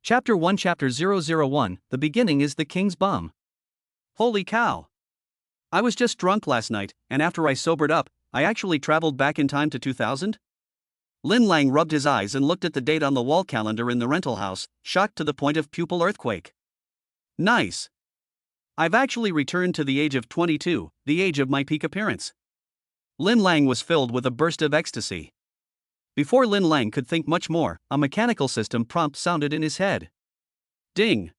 Chapter 1 Chapter 001 The beginning is the king's bum. Holy cow! I was just drunk last night, and after I sobered up, I actually traveled back in time to 2000? Lin Lang rubbed his eyes and looked at the date on the wall calendar in the rental house, shocked to the point of pupil earthquake. Nice! I've actually returned to the age of 22, the age of my peak appearance. Lin Lang was filled with a burst of ecstasy. Before Lin Lang could think much more, a mechanical system prompt sounded in his head. Ding!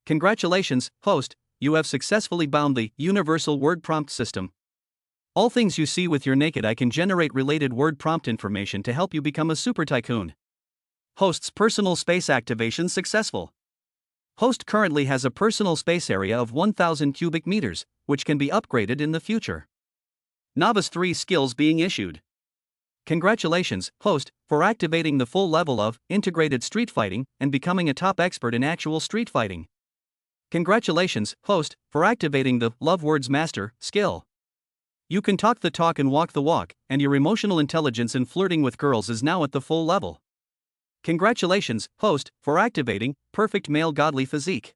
Congratulations, host, you have successfully bound the Universal Word Prompt System. All things you see with your naked eye can generate related word prompt information to help you become a super tycoon. Host's personal space activation successful. Host currently has a personal space area of 1,000 cubic meters, which can be upgraded in the future. Novice 3 skills being issued. Congratulations, host, for activating the full level of integrated street fighting and becoming a top expert in actual street fighting. Congratulations, host, for activating the Love Words Master skill. You can talk the talk and walk the walk, and your emotional intelligence in flirting with girls is now at the full level. Congratulations, host, for activating perfect male godly physique.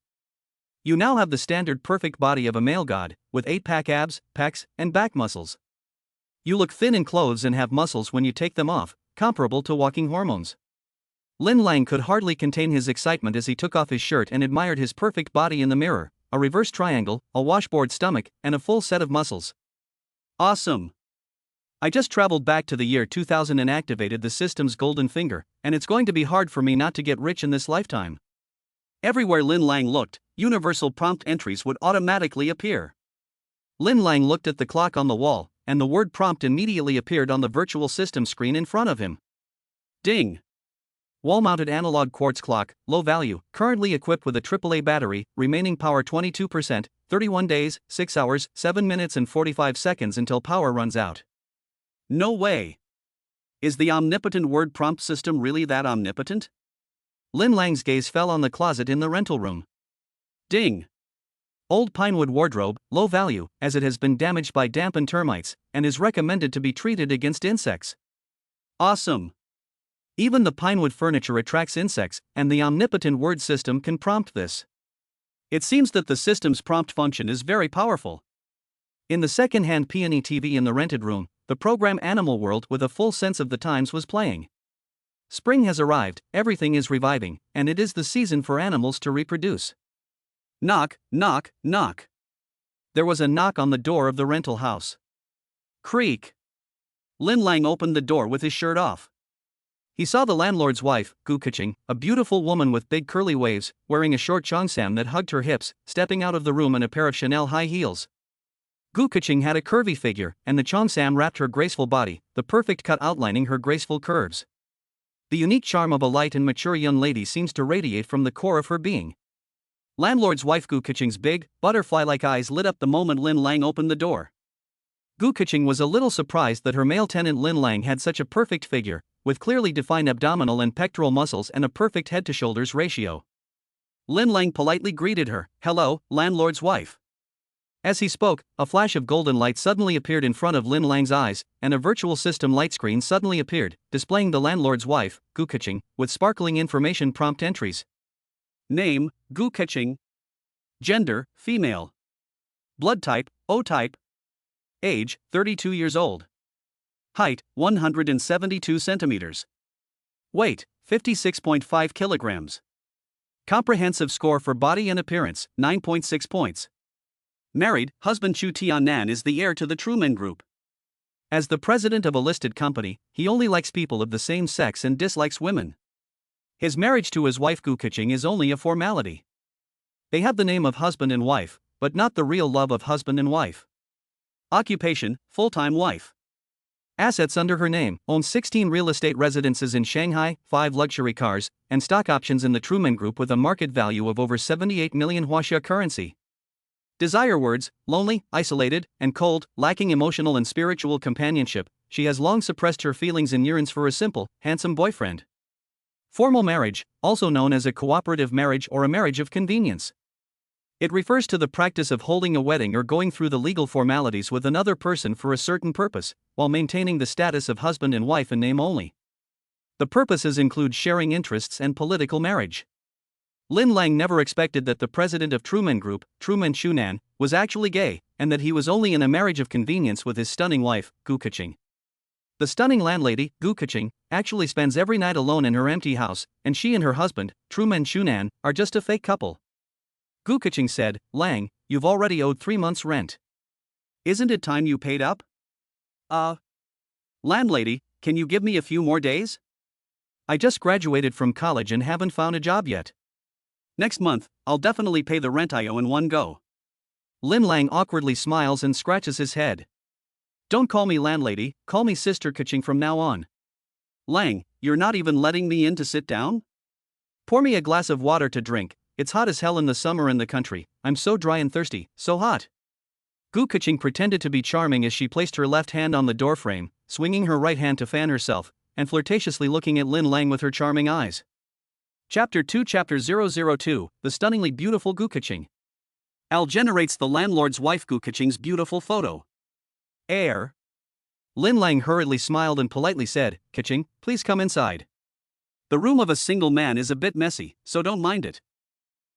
You now have the standard perfect body of a male god, with 8-pack abs, pecs, and back muscles. You look thin in clothes and have muscles when you take them off, comparable to walking hormones. Lin Lang could hardly contain his excitement as he took off his shirt and admired his perfect body in the mirror, a reverse triangle, a washboard stomach, and a full set of muscles. Awesome! I just traveled back to the year 2000 and activated the system's golden finger, and it's going to be hard for me not to get rich in this lifetime. Everywhere Lin Lang looked, universal prompt entries would automatically appear. Lin Lang looked at the clock on the wall, and the word prompt immediately appeared on the virtual system screen in front of him. Ding! Wall-mounted analog quartz clock, low value, currently equipped with a AAA battery, remaining power 22%, 31 days, 6 hours, 7 minutes and 45 seconds until power runs out. No way! Is the omnipotent word prompt system really that omnipotent? Lin Lang's gaze fell on the closet in the rental room. Ding! Old pinewood wardrobe, low value, as it has been damaged by damp and termites, and is recommended to be treated against insects. Awesome! Even the pinewood furniture attracts insects, and the omnipotent word system can prompt this. It seems that the system's prompt function is very powerful. In the second-hand peony TV in the rented room, the program Animal World with a full sense of the times was playing. Spring has arrived, everything is reviving, and it is the season for animals to reproduce. Knock, knock, knock. There was a knock on the door of the rental house. Creak. Lin Lang opened the door with his shirt off. He saw the landlord's wife, Gu Keqing, a beautiful woman with big curly waves, wearing a short cheongsam that hugged her hips, stepping out of the room in a pair of Chanel high heels. Gu Keqing had a curvy figure, and the cheongsam wrapped her graceful body, the perfect cut outlining her graceful curves. The unique charm of a light and mature young lady seems to radiate from the core of her being. Landlord's wife Gu Keqing's big, butterfly-like eyes lit up the moment Lin Lang opened the door. Gu Keqing was a little surprised that her male tenant Lin Lang had such a perfect figure, with clearly defined abdominal and pectoral muscles and a perfect head-to-shoulders ratio. Lin Lang politely greeted her, "Hello, landlord's wife." As he spoke, a flash of golden light suddenly appeared in front of Lin Lang's eyes, and a virtual system light screen suddenly appeared, displaying the landlord's wife, Gu Keqing, with sparkling information prompt entries. Name, Gu Keqing. Gender, female. Blood type, O type. Age, 32 years old. Height, 172 centimeters. Weight, 56.5 kilograms. Comprehensive score for body and appearance, 9.6 points. Married, husband Chu Tiannan is the heir to the Truman Group. As the president of a listed company, he only likes people of the same sex and dislikes women. His marriage to his wife Gu Keqing is only a formality. They have the name of husband and wife, but not the real love of husband and wife. Occupation, full-time wife. Assets under her name, owns 16 real estate residences in Shanghai, 5 luxury cars, and stock options in the Truman Group with a market value of over 78 million Huaxia currency. Desire words, lonely, isolated, and cold, lacking emotional and spiritual companionship. She has long suppressed her feelings and yearns for a simple, handsome boyfriend. Formal marriage, also known as a cooperative marriage or a marriage of convenience. It refers to the practice of holding a wedding or going through the legal formalities with another person for a certain purpose, while maintaining the status of husband and wife in name only. The purposes include sharing interests and political marriage. Lin Lang never expected that the president of Truman Group, Truman Shunan, was actually gay, and that he was only in a marriage of convenience with his stunning wife, Gu Keqing. The stunning landlady, Gu Keqing, actually spends every night alone in her empty house, and she and her husband, Truman Shunan, are just a fake couple. Gu Keqing said, "Lang, you've already owed 3 months' rent. Isn't it time you paid up?" Landlady, can you give me a few more days? I just graduated from college and haven't found a job yet. Next month, I'll definitely pay the rent I owe in one go. Lin Lang awkwardly smiles and scratches his head. Don't call me landlady, call me Sister Keqing from now on. Lang, you're not even letting me in to sit down? Pour me a glass of water to drink, it's hot as hell in the summer in the country, I'm so dry and thirsty, so hot. Gu Keqing pretended to be charming as she placed her left hand on the doorframe, swinging her right hand to fan herself, and flirtatiously looking at Lin Lang with her charming eyes. Chapter 2 Chapter 002 The Stunningly Beautiful Gu Keqing. Al generates the landlord's wife Gu Keqing's beautiful photo. Air. Lin Lang hurriedly smiled and politely said, Keqing, please come inside. The room of a single man is a bit messy, so don't mind it.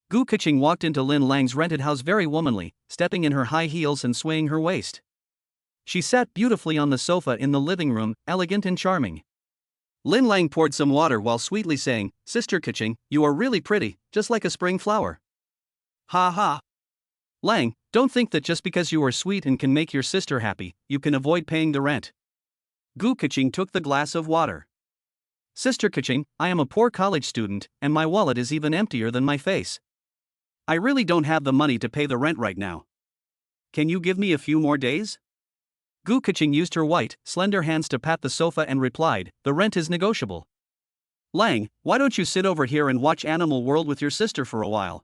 Gu Keqing walked into Lin Lang's rented house very womanly, stepping in her high heels and swaying her waist. She sat beautifully on the sofa in the living room, elegant and charming. Lin Lang poured some water while sweetly saying, Sister Keqing, you are really pretty, just like a spring flower. Ha ha. Lang, don't think that just because you are sweet and can make your sister happy, you can avoid paying the rent. Gu Keqing took the glass of water. Sister Keqing, I am a poor college student, and my wallet is even emptier than my face. I really don't have the money to pay the rent right now. Can you give me a few more days? Gu Keqing used her white, slender hands to pat the sofa and replied, the rent is negotiable. Lang, why don't you sit over here and watch Animal World with your sister for a while?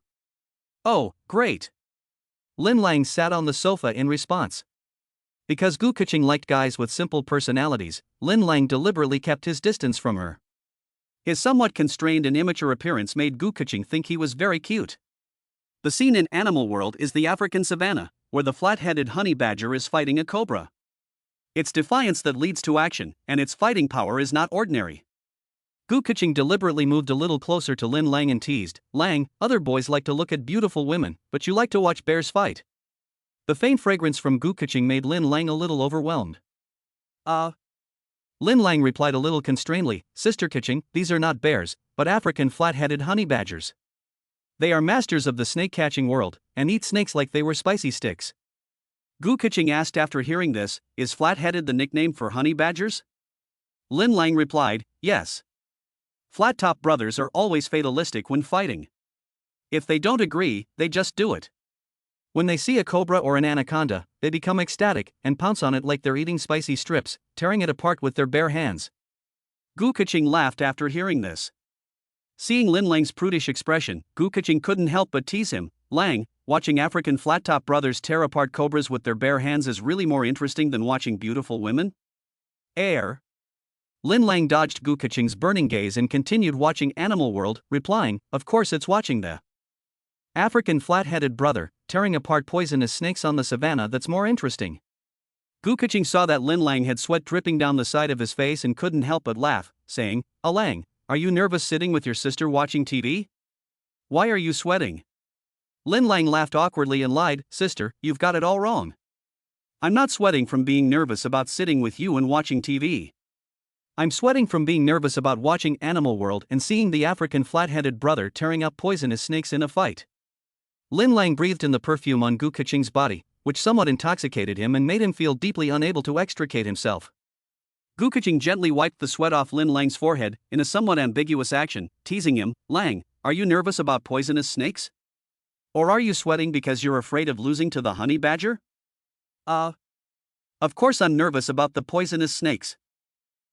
Oh, great. Lin Lang sat on the sofa in response. Because Gu Keqing liked guys with simple personalities, Lin Lang deliberately kept his distance from her. His somewhat constrained and immature appearance made Gu Keqing think he was very cute. The scene in Animal World is the African savannah, where the flat-headed honey badger is fighting a cobra. It's defiance that leads to action, and its fighting power is not ordinary. Gu Keqing deliberately moved a little closer to Lin Lang and teased, Lang, other boys like to look at beautiful women, but you like to watch bears fight. The faint fragrance from Gu Keqing made Lin Lang a little overwhelmed. Lin Lang replied a little constrainedly, Sister Keqing, these are not bears, but African flat-headed honey badgers. They are masters of the snake-catching world, and eat snakes like they were spicy sticks. Gu Keqing asked after hearing this, is flat-headed the nickname for honey badgers? Lin Lang replied, yes. Flat-top brothers are always fatalistic when fighting. If they don't agree, they just do it. When they see a cobra or an anaconda, they become ecstatic and pounce on it like they're eating spicy strips, tearing it apart with their bare hands. Gu Keqing laughed after hearing this. Seeing Lin Lang's prudish expression, Gu Keqing couldn't help but tease him, Lang, watching African flat-top brothers tear apart cobras with their bare hands is really more interesting than watching beautiful women? Air. Lin Lang dodged Gu Keqing's burning gaze and continued watching Animal World, replying, of course it's watching the African flat-headed brother, tearing apart poisonous snakes on the savannah that's more interesting. Gu Keqing saw that Lin Lang had sweat dripping down the side of his face and couldn't help but laugh, saying, Lang, are you nervous sitting with your sister watching TV? Why are you sweating? Lin Lang laughed awkwardly and lied, Sister, you've got it all wrong. I'm not sweating from being nervous about sitting with you and watching TV. I'm sweating from being nervous about watching Animal World and seeing the African flat-headed brother tearing up poisonous snakes in a fight. Lin Lang breathed in the perfume on Gu Keqing's body, which somewhat intoxicated him and made him feel deeply unable to extricate himself. Gu Keqing gently wiped the sweat off Lin Lang's forehead in a somewhat ambiguous action, teasing him, Lang, are you nervous about poisonous snakes? Or are you sweating because you're afraid of losing to the honey badger? Of course I'm nervous about the poisonous snakes.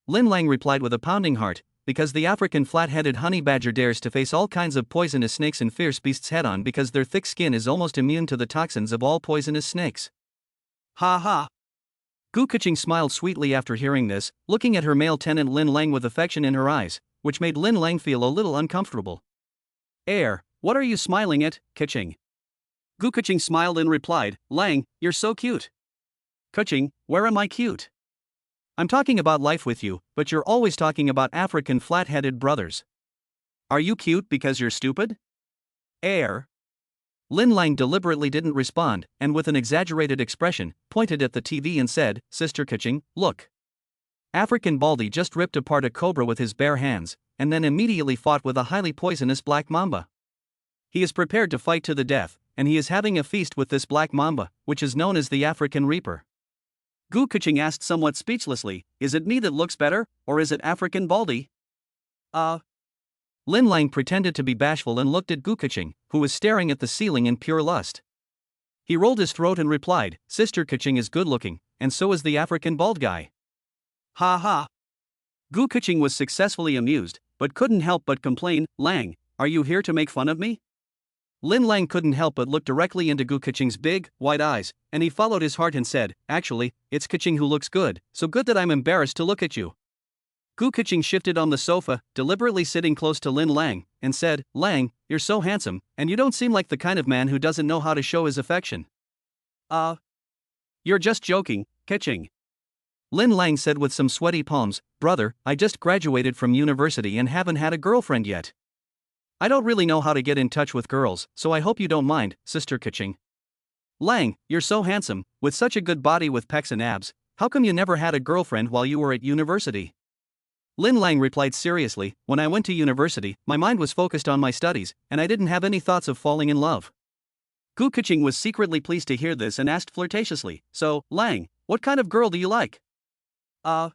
Lin Lang replied with a pounding heart, because the African flat-headed honey badger dares to face all kinds of poisonous snakes and fierce beasts head-on because their thick skin is almost immune to the toxins of all poisonous snakes. Ha ha. Gu Keqing smiled sweetly after hearing this, looking at her male tenant Lin Lang with affection in her eyes, which made Lin Lang feel a little uncomfortable. Air, what are you smiling at, Keqing? Gu Keqing smiled and replied, Lang, you're so cute. Keqing, where am I cute? I'm talking about life with you, but you're always talking about African flat-headed brothers. Are you cute because you're stupid? Air. Lin Lang deliberately didn't respond, and with an exaggerated expression, pointed at the TV and said, Sister Kaching, look. African Baldy just ripped apart a cobra with his bare hands, and then immediately fought with a highly poisonous black mamba. He is prepared to fight to the death, and he is having a feast with this black mamba, which is known as the African Reaper. Gu Kaching asked somewhat speechlessly, is it me that looks better, or is it African Baldy? Lin Lang pretended to be bashful and looked at Gu Kaching, who was staring at the ceiling in pure lust. He rolled his throat and replied, Sister Kaching is good looking, and so is the African bald guy. Ha ha. Gu Kaching was successfully amused, but couldn't help but complain, Lang, are you here to make fun of me? Lin Lang couldn't help but look directly into Gu Kaching's big, wide eyes, and he followed his heart and said, actually, it's Kaching who looks good, so good that I'm embarrassed to look at you. Gu Kaching shifted on the sofa, deliberately sitting close to Lin Lang, and said, Lang, you're so handsome, and you don't seem like the kind of man who doesn't know how to show his affection. You're just joking, Kaching. Lin Lang said with some sweaty palms, brother, I just graduated from university and haven't had a girlfriend yet. I don't really know how to get in touch with girls, so I hope you don't mind, Sister Kaching. Lang, you're so handsome, with such a good body with pecs and abs, how come you never had a girlfriend while you were at university? Lin Lang replied seriously, when I went to university, my mind was focused on my studies, and I didn't have any thoughts of falling in love. Gu Kaching was secretly pleased to hear this and asked flirtatiously, so, Lang, what kind of girl do you like? I'm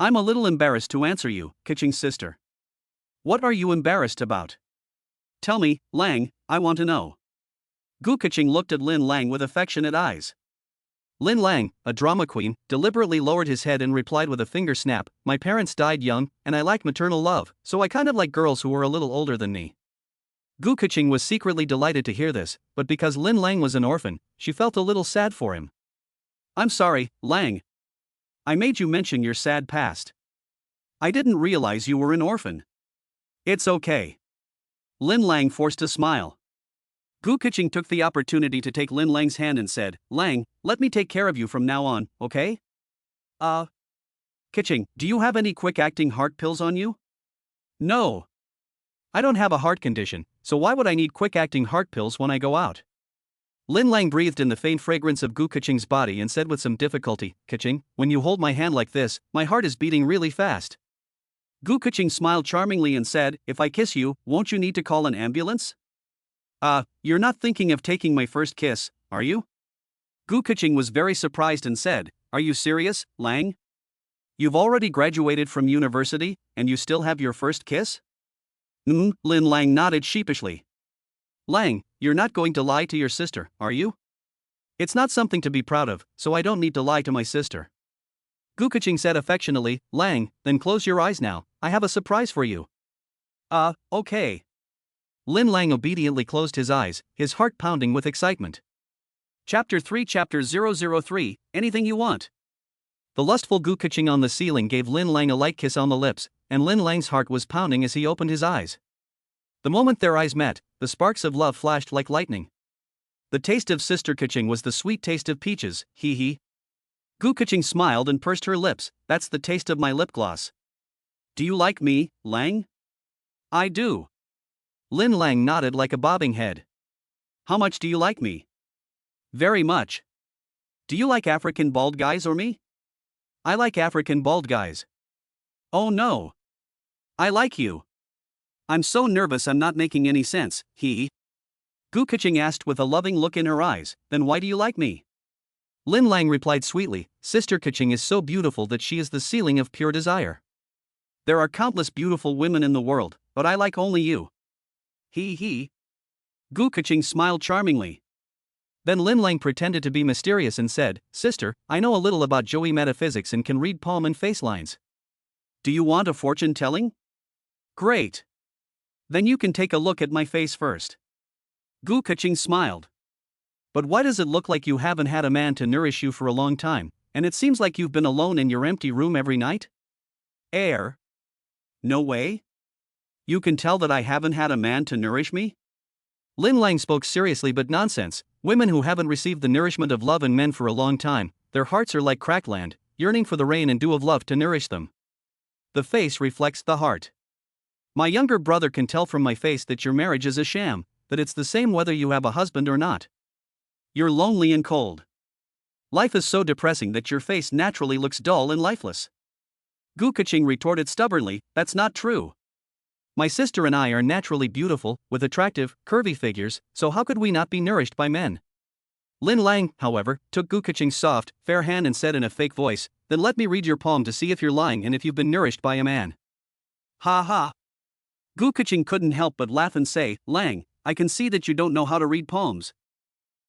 a little embarrassed to answer you, Kaching's sister. What are you embarrassed about? Tell me, Lang, I want to know. Gu Kaching looked at Lin Lang with affectionate eyes. Lin Lang, a drama queen, deliberately lowered his head and replied with a finger snap, my parents died young, and I like maternal love, so I kind of like girls who are a little older than me. Gu Kaching was secretly delighted to hear this, but because Lin Lang was an orphan, she felt a little sad for him. I'm sorry, Lang. I made you mention your sad past. I didn't realize you were an orphan. It's okay. Lin Lang forced a smile. Gu Kaching took the opportunity to take Lin Lang's hand and said, Lang, let me take care of you from now on, okay? Kaching, do you have any quick-acting heart pills on you? No. I don't have a heart condition, so why would I need quick-acting heart pills when I go out? Lin Lang breathed in the faint fragrance of Gu Kaching's body and said with some difficulty, Kaching, when you hold my hand like this, my heart is beating really fast. Gu Kaching smiled charmingly and said, if I kiss you, won't you need to call an ambulance? You're not thinking of taking my first kiss, are you? Gu Kaching was very surprised and said, are you serious, Lang? You've already graduated from university, and you still have your first kiss? Lin Lang nodded sheepishly. Lang, you're not going to lie to your sister, are you? It's not something to be proud of, so I don't need to lie to my sister. Gu Kaching said affectionately, Lang, then close your eyes now, I have a surprise for you. Okay. Lin Lang obediently closed his eyes, his heart pounding with excitement. Chapter 3 Chapter 003, Anything You Want. The lustful Gu Kaching on the ceiling gave Lin Lang a light kiss on the lips, and Lin Lang's heart was pounding as he opened his eyes. The moment their eyes met, the sparks of love flashed like lightning. The taste of Sister Kaching was the sweet taste of peaches, hee hee. Gu Kaching smiled and pursed her lips, that's the taste of my lip gloss. Do you like me, Lang? I do. Lin Lang nodded like a bobbing head. How much do you like me? Very much. Do you like African bald guys or me? I like African bald guys. Oh no. I like you. I'm so nervous I'm not making any sense, hee. Gu Kaching asked with a loving look in her eyes, then why do you like me? Lin Lang replied sweetly, Sister Kaching is so beautiful that she is the ceiling of pure desire. There are countless beautiful women in the world, but I like only you. Hee hee. Gu Kaching smiled charmingly. Then Lin Lang pretended to be mysterious and said, Sister, I know a little about Joey metaphysics and can read palm and face lines. Do you want a fortune telling? Great. Then you can take a look at my face first. Gu Kaching smiled. But why does it look like you haven't had a man to nourish you for a long time, and it seems like you've been alone in your empty room every night? Air. No way? You can tell that I haven't had a man to nourish me? Lin Lang spoke seriously but nonsense. Women who haven't received the nourishment of love in men for a long time, their hearts are like crackland, yearning for the rain and dew of love to nourish them. The face reflects the heart. My younger brother can tell from my face that your marriage is a sham, that it's the same whether you have a husband or not. You're lonely and cold. Life is so depressing that your face naturally looks dull and lifeless. Gu Kaching retorted stubbornly, that's not true. My sister and I are naturally beautiful, with attractive, curvy figures, so how could we not be nourished by men? Lin Lang, however, took Gu Kaching's soft, fair hand and said in a fake voice, then let me read your palm to see if you're lying and if you've been nourished by a man. Ha ha. Gu Kaching couldn't help but laugh and say, Lang, I can see that you don't know how to read palms.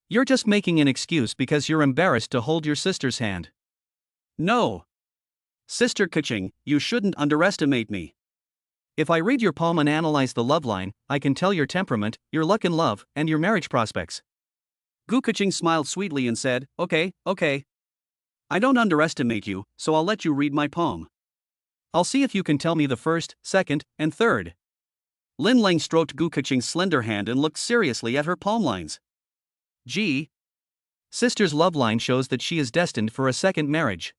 You're just making an excuse because you're embarrassed to hold your sister's hand. No. Sister Kaching, you shouldn't underestimate me. If I read your palm and analyze the love line, I can tell your temperament, your luck in love, and your marriage prospects. Gu Kaching smiled sweetly and said, okay. I don't underestimate you, so I'll let you read my palm. I'll see if you can tell me the first, second, and third. Lin Lang stroked Gu Kaching's slender hand and looked seriously at her palm lines. Gee. Sister's love line shows that she is destined for a second marriage.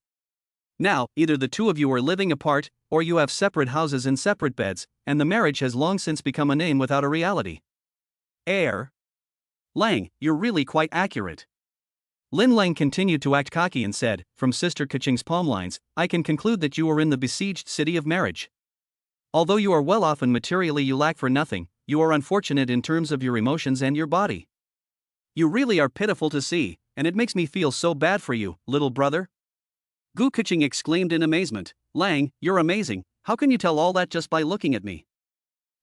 Now, either the two of you are living apart, or you have separate houses and separate beds, and the marriage has long since become a name without a reality. Lang, you're really quite accurate. Lin Lang continued to act cocky and said, from Sister Kaching's palm lines, I can conclude that you are in the besieged city of marriage. Although you are well off and materially you lack for nothing, you are unfortunate in terms of your emotions and your body. You really are pitiful to see, and it makes me feel so bad for you, little brother. Gu Kaching exclaimed in amazement, Lang, you're amazing, how can you tell all that just by looking at me?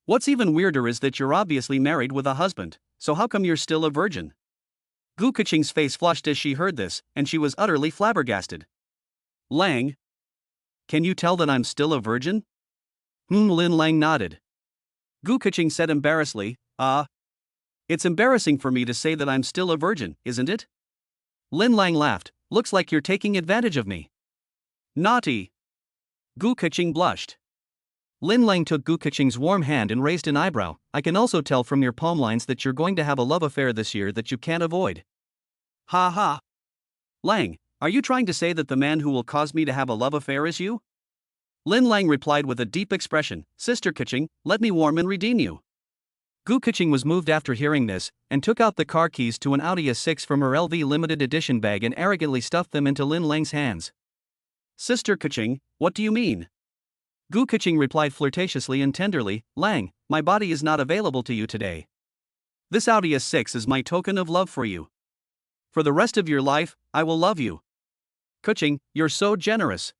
What's even weirder is that you're obviously married with a husband, so how come you're still a virgin? Gu Kaching's face flushed as she heard this, and she was utterly flabbergasted. Lang? Can you tell that I'm still a virgin? Lin Lang nodded. Gu Kaching said embarrassedly, It's embarrassing for me to say that I'm still a virgin, isn't it? Lin Lang laughed, looks like you're taking advantage of me. Naughty. Gu Kaching blushed. Lin Lang took Gu Kaching's warm hand and raised an eyebrow. I can also tell from your palm lines that you're going to have a love affair this year that you can't avoid. Ha ha. Lang, are you trying to say that the man who will cause me to have a love affair is you? Lin Lang replied with a deep expression, Sister Kaching, let me warm and redeem you. Gu Kaching was moved after hearing this, and took out the car keys to an Audi A6 from her LV limited edition bag and arrogantly stuffed them into Lin Lang's hands. Sister Kaching, what do you mean? Gu Kaching replied flirtatiously and tenderly, Lang, my body is not available to you today. This Audi A6 is my token of love for you. For the rest of your life, I will love you. Kaching, you're so generous.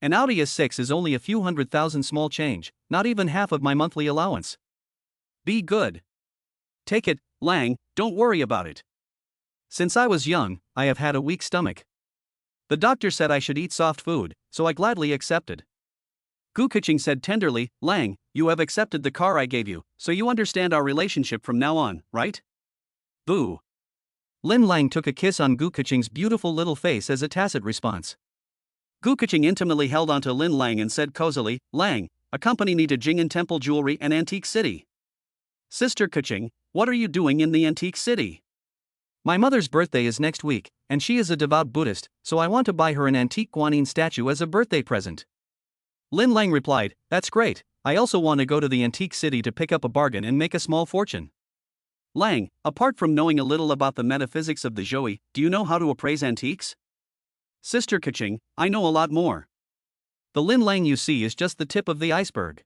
An Audi A6 is only a few $100,000 small change, not even half of my monthly allowance. Be good. Take it, Lang, don't worry about it. Since I was young, I have had a weak stomach. The doctor said I should eat soft food, so I gladly accepted. Gu Kaching said tenderly, Lang, you have accepted the car I gave you, so you understand our relationship from now on, right? Boo. Lin Lang took a kiss on Gu Kaching's beautiful little face as a tacit response. Gu Kaching intimately held onto Lin Lang and said cozily, Lang, accompany me to Jing'an Temple Jewelry and Antique City. Sister Kaching, what are you doing in the Antique City? My mother's birthday is next week, and she is a devout Buddhist, so I want to buy her an antique Guanyin statue as a birthday present. Lin Lang replied, that's great, I also want to go to the Antique City to pick up a bargain and make a small fortune. Lang, apart from knowing a little about the metaphysics of the Zhoui, do you know how to appraise antiques? Sister Kaching, I know a lot more. The Lin Lang you see is just the tip of the iceberg.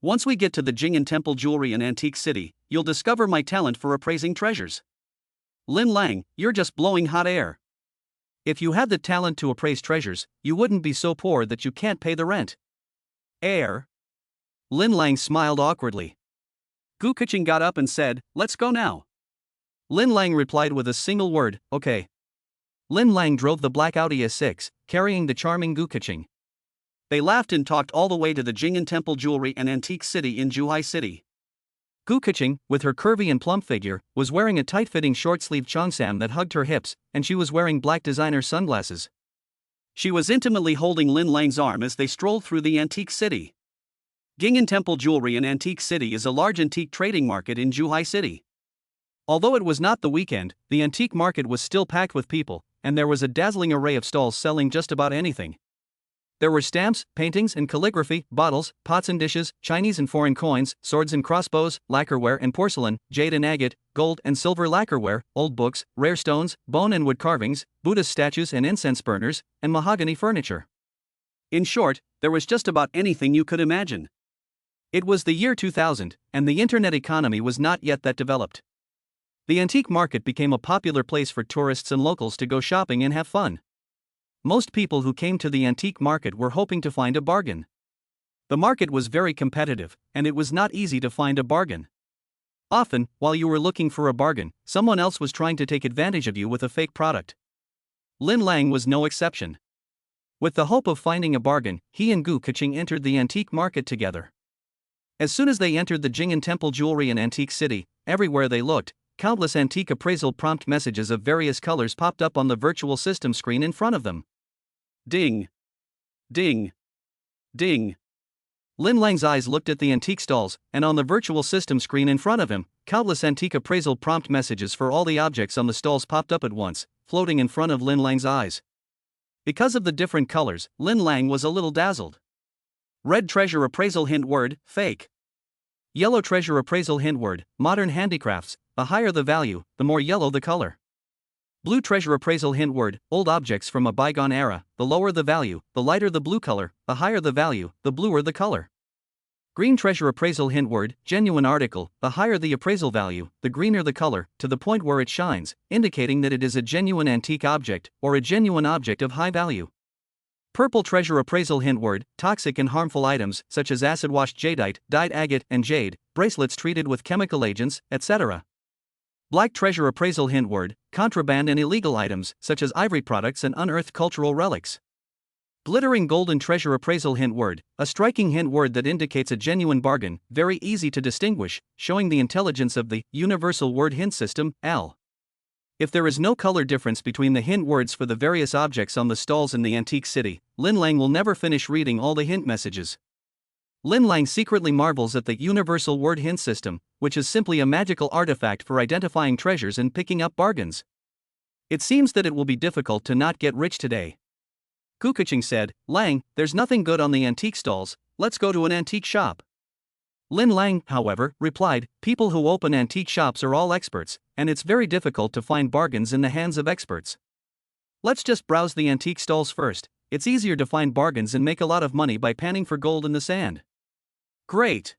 Once we get to the Jing'an Temple Jewelry and Antique City, you'll discover my talent for appraising treasures. Lin Lang, you're just blowing hot air. If you had the talent to appraise treasures, you wouldn't be so poor that you can't pay the rent. Air. Lin Lang smiled awkwardly. Gu Kaching got up and said, let's go now. Lin Lang replied with a single word, okay. Lin Lang drove the black Audi A6, carrying the charming Gu Kaching. They laughed and talked all the way to the Jing'an Temple Jewelry and Antique City in Zhuhai City. Gu Kaching, with her curvy and plump figure, was wearing a tight-fitting short-sleeved cheongsam that hugged her hips, and she was wearing black designer sunglasses. She was intimately holding Lin Lang's arm as they strolled through the Antique City. Jing'an Temple Jewelry and Antique City is a large antique trading market in Zhuhai City. Although it was not the weekend, the antique market was still packed with people, and there was a dazzling array of stalls selling just about anything. There were stamps, paintings and calligraphy, bottles, pots and dishes, Chinese and foreign coins, swords and crossbows, lacquerware and porcelain, jade and agate, gold and silver lacquerware, old books, rare stones, bone and wood carvings, Buddhist statues and incense burners, and mahogany furniture. In short, there was just about anything you could imagine. It was the year 2000, and the internet economy was not yet that developed. The antique market became a popular place for tourists and locals to go shopping and have fun. Most people who came to the antique market were hoping to find a bargain. The market was very competitive, and it was not easy to find a bargain. Often, while you were looking for a bargain, someone else was trying to take advantage of you with a fake product. Lin Lang was no exception. With the hope of finding a bargain, he and Gu Kaching entered the antique market together. As soon as they entered the Jing'an Temple Jewelry and Antique City, everywhere they looked, countless antique appraisal prompt messages of various colors popped up on the virtual system screen in front of them. Ding! Ding! Ding! Lin Lang's eyes looked at the antique stalls, and on the virtual system screen in front of him, countless antique appraisal prompt messages for all the objects on the stalls popped up at once, floating in front of Lin Lang's eyes. Because of the different colors, Lin Lang was a little dazzled. Red treasure appraisal hint word, fake. Yellow treasure appraisal hint word, modern handicrafts. The higher the value, the more yellow the color. Blue treasure appraisal hint word, old objects from a bygone era. The lower the value, the lighter the blue color. The higher the value, the bluer the color. Green treasure appraisal hint word, genuine article. The higher the appraisal value, the greener the color, to the point where it shines, indicating that it is a genuine antique object, or a genuine object of high value. Purple treasure appraisal hint word, toxic and harmful items such as acid-washed jadeite, dyed agate and jade, bracelets treated with chemical agents, etc. Black treasure appraisal hint word, contraband and illegal items such as ivory products and unearthed cultural relics. Glittering golden treasure appraisal hint word, a striking hint word that indicates a genuine bargain, very easy to distinguish, showing the intelligence of the Universal Word Hint System, (UWL). If there is no color difference between the hint words for the various objects on the stalls in the antique city, Lin Lang will never finish reading all the hint messages. Lin Lang secretly marvels at the Universal Word Hint System, which is simply a magical artifact for identifying treasures and picking up bargains. It seems that it will be difficult to not get rich today. Gu Kaching said, Lang, there's nothing good on the antique stalls, let's go to an antique shop. Lin Lang, however, replied, people who open antique shops are all experts, and it's very difficult to find bargains in the hands of experts. Let's just browse the antique stalls first. It's easier to find bargains and make a lot of money by panning for gold in the sand. Great!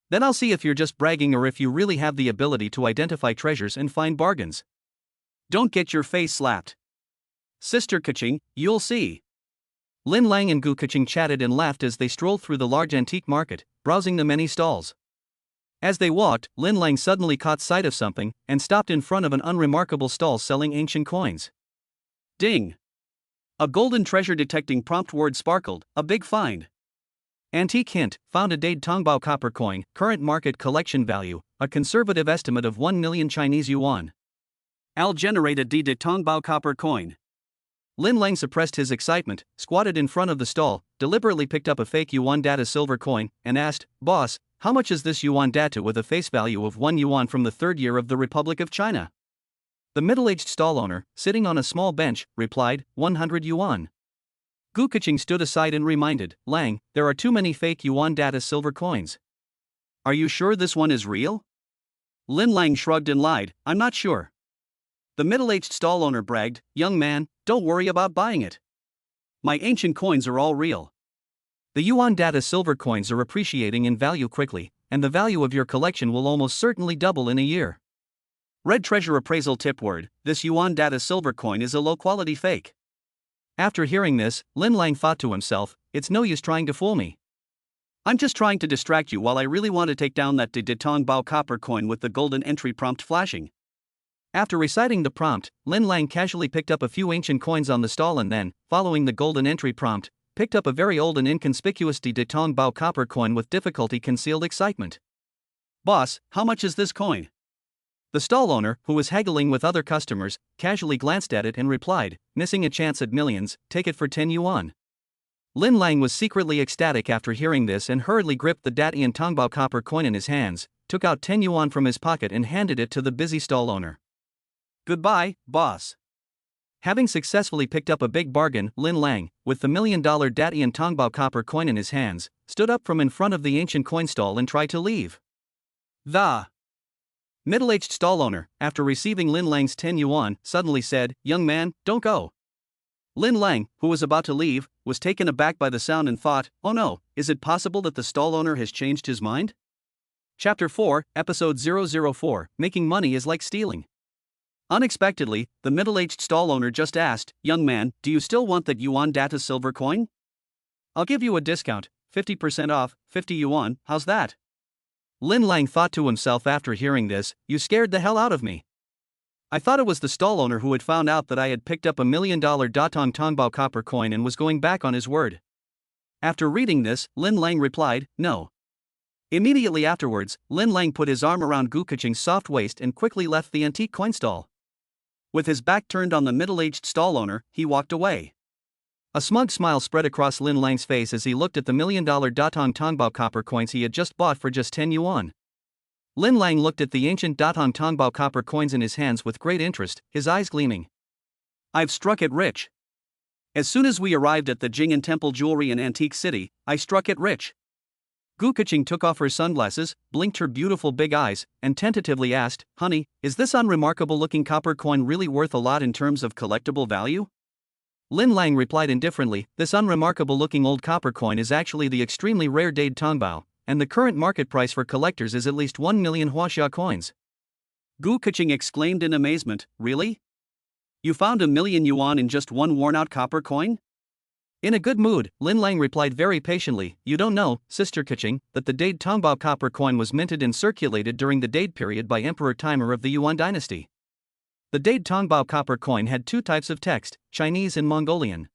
Then I'll see if you're just bragging or if you really have the ability to identify treasures and find bargains. Don't get your face slapped. Sister Kaching, you'll see. Lin Lang and Gu Kaching chatted and laughed as they strolled through the large antique market, browsing the many stalls. As they walked, Lin Lang suddenly caught sight of something and stopped in front of an unremarkable stall selling ancient coins. Ding! A golden treasure detecting prompt word sparkled, a big find. Antique hint, found a Dade Tongbao copper coin, current market collection value, a conservative estimate of 1 million Chinese yuan. I'll generate a Dade Tongbao copper coin. Lin Lang suppressed his excitement, squatted in front of the stall, deliberately picked up a fake yuan data silver coin, and asked, Boss, how much is this yuan data with a face value of 1 yuan from the third year of the Republic of China? The middle-aged stall owner, sitting on a small bench, replied, 100 yuan. Gu Kaching stood aside and reminded, Lang, there are too many fake yuan data silver coins. Are you sure this one is real? Lin Lang shrugged and lied, I'm not sure. The middle-aged stall owner bragged, young man, don't worry about buying it. My ancient coins are all real. The yuan data silver coins are appreciating in value quickly, and the value of your collection will almost certainly double in a year. Red treasure appraisal tip word, this yuan data silver coin is a low-quality fake. After hearing this, Lin Lang thought to himself, it's no use trying to fool me. I'm just trying to distract you while I really want to take down that De Tong Bao copper coin with the golden entry prompt flashing. After reciting the prompt, Lin Lang casually picked up a few ancient coins on the stall and then, following the golden entry prompt, picked up a very old and inconspicuous De Tong Bao copper coin with difficulty concealed excitement. Boss, how much is this coin? The stall owner, who was haggling with other customers, casually glanced at it and replied, missing a chance at millions, take it for 10 yuan. Lin Lang was secretly ecstatic after hearing this and hurriedly gripped the Datian Tongbao copper coin in his hands, took out 10 yuan from his pocket and handed it to the busy stall owner. Goodbye, boss. Having successfully picked up a big bargain, Lin Lang, with the $1 million Datian Tongbao copper coin in his hands, stood up from in front of the ancient coin stall and tried to leave. The middle-aged stall owner, after receiving Lin Lang's 10 yuan, suddenly said, "Young man, don't go." Lin Lang, who was about to leave, was taken aback by the sound and thought, "Oh no, is it possible that the stall owner has changed his mind?" Chapter 4, Episode 004, Making Money is Like Stealing. Unexpectedly, the middle-aged stall owner just asked, "Young man, do you still want that yuan data silver coin? I'll give you a discount, 50% off, 50 yuan, how's that?" Lin Lang thought to himself after hearing this, "You scared the hell out of me. I thought it was the stall owner who had found out that I had picked up $1 million Datong Tongbao copper coin and was going back on his word." After reading this, Lin Lang replied, "No." Immediately afterwards, Lin Lang put his arm around Gu Keching's soft waist and quickly left the antique coin stall. With his back turned on the middle-aged stall owner, he walked away. A smug smile spread across Lin Lang's face as he looked at the $1 million Datong Tongbao copper coins he had just bought for just 10 yuan. Lin Lang looked at the ancient Datong Tongbao copper coins in his hands with great interest, his eyes gleaming. "I've struck it rich. As soon as we arrived at the Jing'an Temple Jewelry and Antique City, I struck it rich." Gu Keching took off her sunglasses, blinked her beautiful big eyes, and tentatively asked, "Honey, is this unremarkable-looking copper coin really worth a lot in terms of collectible value?" Lin Lang replied indifferently, "This unremarkable-looking old copper coin is actually the extremely rare Dade Tongbao, and the current market price for collectors is at least 1 million huaxia coins." Gu Keching exclaimed in amazement, "Really? You found 1 million yuan in just one worn-out copper coin?" In a good mood, Lin Lang replied very patiently, "You don't know, Sister Keching, that the Dade Tongbao copper coin was minted and circulated during the Dade period by Emperor Timer of the Yuan dynasty. The Dade Tongbao copper coin had two types of text, Chinese and Mongolian.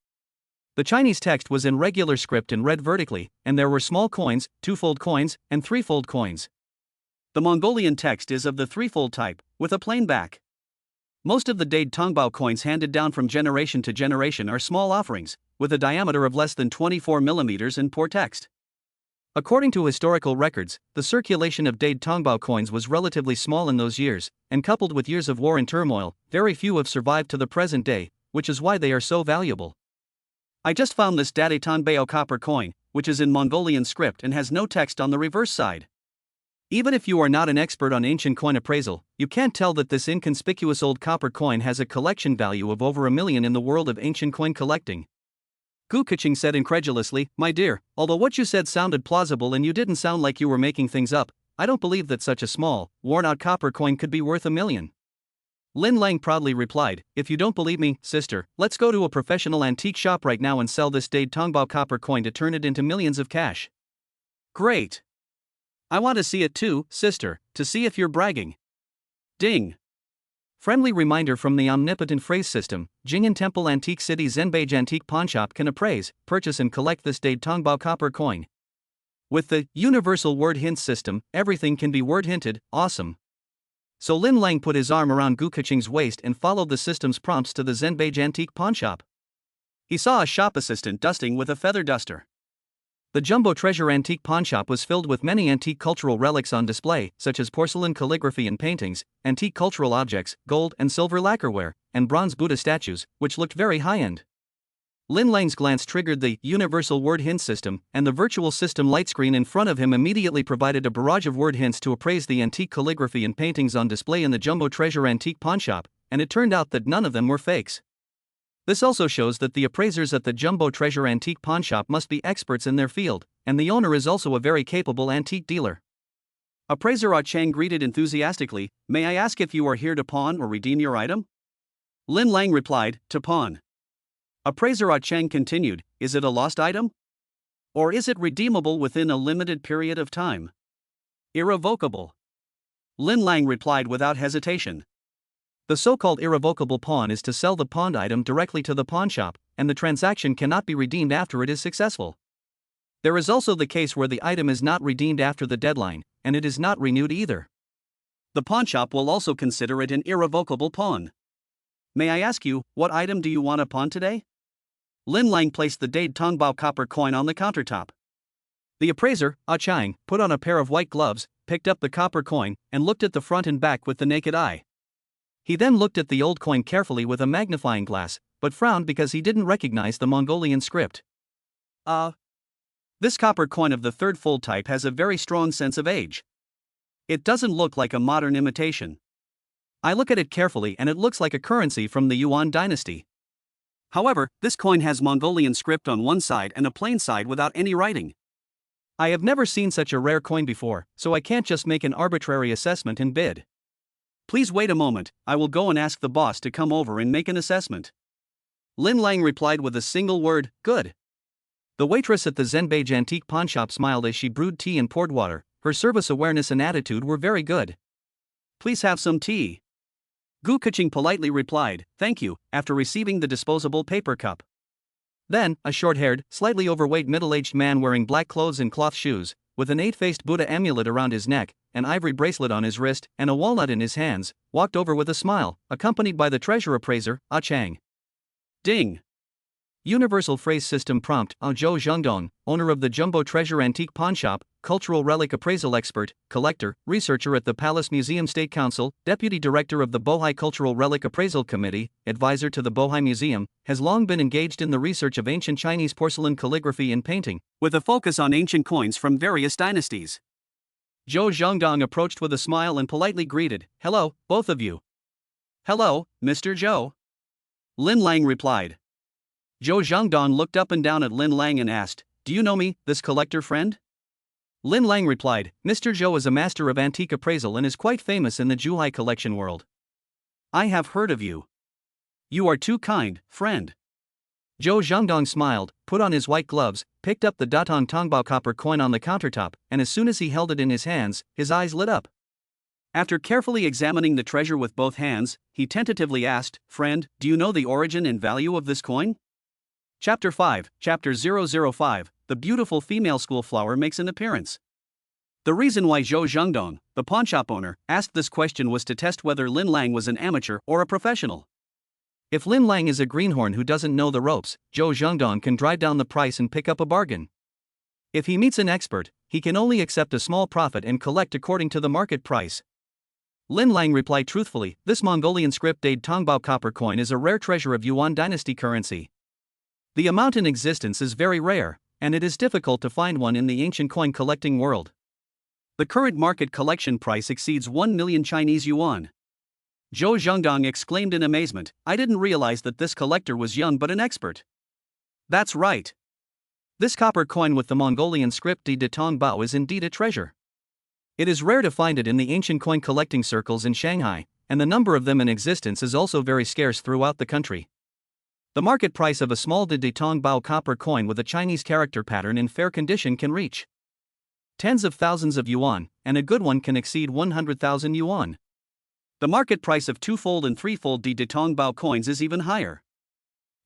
The Chinese text was in regular script and read vertically, and there were small coins, two-fold coins, and three-fold coins. The Mongolian text is of the three-fold type, with a plain back. Most of the Dade Tongbao coins handed down from generation to generation are small offerings, with a diameter of less than 24 millimeters and poor text. According to historical records, the circulation of Dade Tongbao coins was relatively small in those years, and coupled with years of war and turmoil, very few have survived to the present day, which is why they are so valuable. I just found this Dade Tongbao copper coin, which is in Mongolian script and has no text on the reverse side. Even if you are not an expert on ancient coin appraisal, you can't tell that this inconspicuous old copper coin has a collection value of over 1 million in the world of ancient coin collecting." Gu Keching said incredulously, "My dear, although what you said sounded plausible and you didn't sound like you were making things up, I don't believe that such a small, worn-out copper coin could be worth 1 million. Lin Lang proudly replied, "If you don't believe me, sister, let's go to a professional antique shop right now and sell this Dade Tongbao copper coin to turn it into millions of cash." "Great. I want to see it too, sister, to see if you're bragging." Ding. Friendly reminder from the omnipotent phrase system, Jing'an Temple Antique City Zenbeige Antique Pawnshop can appraise, purchase and collect this Dade Tongbao copper coin. With the universal word hint system, everything can be word hinted, awesome. So Lin Lang put his arm around Gu Keching's waist and followed the system's prompts to the Zenbeige Antique Pawnshop. He saw a shop assistant dusting with a feather duster. The Jumbo Treasure Antique Pawnshop was filled with many antique cultural relics on display, such as porcelain calligraphy and paintings, antique cultural objects, gold and silver lacquerware, and bronze Buddha statues, which looked very high-end. Lin Lang's glance triggered the universal word hint system, and the virtual system light screen in front of him immediately provided a barrage of word hints to appraise the antique calligraphy and paintings on display in the Jumbo Treasure Antique Pawnshop, and it turned out that none of them were fakes. This also shows that the appraisers at the Jumbo Treasure Antique Pawnshop must be experts in their field, and the owner is also a very capable antique dealer. Appraiser Ah Chang greeted enthusiastically, "May I ask if you are here to pawn or redeem your item?" Lin Lang replied, "To pawn." Appraiser Ah Chang continued, "Is it a lost item? Or is it redeemable within a limited period of time?" "Irrevocable." Lin Lang replied without hesitation. The so-called irrevocable pawn is to sell the pawned item directly to the pawnshop, and the transaction cannot be redeemed after it is successful. There is also the case where the item is not redeemed after the deadline, and it is not renewed either. The pawnshop will also consider it an irrevocable pawn. "May I ask you, what item do you want to pawn today?" Lin Lang placed the Dade Tongbao copper coin on the countertop. The appraiser, Ah Chang, put on a pair of white gloves, picked up the copper coin, and looked at the front and back with the naked eye. He then looked at the old coin carefully with a magnifying glass, but frowned because he didn't recognize the Mongolian script. This copper coin of the third fold type has a very strong sense of age. It doesn't look like a modern imitation. I look at it carefully and it looks like a currency from the Yuan dynasty. However, this coin has Mongolian script on one side and a plain side without any writing. I have never seen such a rare coin before, so I can't just make an arbitrary assessment and bid. Please wait a moment, I will go and ask the boss to come over and make an assessment. Lin Lang replied with a single word, good. The waitress at the Zenbeige antique pawnshop smiled as she brewed tea and poured water. Her service awareness and attitude were very good. Please have some tea. Gu Keqing politely replied, thank you, after receiving the disposable paper cup. Then, a short-haired, slightly overweight middle-aged man wearing black clothes and cloth shoes, with an 8-faced Buddha amulet around his neck, an ivory bracelet on his wrist, and a walnut in his hands, walked over with a smile, accompanied by the treasure appraiser, Ah Chang. Ding! Universal Phrase System Prompt. Zhou Zhengdong, owner of the Jumbo Treasure Antique Pawnshop, cultural relic appraisal expert, collector, researcher at the Palace Museum State Council, deputy director of the Bohai Cultural Relic Appraisal Committee, advisor to the Bohai Museum, has long been engaged in the research of ancient Chinese porcelain calligraphy and painting, with a focus on ancient coins from various dynasties. Zhou Zhengdong approached with a smile and politely greeted, hello, both of you. Hello, Mr. Zhou. Lin Lang replied. Zhou Zhengdong looked up and down at Lin Lang and asked, do you know me, this collector friend? Lin Lang replied, Mr. Zhou is a master of antique appraisal and is quite famous in the Zhuhai collection world. I have heard of you. You are too kind, friend. Zhou Zhengdong smiled, put on his white gloves, picked up the Datong Tongbao copper coin on the countertop, and as soon as he held it in his hands, his eyes lit up. After carefully examining the treasure with both hands, he tentatively asked, friend, do you know the origin and value of this coin? Chapter 5, Chapter 005, The Beautiful Female School Flower Makes an Appearance. The reason why Zhou Zhengdong, the pawnshop owner, asked this question was to test whether Lin Lang was an amateur or a professional. If Lin Lang is a greenhorn who doesn't know the ropes, Zhou Zhengdong can drive down the price and pick up a bargain. If he meets an expert, he can only accept a small profit and collect according to the market price. Lin Lang replied truthfully, this Mongolian script-dated Tongbao copper coin is a rare treasure of Yuan dynasty currency. The amount in existence is very rare, and it is difficult to find one in the ancient coin collecting world. The current market collection price exceeds 1 million Chinese yuan. Zhou Zhengdong exclaimed in amazement, I didn't realize that this collector was young but an expert. That's right. This copper coin with the Mongolian script de Tongbao is indeed a treasure. It is rare to find it in the ancient coin collecting circles in Shanghai, and the number of them in existence is also very scarce throughout the country. The market price of a small de Tongbao copper coin with a Chinese character pattern in fair condition can reach tens of thousands of yuan, and a good one can exceed 100,000 yuan. The market price of two-fold and three-fold de Tongbao coins is even higher.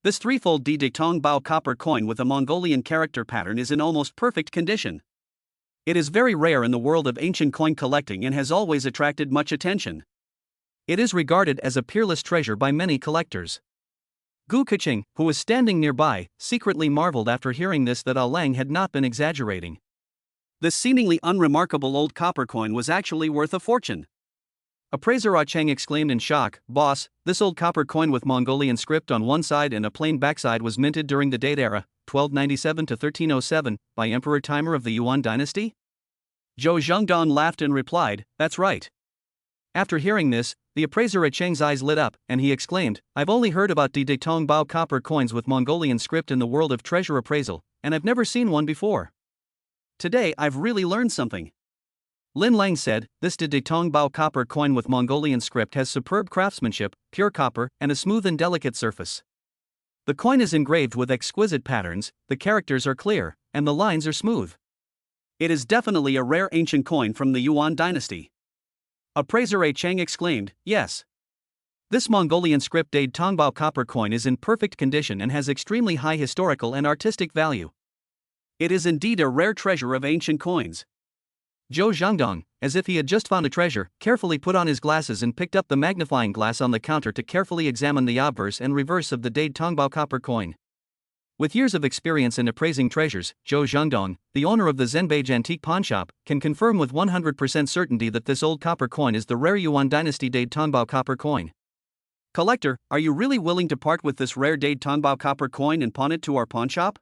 This three-fold de Tongbao copper coin with a Mongolian character pattern is in almost perfect condition. It is very rare in the world of ancient coin collecting and has always attracted much attention. It is regarded as a peerless treasure by many collectors. Gu Keqing, who was standing nearby, secretly marveled after hearing this that Ah Lang had not been exaggerating. This seemingly unremarkable old copper coin was actually worth a fortune. Appraiser Ah Chang exclaimed in shock, boss, this old copper coin with Mongolian script on one side and a plain backside was minted during the date era, 1297 to 1307, by Emperor Timur of the Yuan dynasty? Zhou Zhengdong laughed and replied, that's right. After hearing this, the appraiser at Cheng's eyes lit up, and he exclaimed, I've only heard about de Tongbao copper coins with Mongolian script in the world of treasure appraisal, and I've never seen one before. Today I've really learned something. Lin Lang said, this de Tongbao copper coin with Mongolian script has superb craftsmanship, pure copper, and a smooth and delicate surface. The coin is engraved with exquisite patterns, the characters are clear, and the lines are smooth. It is definitely a rare ancient coin from the Yuan dynasty. Appraiser A. Cheng exclaimed, yes. This Mongolian script dated Tongbao copper coin is in perfect condition and has extremely high historical and artistic value. It is indeed a rare treasure of ancient coins. Zhou Zhengdong, as if he had just found a treasure, carefully put on his glasses and picked up the magnifying glass on the counter to carefully examine the obverse and reverse of the dated Tongbao copper coin. With years of experience in appraising treasures, Zhou Zhengdong, the owner of the Zenbeige antique pawnshop, can confirm with 100% certainty that this old copper coin is the rare Yuan dynasty dated Tongbao copper coin. Collector, are you really willing to part with this rare Dade Tongbao copper coin and pawn it to our pawnshop?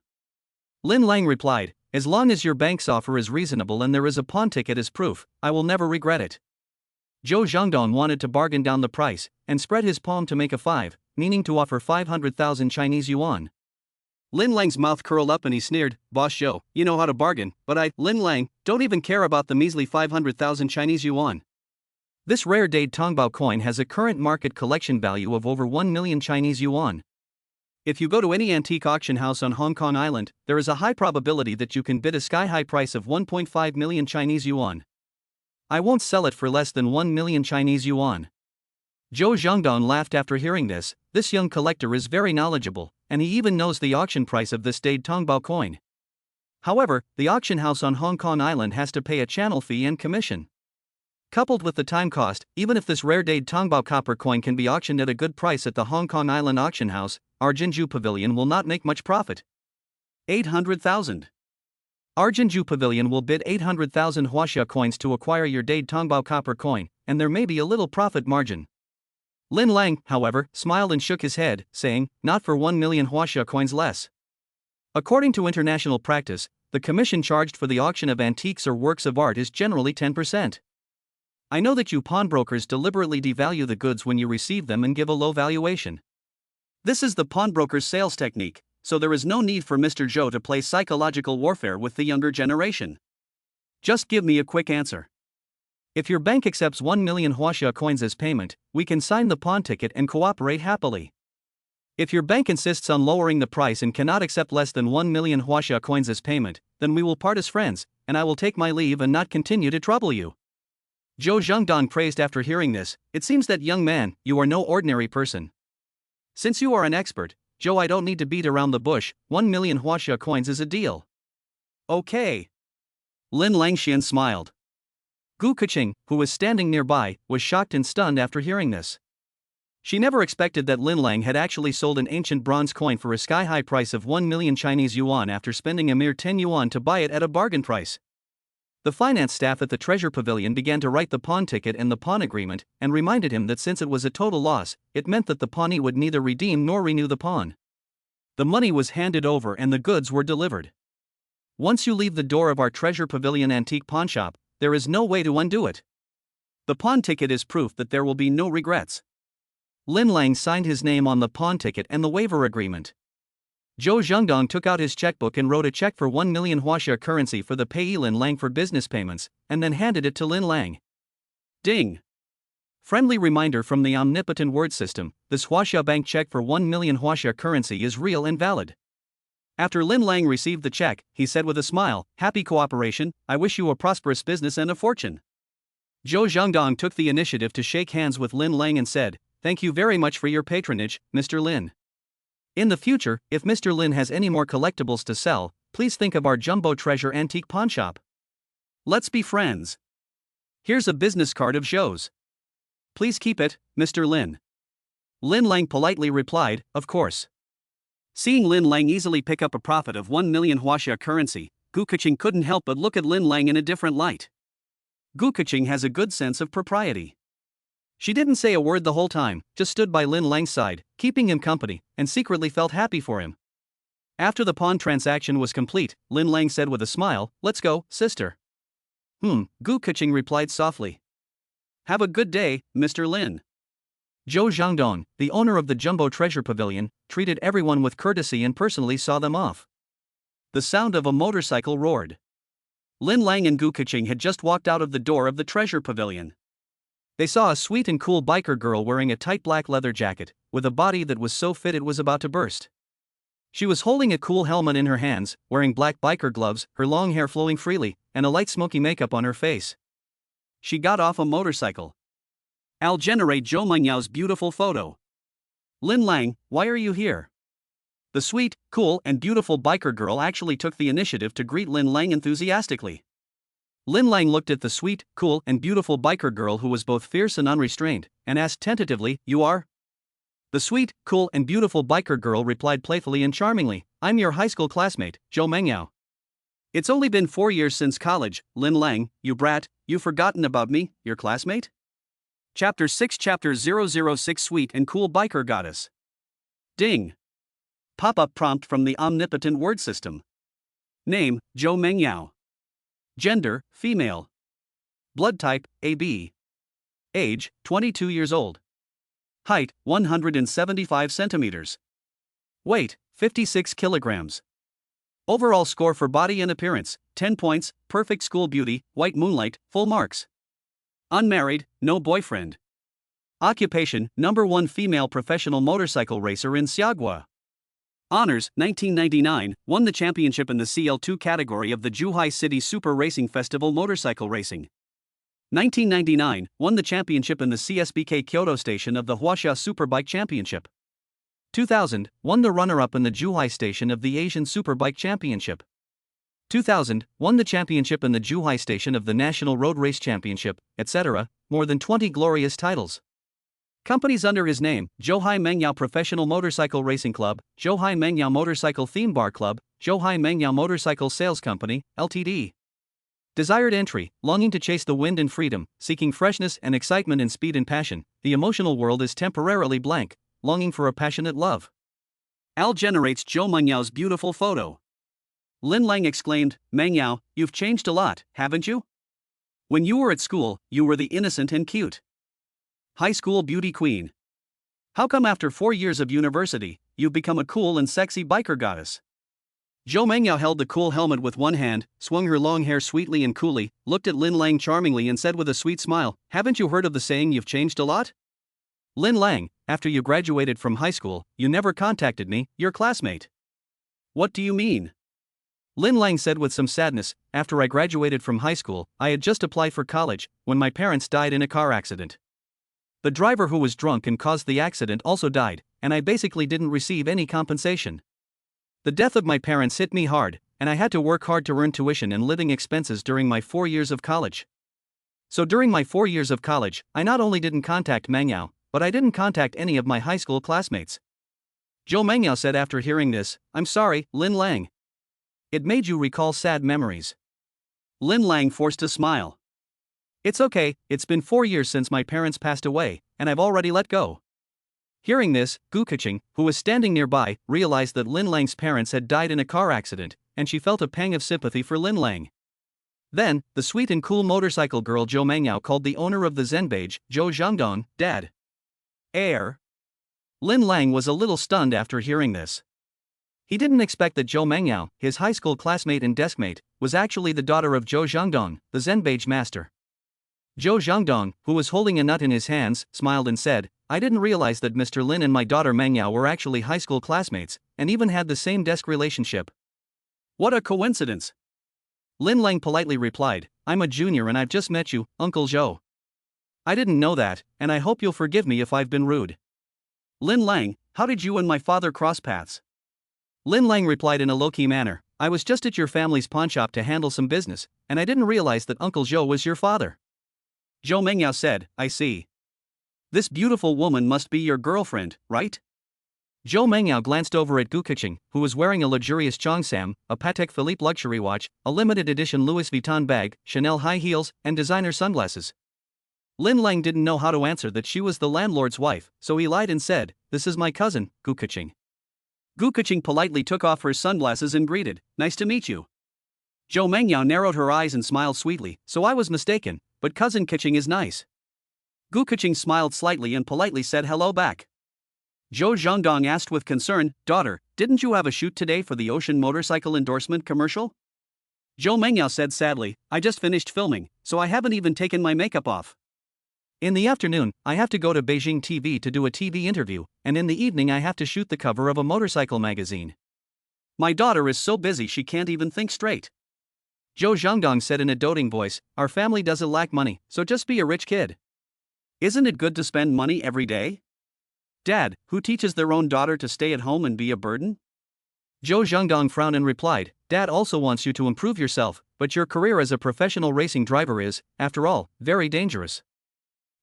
Lin Lang replied, as long as your bank's offer is reasonable and there is a pawn ticket as proof, I will never regret it. Zhou Zhangdong wanted to bargain down the price, and spread his palm to make a 5, meaning to offer 500,000 Chinese yuan. Lin Lang's mouth curled up and he sneered, Boss Zhou, you know how to bargain, but I, Lin Lang, don't even care about the measly 500,000 Chinese yuan. This rare Dade Tongbao coin has a current market collection value of over 1 million Chinese yuan. If you go to any antique auction house on Hong Kong Island, there is a high probability that you can bid a sky-high price of 1.5 million Chinese yuan. I won't sell it for less than 1 million Chinese yuan. Zhou Zhangdong laughed after hearing this. This young collector is very knowledgeable, and he even knows the auction price of this Dade Tongbao coin. However, the auction house on Hong Kong Island has to pay a channel fee and commission. Coupled with the time cost, even if this rare Dade Tongbao copper coin can be auctioned at a good price at the Hong Kong Island auction house, our Jinju Pavilion will not make much profit. 800,000. Our Jinju Pavilion will bid 800,000 Huaxia coins to acquire your Dade Tongbao copper coin, and there may be a little profit margin. Lin Lang, however, smiled and shook his head, saying, not for 1 million Huaxia coins less. According to international practice, the commission charged for the auction of antiques or works of art is generally 10%. I know that you pawnbrokers deliberately devalue the goods when you receive them and give a low valuation. This is the pawnbroker's sales technique, so there is no need for Mr. Zhou to play psychological warfare with the younger generation. Just give me a quick answer. If your bank accepts 1 million Huaxia coins as payment, we can sign the pawn ticket and cooperate happily. If your bank insists on lowering the price and cannot accept less than 1 million Huaxia coins as payment, then we will part as friends, and I will take my leave and not continue to trouble you. Zhou Zhangdong praised after hearing this. It seems that, young man, you are no ordinary person. Since you are an expert, Zhou, I don't need to beat around the bush. 1 million Huaxia coins is a deal. Okay. Lin Langxian smiled. Gu Keqing, who was standing nearby, was shocked and stunned after hearing this. She never expected that Lin Lang had actually sold an ancient bronze coin for a sky-high price of 1 million Chinese yuan after spending a mere 10 yuan to buy it at a bargain price. The finance staff at the Treasure Pavilion began to write the pawn ticket and the pawn agreement, and reminded him that since it was a total loss, it meant that the pawnee would neither redeem nor renew the pawn. The money was handed over and the goods were delivered. Once you leave the door of our Treasure Pavilion antique pawnshop, there is no way to undo it. The pawn ticket is proof that there will be no regrets. Lin Lang signed his name on the pawn ticket and the waiver agreement. Zhou Zhangdong took out his checkbook and wrote a check for 1 million Huaxia currency for the payee Lin Lang for business payments, and then handed it to Lin Lang. Ding! Friendly reminder from the omnipotent word system, this Huaxia bank check for 1 million Huaxia currency is real and valid. After Lin Lang received the check, he said with a smile, happy cooperation, I wish you a prosperous business and a fortune. Zhou Zhangdong took the initiative to shake hands with Lin Lang and said, thank you very much for your patronage, Mr. Lin. In the future, if Mr. Lin has any more collectibles to sell, please think of our Jumbo Treasure Antique Pawnshop. Let's be friends. Here's a business card of Zhou's. Please keep it, Mr. Lin. Lin Lang politely replied, of course. Seeing Lin Lang easily pick up a profit of 1 million Huaxia currency, Gu Keqing couldn't help but look at Lin Lang in a different light. Gu Keqing has a good sense of propriety. She didn't say a word the whole time, just stood by Lin Lang's side, keeping him company, and secretly felt happy for him. After the pawn transaction was complete, Lin Lang said with a smile, let's go, sister. Gu Keqing replied softly. Have a good day, Mr. Lin. Zhou Zhangdong, the owner of the Jumbo Treasure Pavilion, treated everyone with courtesy and personally saw them off. The sound of a motorcycle roared. Lin Lang and Gu Keqing had just walked out of the door of the Treasure Pavilion. They saw a sweet and cool biker girl wearing a tight black leather jacket, with a body that was so fit it was about to burst. She was holding a cool helmet in her hands, wearing black biker gloves, her long hair flowing freely, and a light smoky makeup on her face. She got off a motorcycle. I'll generate Zhou Mengyao's beautiful photo. Lin Lang, why are you here? The sweet, cool, and beautiful biker girl actually took the initiative to greet Lin Lang enthusiastically. Lin Lang looked at the sweet, cool, and beautiful biker girl who was both fierce and unrestrained, and asked tentatively, you are? The sweet, cool, and beautiful biker girl replied playfully and charmingly, I'm your high school classmate, Zhou Mengyao. It's only been 4 years since college, Lin Lang, you brat, you've forgotten about me, your classmate? Chapter 6 Chapter 006 Sweet and Cool Biker Goddess. Ding. Pop-up prompt from the omnipotent word system. Name, Zhou Mengyao. Gender, female. Blood type, AB. Age, 22 years old. Height, 175 centimeters. Weight, 56 kilograms. Overall score for body and appearance, 10 points, perfect school beauty, white moonlight, full marks. Unmarried, no boyfriend. Occupation, number 1 female professional motorcycle racer in Xiagua. Honors, 1999, won the championship in the CL2 category of the Zhuhai City Super Racing Festival motorcycle racing. 1999, won the championship in the CSBK Kyoto station of the Huaxia Superbike Championship. 2000, won the runner-up in the Zhuhai station of the Asian Superbike Championship. 2000, won the championship in the Zhuhai station of the National Road Race Championship, etc., more than 20 glorious titles. Companies under his name: Zhuhai Mengyao Professional Motorcycle Racing Club, Zhuhai Mengyao Motorcycle Theme Bar Club, Zhuhai Mengyao Motorcycle Sales Company, Ltd. Desired entry: longing to chase the wind and freedom, seeking freshness and excitement in speed and passion, the emotional world is temporarily blank, longing for a passionate love. Al generates Zhou Mengyao's beautiful photo. Lin Lang exclaimed, "Mengyao, you've changed a lot, haven't you? When you were at school, you were the innocent and cute high school beauty queen. How come after 4 years of university, you've become a cool and sexy biker goddess?" Zhou Mengyao held the cool helmet with one hand, swung her long hair sweetly and coolly, looked at Lin Lang charmingly and said with a sweet smile, "Haven't you heard of the saying you've changed a lot? Lin Lang, after you graduated from high school, you never contacted me, your classmate." "What do you mean?" Lin Lang said with some sadness, "After I graduated from high school, I had just applied for college, when my parents died in a car accident. The driver who was drunk and caused the accident also died, and I basically didn't receive any compensation. The death of my parents hit me hard, and I had to work hard to earn tuition and living expenses during my 4 years of college. So during my 4 years of college, I not only didn't contact Mengyao, but I didn't contact any of my high school classmates." Zhou Mengyao said after hearing this, "I'm sorry, Lin Lang. It made you recall sad memories." Lin Lang forced a smile. "It's okay, it's been 4 years since my parents passed away, and I've already let go." Hearing this, Gu Keqing, who was standing nearby, realized that Lin Lang's parents had died in a car accident, and she felt a pang of sympathy for Lin Lang. Then, the sweet and cool motorcycle girl Zhou Mengyao called the owner of the Zenbage, Zhou Zhangdong, Dad. Heir. Lin Lang was a little stunned after hearing this. He didn't expect that Zhou Mengyao, his high school classmate and deskmate, was actually the daughter of Zhou Zhangdong, the Zenbage master. Zhou Zhangdong, who was holding a nut in his hands, smiled and said, "I didn't realize that Mr. Lin and my daughter Mengyao were actually high school classmates, and even had the same desk relationship. What a coincidence." Lin Lang politely replied, "I'm a junior and I've just met you, Uncle Zhou. I didn't know that, and I hope you'll forgive me if I've been rude." "Lin Lang, how did you and my father cross paths?" Lin Lang replied in a low-key manner, "I was just at your family's pawnshop to handle some business, and I didn't realize that Uncle Zhou was your father." Zhou Mengyao said, "I see. This beautiful woman must be your girlfriend, right?" Zhou Mengyao glanced over at Gu Keqing, who was wearing a luxurious Cheongsam, a Patek Philippe luxury watch, a limited edition Louis Vuitton bag, Chanel high heels, and designer sunglasses. Lin Lang didn't know how to answer that she was the landlord's wife, so he lied and said, "This is my cousin, Gu Keqing." Gu Keqing politely took off her sunglasses and greeted, "Nice to meet you." Zhou Mengyao narrowed her eyes and smiled sweetly, "So I was mistaken, but cousin Keqing is nice." Gu Keqing smiled slightly and politely said hello back. Zhou Zhangdong asked with concern, "Daughter, didn't you have a shoot today for the Ocean motorcycle endorsement commercial?" Zhou Mengyao said sadly, "I just finished filming, so I haven't even taken my makeup off. In the afternoon, I have to go to Beijing TV to do a TV interview, and in the evening I have to shoot the cover of a motorcycle magazine. My daughter is so busy she can't even think straight." Zhou Zhangdong said in a doting voice, "Our family doesn't lack money, so just be a rich kid. Isn't it good to spend money every day? Dad, who teaches their own daughter to stay at home and be a burden?" Zhou Zhangdong frowned and replied, "Dad also wants you to improve yourself, but your career as a professional racing driver is, after all, very dangerous.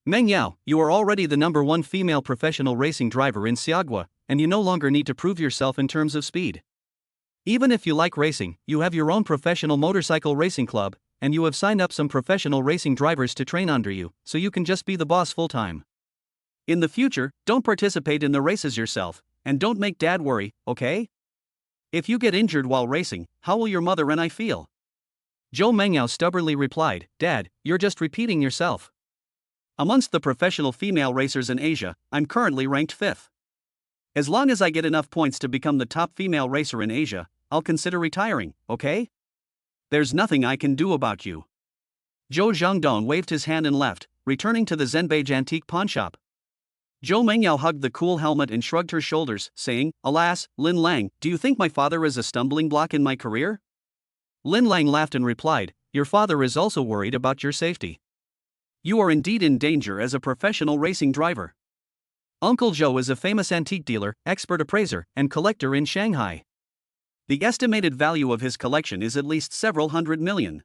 Mengyao, you are already the number 1 female professional racing driver in Xiagua, and you no longer need to prove yourself in terms of speed. Even if you like racing, you have your own professional motorcycle racing club, and you have signed up some professional racing drivers to train under you, so you can just be the boss full time. In the future, don't participate in the races yourself, and don't make Dad worry, okay? If you get injured while racing, how will your mother and I feel? Zhou Mengyao stubbornly replied, Dad, you're just repeating yourself. Amongst the professional female racers in Asia, I'm currently ranked 5th. As long as I get enough points to become the top female racer in Asia, I'll consider retiring, okay? There's nothing I can do about you. Zhou Zhangdong waved his hand and left, returning to the Zhenbeige antique pawnshop. Zhou Mengyao hugged the cool helmet and shrugged her shoulders, saying, Alas, Lin Lang, do you think my father is a stumbling block in my career? Lin Lang laughed and replied, Your father is also worried about your safety. You are indeed in danger as a professional racing driver. Uncle Zhou is a famous antique dealer, expert appraiser, and collector in Shanghai. The estimated value of his collection is at least several hundred million.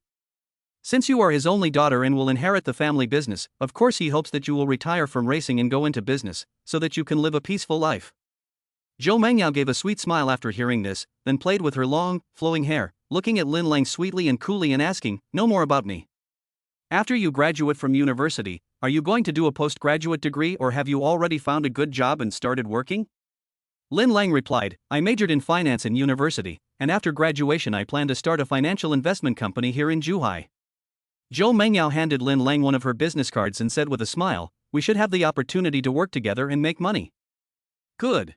Since you are his only daughter and will inherit the family business, of course he hopes that you will retire from racing and go into business, so that you can live a peaceful life. Zhou Mengyao gave a sweet smile after hearing this, then played with her long, flowing hair, looking at Lin Lang sweetly and coolly and asking, No more about me. After you graduate from university, are you going to do a postgraduate degree or have you already found a good job and started working? Lin Lang replied, I majored in finance in university, and after graduation I plan to start a financial investment company here in Zhuhai. Zhou Mengyao handed Lin Lang one of her business cards and said with a smile, We should have the opportunity to work together and make money. Good.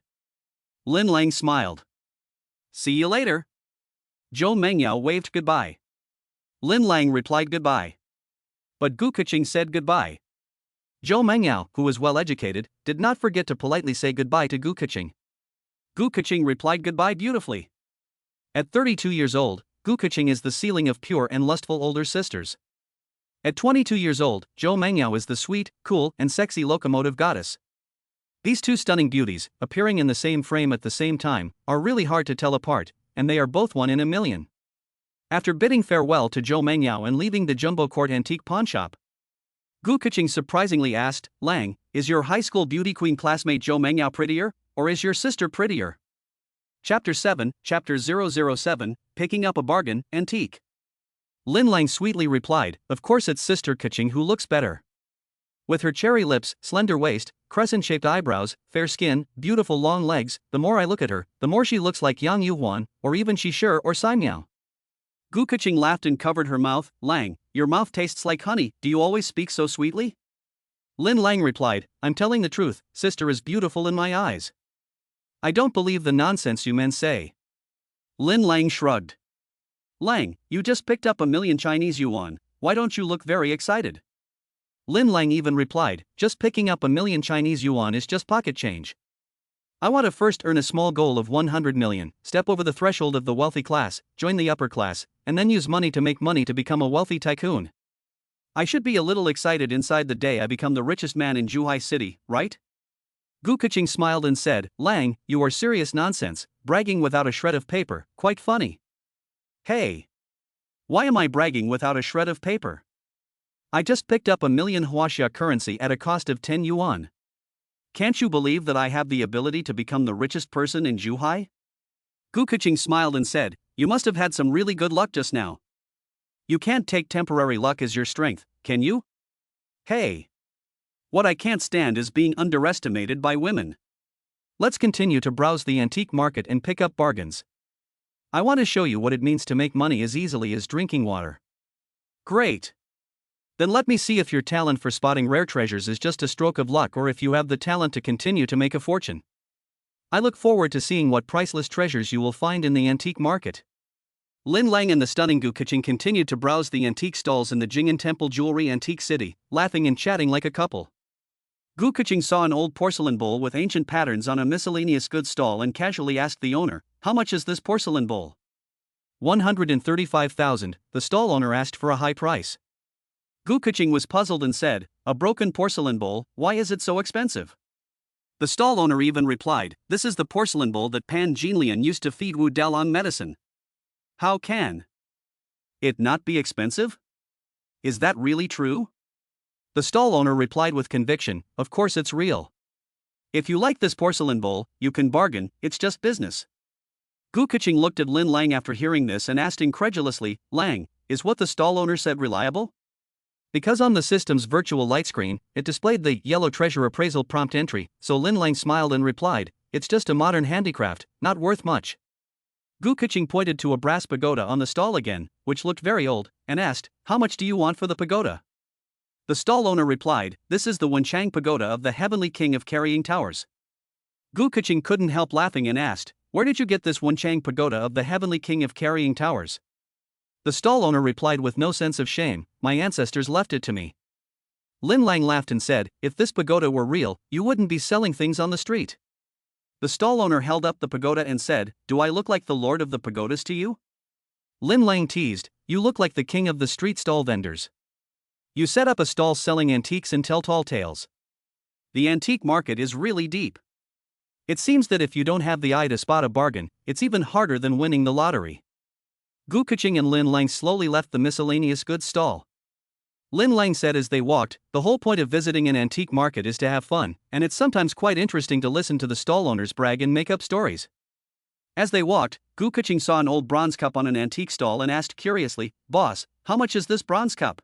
Lin Lang smiled. See you later. Zhou Mengyao waved goodbye. Lin Lang replied goodbye. But Gu Keqing said goodbye. Zhou Mengyao, who was well educated, did not forget to politely say goodbye to Gu Keqing. Gu Keqing replied goodbye beautifully. At 32 years old, Gu Keqing is the ceiling of pure and lustful older sisters. At 22 years old, Zhou Mengyao is the sweet, cool, and sexy locomotive goddess. These two stunning beauties, appearing in the same frame at the same time, are really hard to tell apart, and they are both one in a million. After bidding farewell to Zhou Mengyao and leaving the Jumbo Court antique pawnshop, Gu Keqing surprisingly asked, Lang, is your high school beauty queen classmate Zhou Mengyao prettier, or is your sister prettier? Chapter 7, Chapter 007, Picking Up a Bargain, Antique. Lin Lang sweetly replied, Of course it's Sister Keqing who looks better. With her cherry lips, slender waist, crescent-shaped eyebrows, fair skin, beautiful long legs, the more I look at her, the more she looks like Yang Yuhuan, or even Shishir or Saimiao. Gu Keqing laughed and covered her mouth. Lang, your mouth tastes like honey, do you always speak so sweetly? Lin Lang replied, I'm telling the truth, sister is beautiful in my eyes. I don't believe the nonsense you men say. Lin Lang shrugged. Lang, you just picked up 1 million Chinese yuan, why don't you look very excited? Lin Lang even replied, just picking up 1 million Chinese yuan is just pocket change. I want to first earn a small goal of 100 million, step over the threshold of the wealthy class, join the upper class, and then use money to make money to become a wealthy tycoon. I should be a little excited inside the day I become the richest man in Zhuhai City, right? Gu Keqing smiled and said, Lang, you are serious nonsense, bragging without a shred of paper, quite funny. Hey! Why am I bragging without a shred of paper? I just picked up 1 million Huaxia currency at a cost of 10 yuan. Can't you believe that I have the ability to become the richest person in Zhuhai? Gu Keqing smiled and said, You must have had some really good luck just now. You can't take temporary luck as your strength, can you? Hey! What I can't stand is being underestimated by women. Let's continue to browse the antique market and pick up bargains. I want to show you what it means to make money as easily as drinking water. Great! Then let me see if your talent for spotting rare treasures is just a stroke of luck or if you have the talent to continue to make a fortune. I look forward to seeing what priceless treasures you will find in the antique market. Lin Lang and the stunning Gu Keqing continued to browse the antique stalls in the Jing'an Temple Jewelry Antique City, laughing and chatting like a couple. Gu Keqing saw an old porcelain bowl with ancient patterns on a miscellaneous goods stall and casually asked the owner, How much is this porcelain bowl? 135,000, the stall owner asked for a high price. Gu Keqing was puzzled and said, A broken porcelain bowl, why is it so expensive? The stall owner even replied, This is the porcelain bowl that Pan Jinlian used to feed Wu Dalong medicine. How can it not be expensive? Is that really true? The stall owner replied with conviction, Of course it's real. If you like this porcelain bowl, you can bargain, it's just business. Gu Keqing looked at Lin Lang after hearing this and asked incredulously, Lang, Is what the stall owner said reliable? Because on the system's virtual light screen, it displayed the yellow treasure appraisal prompt entry, so Lin Lang smiled and replied, "It's just a modern handicraft, not worth much." Gu Keqing pointed to a brass pagoda on the stall again, which looked very old, and asked, "How much do you want for the pagoda?" The stall owner replied, "This is the Wenchang pagoda of the Heavenly King of Carrying Towers." Gu Keqing couldn't help laughing and asked, "Where did you get this Wenchang pagoda of the Heavenly King of Carrying Towers?" The stall owner replied with no sense of shame, "My ancestors left it to me." Lin Lang laughed and said, "If this pagoda were real, you wouldn't be selling things on the street." The stall owner held up the pagoda and said, "Do I look like the lord of the pagodas to you?" Lin Lang teased, "You look like the king of the street stall vendors. You set up a stall selling antiques and tell tall tales. The antique market is really deep. It seems that if you don't have the eye to spot a bargain, it's even harder than winning the lottery." Gu Keqing and Lin Lang slowly left the miscellaneous goods stall. Lin Lang said as they walked, "The whole point of visiting an antique market is to have fun, and it's sometimes quite interesting to listen to the stall owners brag and make up stories." As they walked, Gu Keqing saw an old bronze cup on an antique stall and asked curiously, "Boss, how much is this bronze cup?"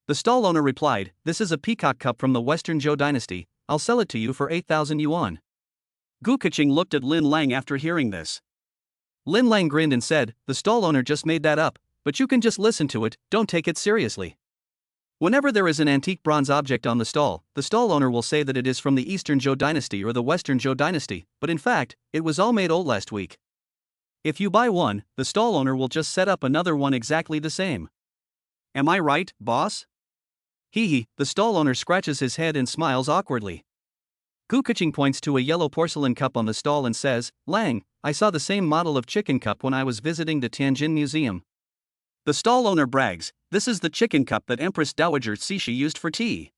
The stall owner replied, "This is a peacock cup from the Western Zhou dynasty. I'll sell it to you for 8,000 yuan. Gu Keqing looked at Lin Lang after hearing this. Lin Lang grinned and said, "The stall owner just made that up, but you can just listen to it, don't take it seriously." Whenever there is an antique bronze object on the stall owner will say that it is from the Eastern Zhou dynasty or the Western Zhou dynasty, but in fact, it was all made old last week. If you buy one, the stall owner will just set up another one exactly the same. Am I right, boss? Hee, the stall owner scratches his head and smiles awkwardly. Gu Keqing points to a yellow porcelain cup on the stall and says, "Lang, I saw the same model of chicken cup when I was visiting the Tianjin Museum." The stall owner brags, "This is the chicken cup that Empress Dowager Cixi used for tea."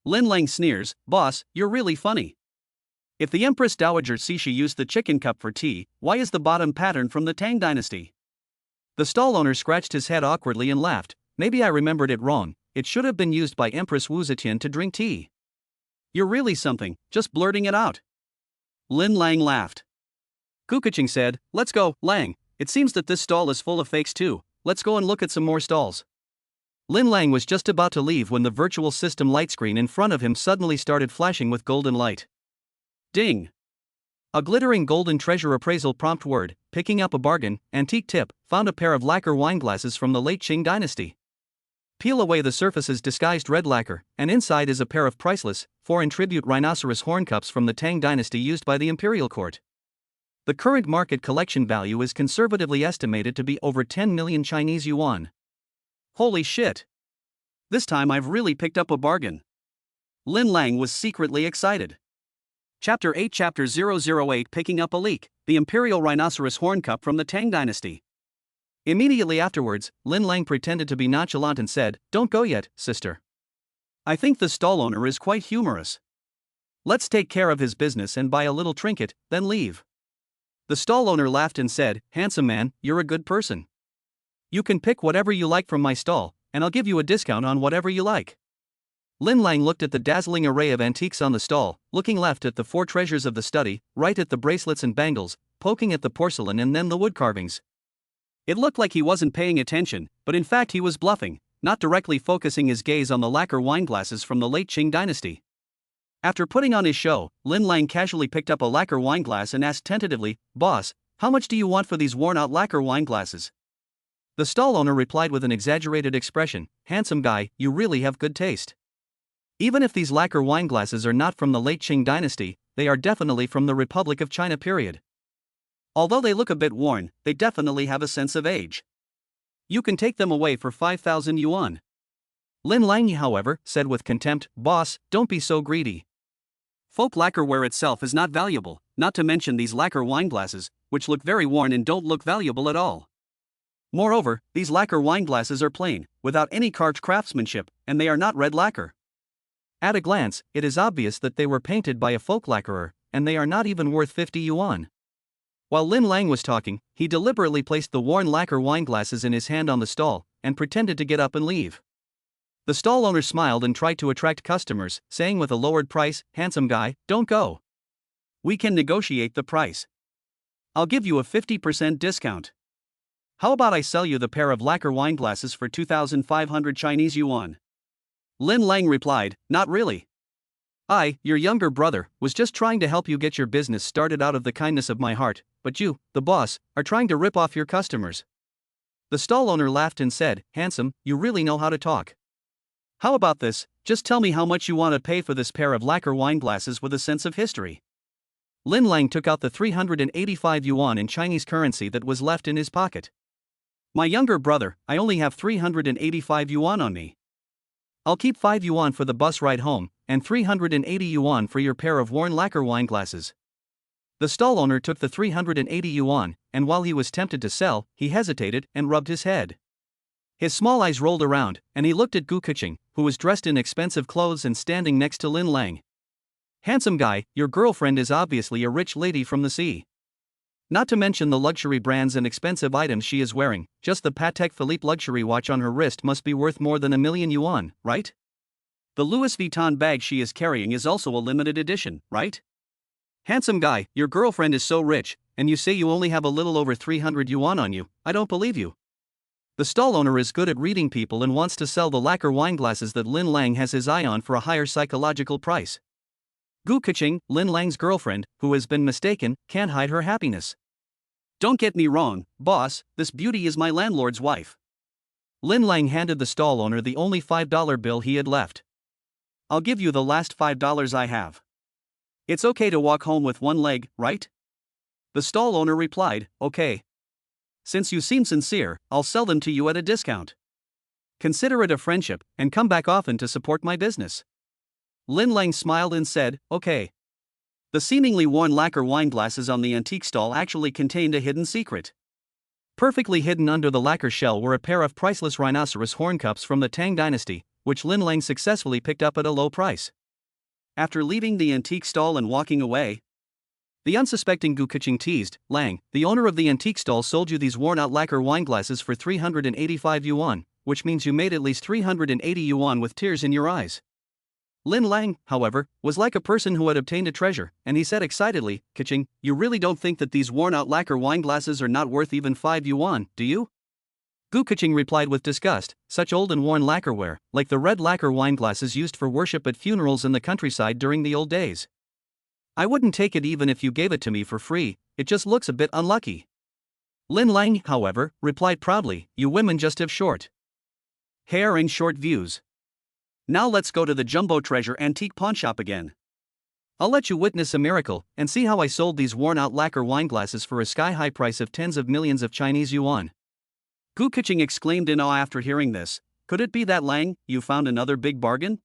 Lin Lang sneers, "Boss, you're really funny. If the Empress Dowager Cixi used the chicken cup for tea, why is the bottom pattern from the Tang dynasty?" The stall owner scratched his head awkwardly and laughed, "Maybe I remembered it wrong, it should have been used by Empress Wu Zetian to drink tea." "You're really something, just blurting it out." Lin Lang laughed. Gu Keqing said, "Let's go, Lang, it seems that this stall is full of fakes too, let's go and look at some more stalls." Lin Lang was just about to leave when the virtual system light screen in front of him suddenly started flashing with golden light. Ding! A glittering golden treasure appraisal prompt word, picking up a bargain, antique tip, found a pair of lacquer wine glasses from the late Qing dynasty. Peel away the surface's disguised red lacquer, and inside is a pair of priceless, foreign tribute rhinoceros horn cups from the Tang dynasty used by the imperial court. The current market collection value is conservatively estimated to be over 10 million Chinese yuan. Holy shit! This time I've really picked up a bargain. Lin Lang was secretly excited. Chapter 8 Chapter 008 Picking up a leak, the Imperial Rhinoceros Horn Cup from the Tang Dynasty. Immediately afterwards, Lin Lang pretended to be nonchalant and said, "Don't go yet, sister. I think the stall owner is quite humorous. Let's take care of his business and buy a little trinket, then leave." The stall owner laughed and said, "Handsome man, you're a good person. You can pick whatever you like from my stall, and I'll give you a discount on whatever you like." Lin Lang looked at the dazzling array of antiques on the stall, looking left at the 4 treasures of the study, right at the bracelets and bangles, poking at the porcelain and then the wood carvings. It looked like he wasn't paying attention, but in fact he was bluffing, not directly focusing his gaze on the lacquer wine glasses from the late Qing dynasty. After putting on his show, Lin Lang casually picked up a lacquer wine glass and asked tentatively, "Boss, how much do you want for these worn-out lacquer wine glasses?" The stall owner replied with an exaggerated expression, "Handsome guy, you really have good taste. Even if these lacquer wine glasses are not from the late Qing dynasty, they are definitely from the Republic of China period. Although they look a bit worn, they definitely have a sense of age. You can take them away for 5,000 yuan. Lin Lang, however, said with contempt, "Boss, don't be so greedy. Folk lacquerware itself is not valuable, not to mention these lacquer wine glasses, which look very worn and don't look valuable at all. Moreover, these lacquer wine glasses are plain, without any carved craftsmanship, and they are not red lacquer. At a glance, it is obvious that they were painted by a folk lacquerer, and they are not even worth 50 yuan. While Lin Lang was talking, he deliberately placed the worn lacquer wine glasses in his hand on the stall, and pretended to get up and leave. The stall owner smiled and tried to attract customers, saying with a lowered price, "Handsome guy, don't go. We can negotiate the price. I'll give you a 50% discount." How about I sell you the pair of lacquer wine glasses for 2,500 Chinese yuan? Lin Lang replied, not really. I, your younger brother, was just trying to help you get your business started out of the kindness of my heart, but you, the boss, are trying to rip off your customers. The stall owner laughed and said, handsome, you really know how to talk. How about this, just tell me how much you want to pay for this pair of lacquer wine glasses with a sense of history. Lin Lang took out the 385 yuan in Chinese currency that was left in his pocket. My younger brother, I only have 385 yuan on me. I'll keep 5 yuan for the bus ride home, and 380 yuan for your pair of worn lacquer wine glasses. The stall owner took the 380 yuan, and while he was tempted to sell, he hesitated and rubbed his head. His small eyes rolled around, and he looked at Gu Keqing, who was dressed in expensive clothes and standing next to Lin Lang. Handsome guy, your girlfriend is obviously a rich lady from the sea. Not to mention the luxury brands and expensive items she is wearing, just the Patek Philippe luxury watch on her wrist must be worth more than 1,000,000 yuan, right? The Louis Vuitton bag she is carrying is also a limited edition, right? Handsome guy, your girlfriend is so rich, and you say you only have a little over 300 yuan on you, I don't believe you. The stall owner is good at reading people and wants to sell the lacquer wine glasses that Lin Lang has his eye on for a higher psychological price. Gu Keqing, Lin Lang's girlfriend, who has been mistaken, can't hide her happiness. Don't get me wrong, boss, this beauty is my landlord's wife. Lin Lang handed the stall owner the only $5 bill he had left. I'll give you the last $5 I have. It's okay to walk home with one leg, right? The stall owner replied, okay. Since you seem sincere, I'll sell them to you at a discount. Consider it a friendship, and come back often to support my business. Lin Lang smiled and said, okay. The seemingly worn lacquer wine glasses on the antique stall actually contained a hidden secret. Perfectly hidden under the lacquer shell were a pair of priceless rhinoceros horn cups from the Tang dynasty, which Lin Lang successfully picked up at a low price. After leaving the antique stall and walking away, the unsuspecting Gu Keqing teased, Lang, the owner of the antique stall sold you these worn-out lacquer wine glasses for 385 yuan, which means you made at least 380 yuan with tears in your eyes. Lin Lang, however, was like a person who had obtained a treasure, and he said excitedly, Keqing, you really don't think that these worn-out lacquer wine glasses are not worth even 5 yuan, do you? Gu Keqing replied with disgust, such old and worn lacquerware, like the red lacquer wine glasses used for worship at funerals in the countryside during the old days. I wouldn't take it even if you gave it to me for free, it just looks a bit unlucky. Lin Lang, however, replied proudly, you women just have short hair and short views. Now let's go to the Jumbo Treasure Antique Pawnshop again. I'll let you witness a miracle, and see how I sold these worn-out lacquer wine glasses for a sky-high price of tens of millions of Chinese yuan. Gu Keqing exclaimed in awe after hearing this, could it be that Lang, you found another big bargain?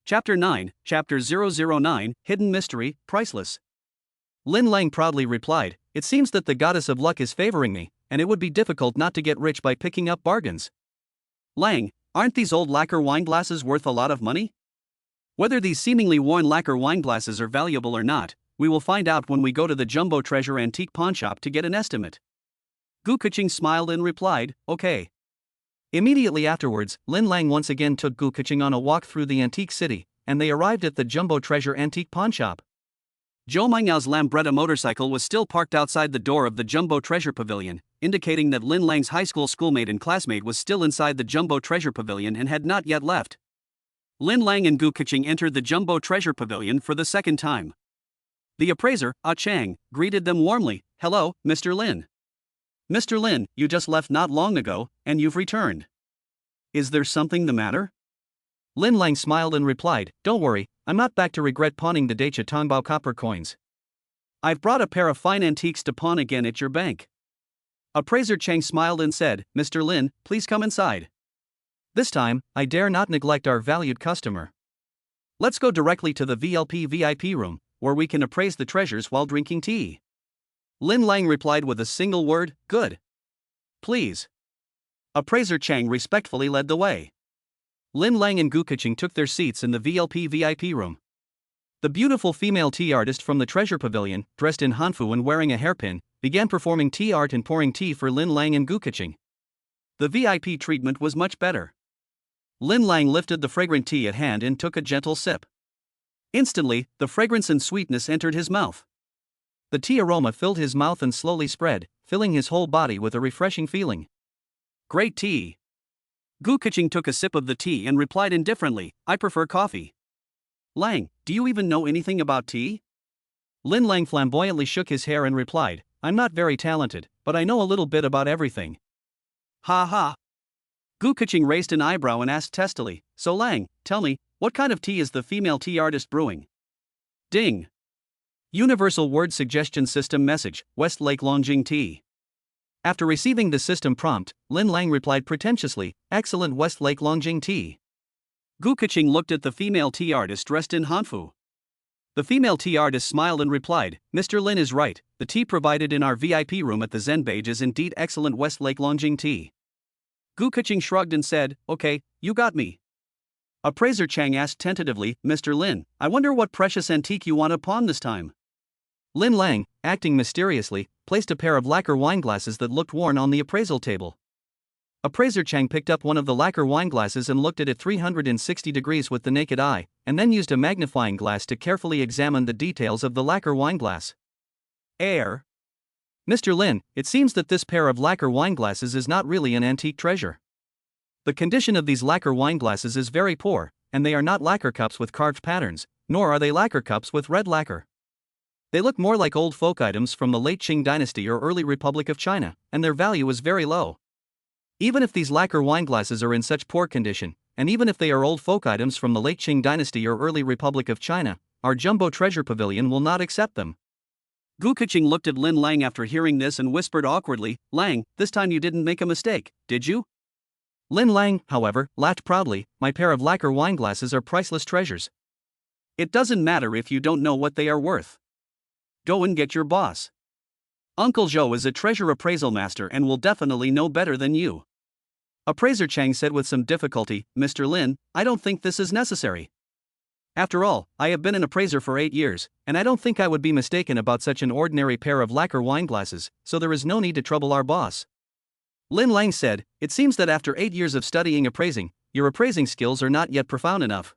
Chapter 9, Chapter 009, Hidden Mystery, Priceless. Lin Lang proudly replied, it seems that the goddess of luck is favoring me, and it would be difficult not to get rich by picking up bargains. Lang, aren't these old lacquer wine glasses worth a lot of money? Whether these seemingly worn lacquer wine glasses are valuable or not, we will find out when we go to the Jumbo Treasure Antique Pawnshop to get an estimate. Gu Keqing smiled and replied, okay. Immediately afterwards, Lin Lang once again took Gu Keqing on a walk through the antique city, and they arrived at the Jumbo Treasure Antique Pawnshop. Zhou Mingyao's Lambretta motorcycle was still parked outside the door of the Jumbo Treasure Pavilion, indicating that Lin Lang's high school schoolmate and classmate was still inside the Jumbo Treasure Pavilion and had not yet left. Lin Lang and Gu Keqing entered the Jumbo Treasure Pavilion for the second time. The appraiser, Ah Chang, greeted them warmly, hello, Mr. Lin. Mr. Lin, you just left not long ago, and you've returned. Is there something the matter? Lin Lang smiled and replied, don't worry, I'm not back to regret pawning the Daicha Tongbao copper coins. I've brought a pair of fine antiques to pawn again at your bank. Appraiser Chang smiled and said, Mr. Lin, please come inside. This time, I dare not neglect our valued customer. Let's go directly to the VIP room, where we can appraise the treasures while drinking tea. Lin Lang replied with a single word, good. Please. Appraiser Chang respectfully led the way. Lin Lang and Gu Keqing took their seats in the VIP room. The beautiful female tea artist from the treasure pavilion, dressed in hanfu and wearing a hairpin, began performing tea art and pouring tea for Lin Lang and Gu Keqing. The VIP treatment was much better. Lin Lang lifted the fragrant tea at hand and took a gentle sip. Instantly, the fragrance and sweetness entered his mouth. The tea aroma filled his mouth and slowly spread, filling his whole body with a refreshing feeling. Great tea. Gu Keqing took a sip of the tea and replied indifferently, I prefer coffee. Lang, do you even know anything about tea? Lin Lang flamboyantly shook his hair and replied, I'm not very talented, but I know a little bit about everything. Ha ha. Gu Keqing raised an eyebrow and asked testily, so Lang, tell me, what kind of tea is the female tea artist brewing? Ding. Universal Word Suggestion System message, Westlake Longjing Tea. After receiving the system prompt, Lin Lang replied pretentiously, excellent Westlake Longjing Tea. Gu Keqing looked at the female tea artist dressed in hanfu. The female tea artist smiled and replied, Mr. Lin is right, the tea provided in our VIP room at the Zenbage is indeed excellent Westlake Longjing tea. Gu Keqing shrugged and said, okay, you got me. Appraiser Chang asked tentatively, Mr. Lin, I wonder what precious antique you want to pawn this time. Lin Lang, acting mysteriously, placed a pair of lacquer wineglasses that looked worn on the appraisal table. Appraiser Chang picked up one of the lacquer wineglasses and looked at it 360 degrees with the naked eye, and then used a magnifying glass to carefully examine the details of the lacquer wineglass. Air. Mr. Lin, it seems that this pair of lacquer wineglasses is not really an antique treasure. The condition of these lacquer wineglasses is very poor, and they are not lacquer cups with carved patterns, nor are they lacquer cups with red lacquer. They look more like old folk items from the late Qing dynasty or early Republic of China, and their value is very low. Even if these lacquer wineglasses are in such poor condition, and even if they are old folk items from the late Qing dynasty or early Republic of China, our Jumbo Treasure Pavilion will not accept them. Gu Keqing looked at Lin Lang after hearing this and whispered awkwardly, Lang, this time you didn't make a mistake, did you? Lin Lang, however, laughed proudly, my pair of lacquer wineglasses are priceless treasures. It doesn't matter if you don't know what they are worth. Go and get your boss. Uncle Zhou is a treasure appraisal master and will definitely know better than you. Appraiser Chang said with some difficulty, Mr. Lin, I don't think this is necessary. After all, I have been an appraiser for 8 years, and I don't think I would be mistaken about such an ordinary pair of lacquer wineglasses, so there is no need to trouble our boss. Lin Lang said, it seems that after 8 years of studying appraising, your appraising skills are not yet profound enough.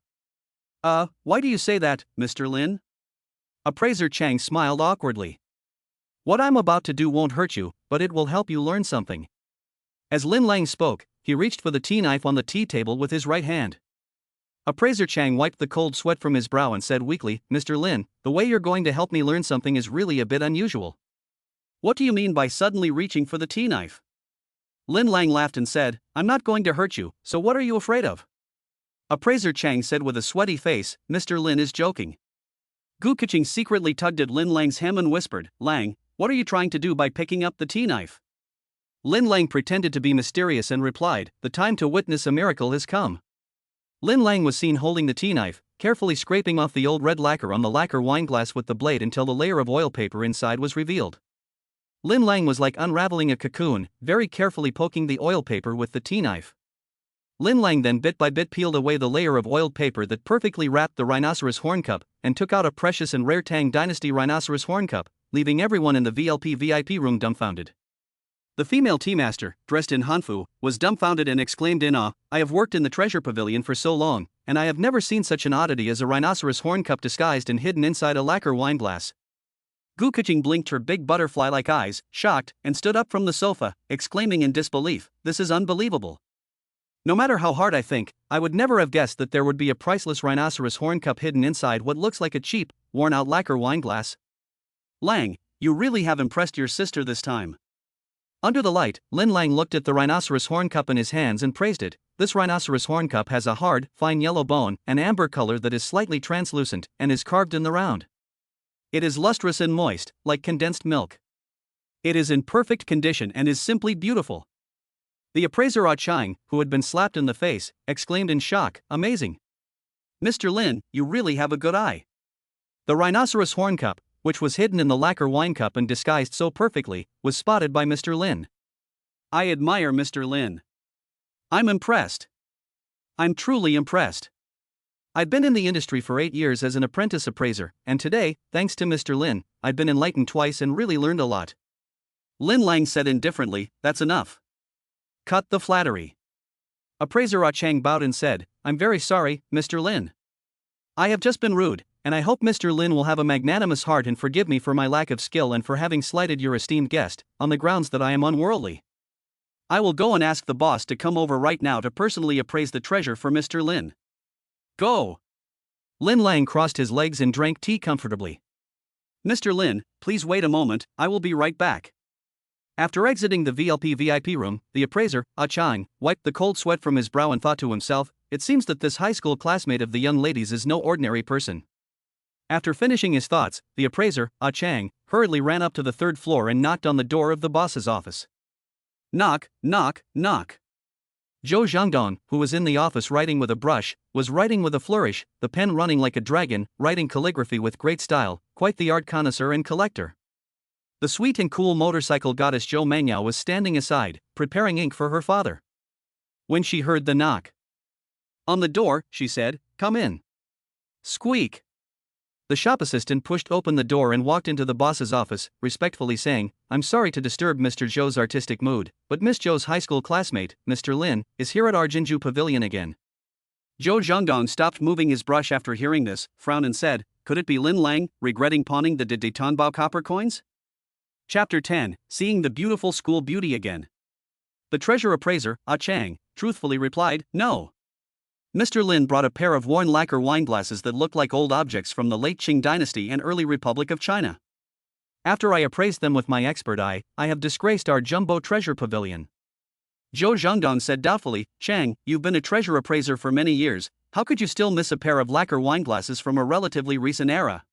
Why do you say that, Mr. Lin? Appraiser Chang smiled awkwardly. What I'm about to do won't hurt you, but it will help you learn something. As Lin Lang spoke, he reached for the tea knife on the tea table with his right hand. Appraiser Chang wiped the cold sweat from his brow and said weakly, Mr. Lin, the way you're going to help me learn something is really a bit unusual. What do you mean by suddenly reaching for the tea knife? Lin Lang laughed and said, I'm not going to hurt you, so what are you afraid of? Appraiser Chang said with a sweaty face, Mr. Lin is joking. Gu Keqing secretly tugged at Lin Lang's hem and whispered, Lang, what are you trying to do by picking up the tea knife? Lin Lang pretended to be mysterious and replied, the time to witness a miracle has come. Lin Lang was seen holding the tea knife, carefully scraping off the old red lacquer on the lacquer wineglass with the blade until the layer of oil paper inside was revealed. Lin Lang was like unraveling a cocoon, very carefully poking the oil paper with the tea knife. Lin Lang then bit by bit peeled away the layer of oiled paper that perfectly wrapped the rhinoceros horn cup, and took out a precious and rare Tang Dynasty rhinoceros horn cup, leaving everyone in the VLP VIP room dumbfounded. The female tea master, dressed in hanfu, was dumbfounded and exclaimed in awe, I have worked in the treasure pavilion for so long, and I have never seen such an oddity as a rhinoceros horn cup disguised and hidden inside a lacquer wineglass. Gu Keqing blinked her big butterfly-like eyes, shocked, and stood up from the sofa, exclaiming in disbelief, this is unbelievable. No matter how hard I think, I would never have guessed that there would be a priceless rhinoceros horn cup hidden inside what looks like a cheap, worn-out lacquer wineglass. Lang, you really have impressed your sister this time. Under the light, Lin Lang looked at the rhinoceros horn cup in his hands and praised it. This rhinoceros horn cup has a hard, fine yellow bone, an amber color that is slightly translucent, and is carved in the round. It is lustrous and moist, like condensed milk. It is in perfect condition and is simply beautiful. The appraiser Ah Chang, who had been slapped in the face, exclaimed in shock, amazing. Mr. Lin, you really have a good eye. The rhinoceros horn cup, which was hidden in the lacquer wine cup and disguised so perfectly, was spotted by Mr. Lin. I admire Mr. Lin. I'm impressed. I'm truly impressed. I've been in the industry for 8 years as an apprentice appraiser, and today, thanks to Mr. Lin, I've been enlightened twice and really learned a lot. Lin Lang said indifferently, that's enough. Cut the flattery. Appraiser Ah Chang bowed and said, I'm very sorry, Mr. Lin. I have just been rude, and I hope Mr. Lin will have a magnanimous heart and forgive me for my lack of skill and for having slighted your esteemed guest, on the grounds that I am unworldly. I will go and ask the boss to come over right now to personally appraise the treasure for Mr. Lin. Go! Lin Lang crossed his legs and drank tea comfortably. Mr. Lin, please wait a moment, I will be right back. After exiting the VIP room, the appraiser, Ah Chang, wiped the cold sweat from his brow and thought to himself, it seems that this high school classmate of the young ladies is no ordinary person. After finishing his thoughts, the appraiser, Ah Chang, hurriedly ran up to the third floor and knocked on the door of the boss's office. Knock, knock, knock. Zhou Zhangdong, who was in the office writing with a brush, was writing with a flourish, the pen running like a dragon, writing calligraphy with great style, quite the art connoisseur and collector. The sweet and cool motorcycle goddess Zhou Mengyao was standing aside, preparing ink for her father. When she heard the knock on the door, she said, "Come in." Squeak! The shop assistant pushed open the door and walked into the boss's office, respectfully saying, "I'm sorry to disturb Mr. Zhou's artistic mood, but Miss Zhou's high school classmate, Mr. Lin, is here at our Jinju Pavilion again." Zhou Zhangdong stopped moving his brush after hearing this, frowned and said, "Could it be Lin Lang, regretting pawning the Detonbao copper coins?" Chapter 10, Seeing the Beautiful School Beauty Again. The treasure appraiser, Ah Chang, truthfully replied, "No." Mr. Lin brought a pair of worn lacquer wineglasses that looked like old objects from the late Qing dynasty and early Republic of China. After I appraised them with my expert eye, I have disgraced our jumbo treasure pavilion. Zhou Zhangdong said doubtfully, "Chang, you've been a treasure appraiser for many years, how could you still miss a pair of lacquer wineglasses from a relatively recent era?"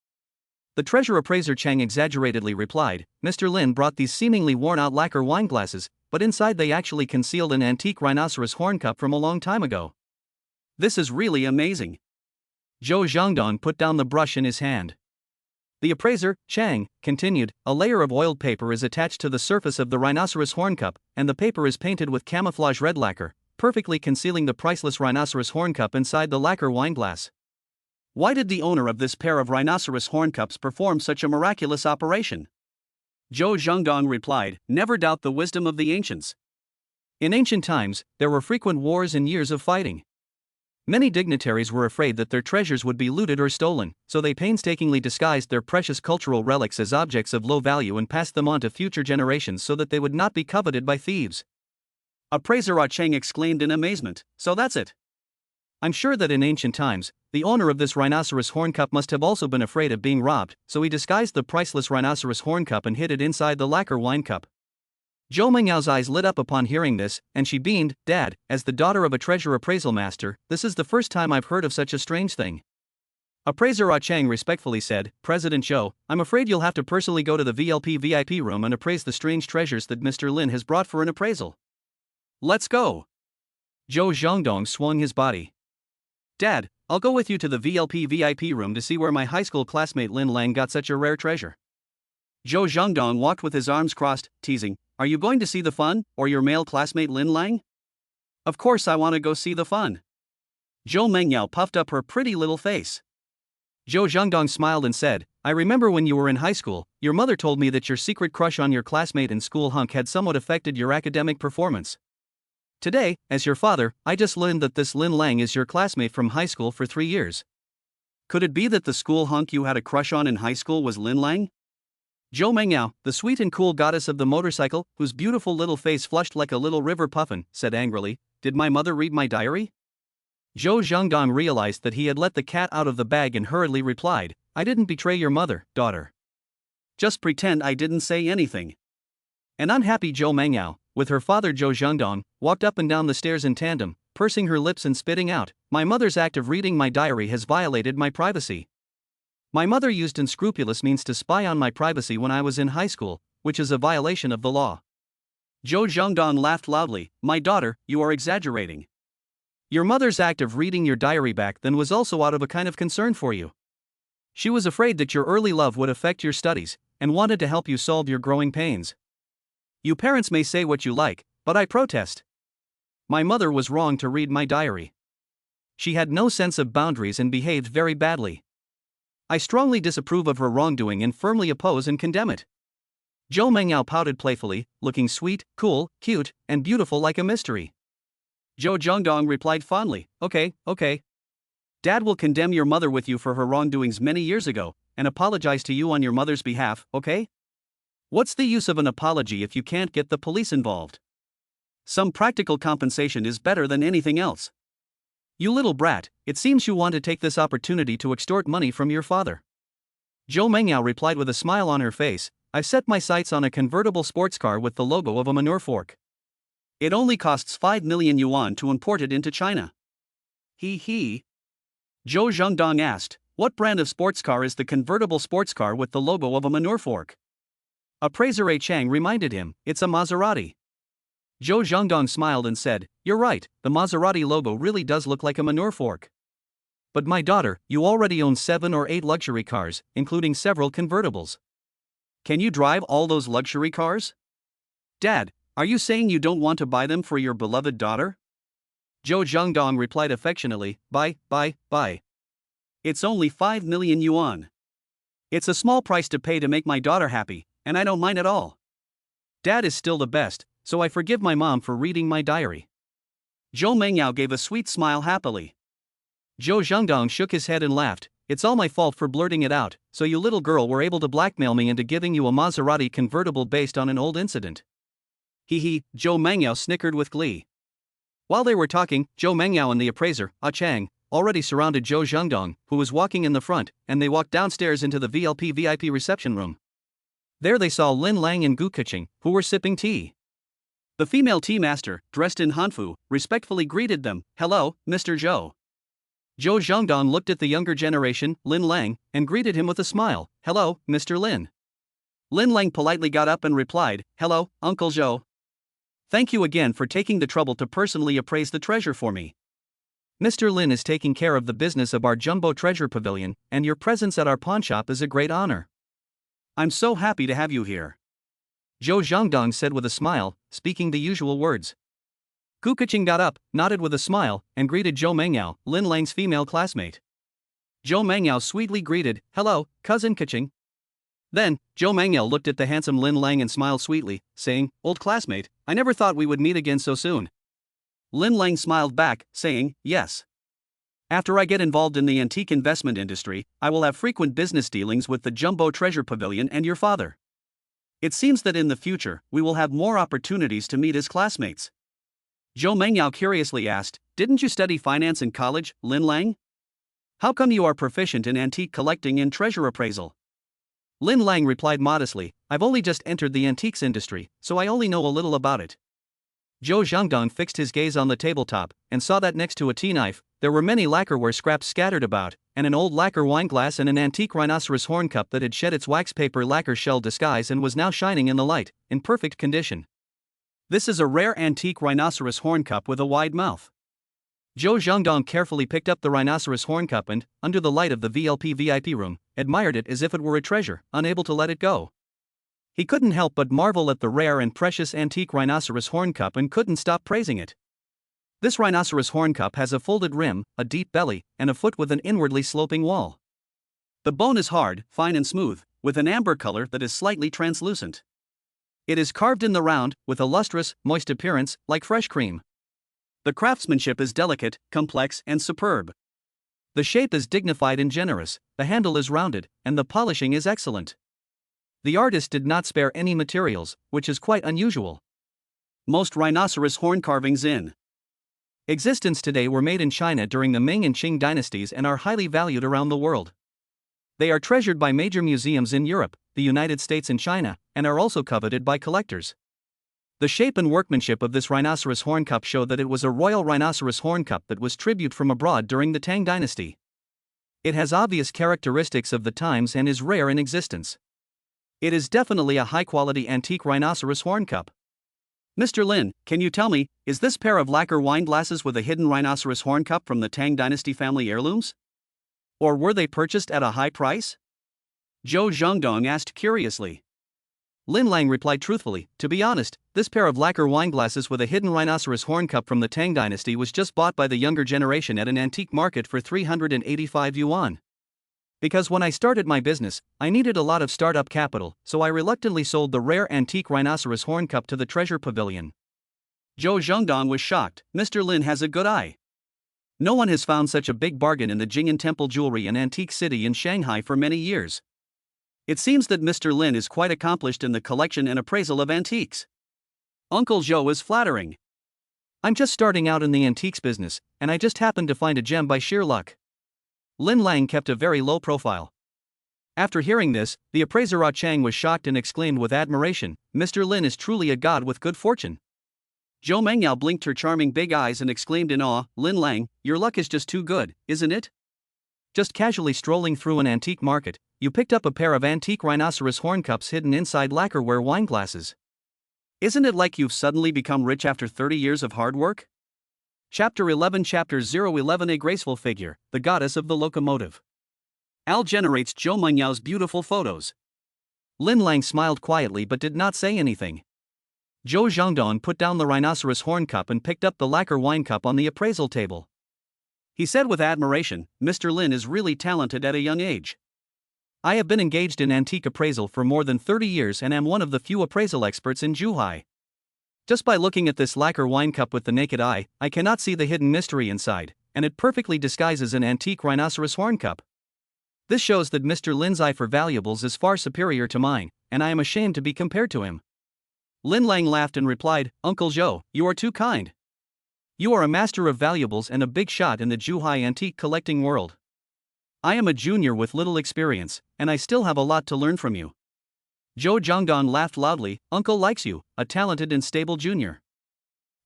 The treasure appraiser Chang exaggeratedly replied, "Mr. Lin brought these seemingly worn-out lacquer wineglasses, but inside they actually concealed an antique rhinoceros horn cup from a long time ago. This is really amazing." Zhou Zhangdong put down the brush in his hand. The appraiser, Chang, continued, "A layer of oiled paper is attached to the surface of the rhinoceros horn cup, and the paper is painted with camouflage red lacquer, perfectly concealing the priceless rhinoceros horn cup inside the lacquer wineglass. Why did the owner of this pair of rhinoceros horn cups perform such a miraculous operation?" Zhou Zhangdong replied, "Never doubt the wisdom of the ancients. In ancient times, there were frequent wars and years of fighting. Many dignitaries were afraid that their treasures would be looted or stolen, so they painstakingly disguised their precious cultural relics as objects of low value and passed them on to future generations so that they would not be coveted by thieves." Appraiser Ah Cheng exclaimed in amazement, "So that's it? I'm sure that in ancient times, the owner of this rhinoceros horn cup must have also been afraid of being robbed, so he disguised the priceless rhinoceros horn cup and hid it inside the lacquer wine cup." Zhou Mengyao's eyes lit up upon hearing this, and she beamed, "Dad, as the daughter of a treasure appraisal master, this is the first time I've heard of such a strange thing." Appraiser Ah Cheng respectfully said, "President Zhou, I'm afraid you'll have to personally go to the VIP room and appraise the strange treasures that Mr. Lin has brought for an appraisal." "Let's go." Zhou Zhangdong swung his body. "Dad, I'll go with you to the VIP room to see where my high school classmate Lin Lang got such a rare treasure." Zhou Zhangdong walked with his arms crossed, teasing, "Are you going to see the fun, or your male classmate Lin Lang?" "Of course I want to go see the fun." Zhou Mengyao puffed up her pretty little face. Zhou Zhangdong smiled and said, "I remember when you were in high school, your mother told me that your secret crush on your classmate and school hunk had somewhat affected your academic performance. Today, as your father, I just learned that this Lin Lang is your classmate from high school for 3 years. Could it be that the school hunk you had a crush on in high school was Lin Lang?" Zhou Mengyao, the sweet and cool goddess of the motorcycle, whose beautiful little face flushed like a little river puffin, said angrily, "Did my mother read my diary?" Zhou Zhangdong realized that he had let the cat out of the bag and hurriedly replied, "I didn't betray your mother, daughter. Just pretend I didn't say anything." An unhappy Zhou Mengyao, with her father Zhou Zhangdong, walked up and down the stairs in tandem, pursing her lips and spitting out, "My mother's act of reading my diary has violated my privacy. My mother used unscrupulous means to spy on my privacy when I was in high school, which is a violation of the law." Zhou Zhangdong laughed loudly, "My daughter, you are exaggerating. Your mother's act of reading your diary back then was also out of a kind of concern for you. She was afraid that your early love would affect your studies, and wanted to help you solve your growing pains. You parents may say what you like, but I protest. My mother was wrong to read my diary. She had no sense of boundaries and behaved very badly. I strongly disapprove of her wrongdoing and firmly oppose and condemn it." Zhou Mengyao pouted playfully, looking sweet, cool, cute, and beautiful like a mystery. Zhou Zhangdong replied fondly, Okay. Dad will condemn your mother with you for her wrongdoings many years ago, and apologize to you on your mother's behalf, okay? What's the use of an apology if you can't get the police involved? Some practical compensation is better than anything else. You little brat, it seems you want to take this opportunity to extort money from your father. Zhou Mengyao replied with a smile on her face, I've set my sights on a convertible sports car with the logo of a manure fork. It only costs 5 million yuan to import it into China. He. Zhou Zhengdong asked, what brand of sports car is the convertible sports car with the logo of a manure fork? Appraiser A Chang reminded him, it's a Maserati. Zhou Zhengdong smiled and said, you're right, the Maserati logo really does look like a manure fork. But my daughter, you already own 7 or 8 luxury cars, including several convertibles. Can you drive all those luxury cars? Dad, are you saying you don't want to buy them for your beloved daughter? Zhou Zhengdong replied affectionately, buy. It's only 5 million yuan. It's a small price to pay to make my daughter happy, and I don't mind at all. Dad is still the best, so I forgive my mom for reading my diary. Zhou Mengyao gave a sweet smile happily. Zhou Zhengdong shook his head and laughed, it's all my fault for blurting it out, so you little girl were able to blackmail me into giving you a Maserati convertible based on an old incident. Zhou Mengyao snickered with glee. While they were talking, Zhou Mengyao and the appraiser, A Chang, already surrounded Zhou Zhengdong, who was walking in the front, and they walked downstairs into the VIP reception room. There they saw Lin Lang and Gu Keqing, who were sipping tea. The female tea master, dressed in hanfu, respectfully greeted them, hello, Mr. Zhou. Zhou Zhengdong looked at the younger generation, Lin Lang, and greeted him with a smile, hello, Mr. Lin. Lin Lang politely got up and replied, hello, Uncle Zhou. Thank you again for taking the trouble to personally appraise the treasure for me. Mr. Lin is taking care of the business of our Jumbo Treasure Pavilion, and your presence at our pawnshop is a great honor. I'm so happy to have you here. Zhou Zhengdong said with a smile, speaking the usual words. Gu Keqing got up, nodded with a smile, and greeted Zhou Mengyao, Lin Lang's female classmate. Zhou Mengyao sweetly greeted, hello, cousin Keqing. Then, Zhou Mengyao looked at the handsome Lin Lang and smiled sweetly, saying, old classmate, I never thought we would meet again so soon. Lin Lang smiled back, saying, yes. After I get involved in the antique investment industry, I will have frequent business dealings with the Jumbo Treasure Pavilion and your father. It seems that in the future, we will have more opportunities to meet as classmates. Zhou Mengyao curiously asked, didn't you study finance in college, Lin Lang? How come you are proficient in antique collecting and treasure appraisal? Lin Lang replied modestly, I've only just entered the antiques industry, so I only know a little about it. Zhou Zhengdong fixed his gaze on the tabletop, and saw that next to a tea knife, there were many lacquerware scraps scattered about, and an old lacquer wineglass and an antique rhinoceros horn cup that had shed its wax paper lacquer shell disguise and was now shining in the light, in perfect condition. This is a rare antique rhinoceros horn cup with a wide mouth. Zhou Zhengdong carefully picked up the rhinoceros horn cup and, under the light of the VIP room, admired it as if it were a treasure, unable to let it go. He couldn't help but marvel at the rare and precious antique rhinoceros horn cup and couldn't stop praising it. This rhinoceros horn cup has a folded rim, a deep belly, and a foot with an inwardly sloping wall. The bone is hard, fine and smooth, with an amber color that is slightly translucent. It is carved in the round, with a lustrous, moist appearance, like fresh cream. The craftsmanship is delicate, complex, and superb. The shape is dignified and generous, the handle is rounded, and the polishing is excellent. The artist did not spare any materials, which is quite unusual. Most rhinoceros horn carvings in existence today were made in China during the Ming and Qing dynasties and are highly valued around the world. They are treasured by major museums in Europe, the United States and China, and are also coveted by collectors. The shape and workmanship of this rhinoceros horn cup show that it was a royal rhinoceros horn cup that was tribute from abroad during the Tang dynasty. It has obvious characteristics of the times and is rare in existence. It is definitely a high-quality antique rhinoceros horn cup. Mr. Lin, can you tell me, is this pair of lacquer wine glasses with a hidden rhinoceros horn cup from the Tang dynasty family heirlooms? Or were they purchased at a high price? Zhou Zhengdong asked curiously. Lin Lang replied truthfully, to be honest, this pair of lacquer wine glasses with a hidden rhinoceros horn cup from the Tang dynasty was just bought by the younger generation at an antique market for 385 yuan. Because when I started my business, I needed a lot of startup capital, so I reluctantly sold the rare antique rhinoceros horn cup to the treasure pavilion. Zhou Zhengdong was shocked. Mr. Lin has a good eye. No one has found such a big bargain in the Jing'an Temple Jewelry and Antique City in Shanghai for many years. It seems that Mr. Lin is quite accomplished in the collection and appraisal of antiques. Uncle Joe is flattering. I'm just starting out in the antiques business, and I just happened to find a gem by sheer luck. Lin Lang kept a very low profile. After hearing this, the appraiser Chang was shocked and exclaimed with admiration, Mr. Lin is truly a god with good fortune. Zhou Mengyao blinked her charming big eyes and exclaimed in awe, Lin Lang, your luck is just too good, isn't it? Just casually strolling through an antique market, you picked up a pair of antique rhinoceros horn cups hidden inside lacquerware wine glasses. Isn't it like you've suddenly become rich after 30 years of hard work? Chapter 11 Chapter 011 A graceful figure, the goddess of the locomotive. Al generates Zhou Mengyao's beautiful photos. Lin Lang smiled quietly but did not say anything. Zhou Zhangdong put down the rhinoceros horn cup and picked up the lacquer wine cup on the appraisal table. He said with admiration, Mr. Lin is really talented at a young age. I have been engaged in antique appraisal for more than 30 years and am one of the few appraisal experts in Zhuhai. Just by looking at this lacquer wine cup with the naked eye, I cannot see the hidden mystery inside, and it perfectly disguises an antique rhinoceros horn cup. This shows that Mr. Lin's eye for valuables is far superior to mine, and I am ashamed to be compared to him. Lin Lang laughed and replied, Uncle Zhou, you are too kind. You are a master of valuables and a big shot in the Zhuhai antique collecting world. I am a junior with little experience, and I still have a lot to learn from you. Zhou Zhangdong laughed loudly, Uncle likes you, a talented and stable junior.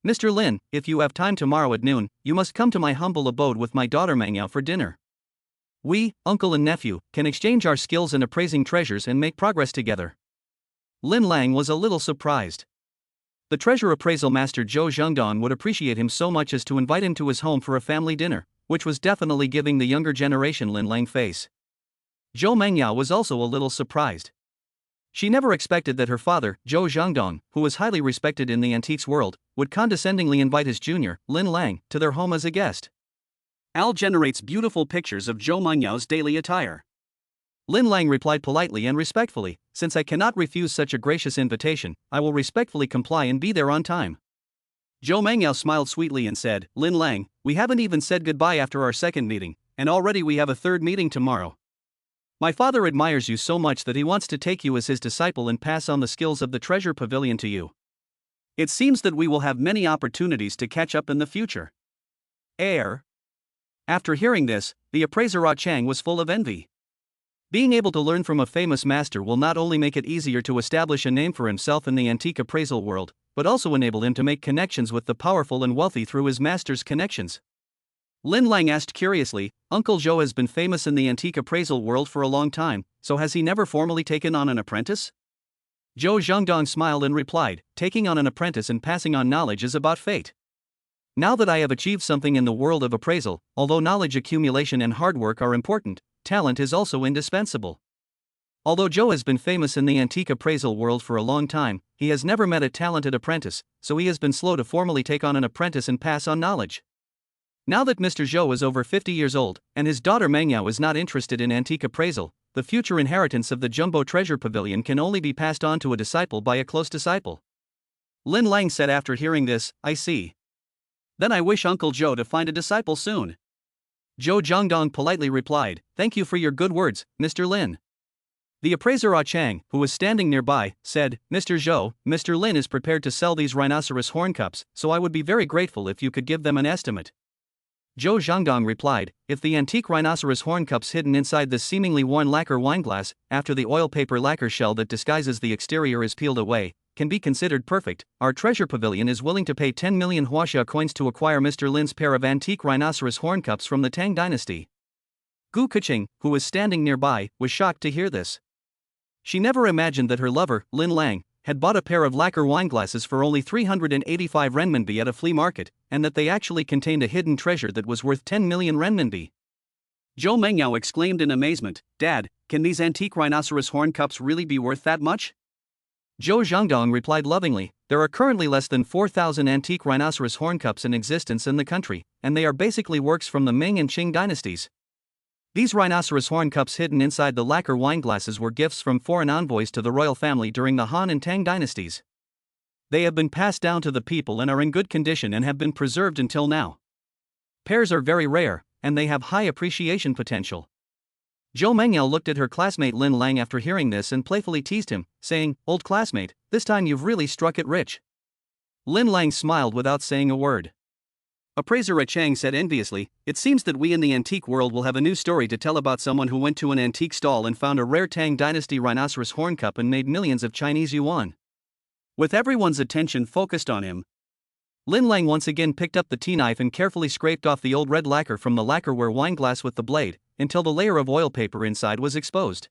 Mr. Lin, if you have time tomorrow at noon, you must come to my humble abode with my daughter Mengyao for dinner. We, uncle and nephew, can exchange our skills in appraising treasures and make progress together. Lin Lang was a little surprised. The treasure appraisal master Zhou Zhangdong would appreciate him so much as to invite him to his home for a family dinner, which was definitely giving the younger generation Lin Lang face. Zhou Mengyao was also a little surprised. She never expected that her father, Zhou Zhangdong, who was highly respected in the antiques world, would condescendingly invite his junior, Lin Lang, to their home as a guest. Al generates beautiful pictures of Zhou Mengyao's daily attire. Lin Lang replied politely and respectfully, since I cannot refuse such a gracious invitation, I will respectfully comply and be there on time. Zhou Mengyao smiled sweetly and said, Lin Lang, we haven't even said goodbye after our second meeting, and already we have a third meeting tomorrow. My father admires you so much that he wants to take you as his disciple and pass on the skills of the treasure pavilion to you. It seems that we will have many opportunities to catch up in the future. After hearing this, the appraiser Chang was full of envy. Being able to learn from a famous master will not only make it easier to establish a name for himself in the antique appraisal world, but also enable him to make connections with the powerful and wealthy through his master's connections. Lin Lang asked curiously, Uncle Zhou has been famous in the antique appraisal world for a long time, so has he never formally taken on an apprentice? Zhou Zhangdong smiled and replied, taking on an apprentice and passing on knowledge is about fate. Now that I have achieved something in the world of appraisal, although knowledge accumulation and hard work are important, talent is also indispensable. Although Zhou has been famous in the antique appraisal world for a long time, he has never met a talented apprentice, so he has been slow to formally take on an apprentice and pass on knowledge. Now that Mr. Zhou is over 50 years old, and his daughter Mengyao is not interested in antique appraisal, the future inheritance of the Jumbo Treasure Pavilion can only be passed on to a disciple by a close disciple. Lin Lang said after hearing this, I see. Then I wish Uncle Zhou to find a disciple soon. Zhou Zhangdong politely replied, Thank you for your good words, Mr. Lin. The appraiser Chang, who was standing nearby, said, Mr. Zhou, Mr. Lin is prepared to sell these rhinoceros horn cups, so I would be very grateful if you could give them an estimate. Zhou Zhangdong replied, If the antique rhinoceros horn cups hidden inside this seemingly worn lacquer wineglass, after the oil paper lacquer shell that disguises the exterior is peeled away, can be considered perfect, our treasure pavilion is willing to pay 10 million huaxia coins to acquire Mr. Lin's pair of antique rhinoceros horn cups from the Tang dynasty. Gu Keqing, who was standing nearby, was shocked to hear this. She never imagined that her lover, Lin Lang, had bought a pair of lacquer wineglasses for only 385 renminbi at a flea market, and that they actually contained a hidden treasure that was worth 10 million renminbi. Zhou Mengyao exclaimed in amazement, Dad, can these antique rhinoceros horn cups really be worth that much? Zhou Zhangdong replied lovingly, There are currently less than 4,000 antique rhinoceros horn cups in existence in the country, and they are basically works from the Ming and Qing dynasties. These rhinoceros horn cups hidden inside the lacquer wineglasses were gifts from foreign envoys to the royal family during the Han and Tang dynasties. They have been passed down to the people and are in good condition and have been preserved until now. Pairs are very rare, and they have high appreciation potential. Zhou Mengyao looked at her classmate Lin Lang after hearing this and playfully teased him, saying, "Old classmate, this time you've really struck it rich." Lin Lang smiled without saying a word. Appraiser A Chang said enviously, "It seems that we in the antique world will have a new story to tell about someone who went to an antique stall and found a rare Tang Dynasty rhinoceros horn cup and made millions of Chinese yuan." With everyone's attention focused on him, Lin Lang once again picked up the tea knife and carefully scraped off the old red lacquer from the lacquerware wine glass with the blade, until the layer of oil paper inside was exposed.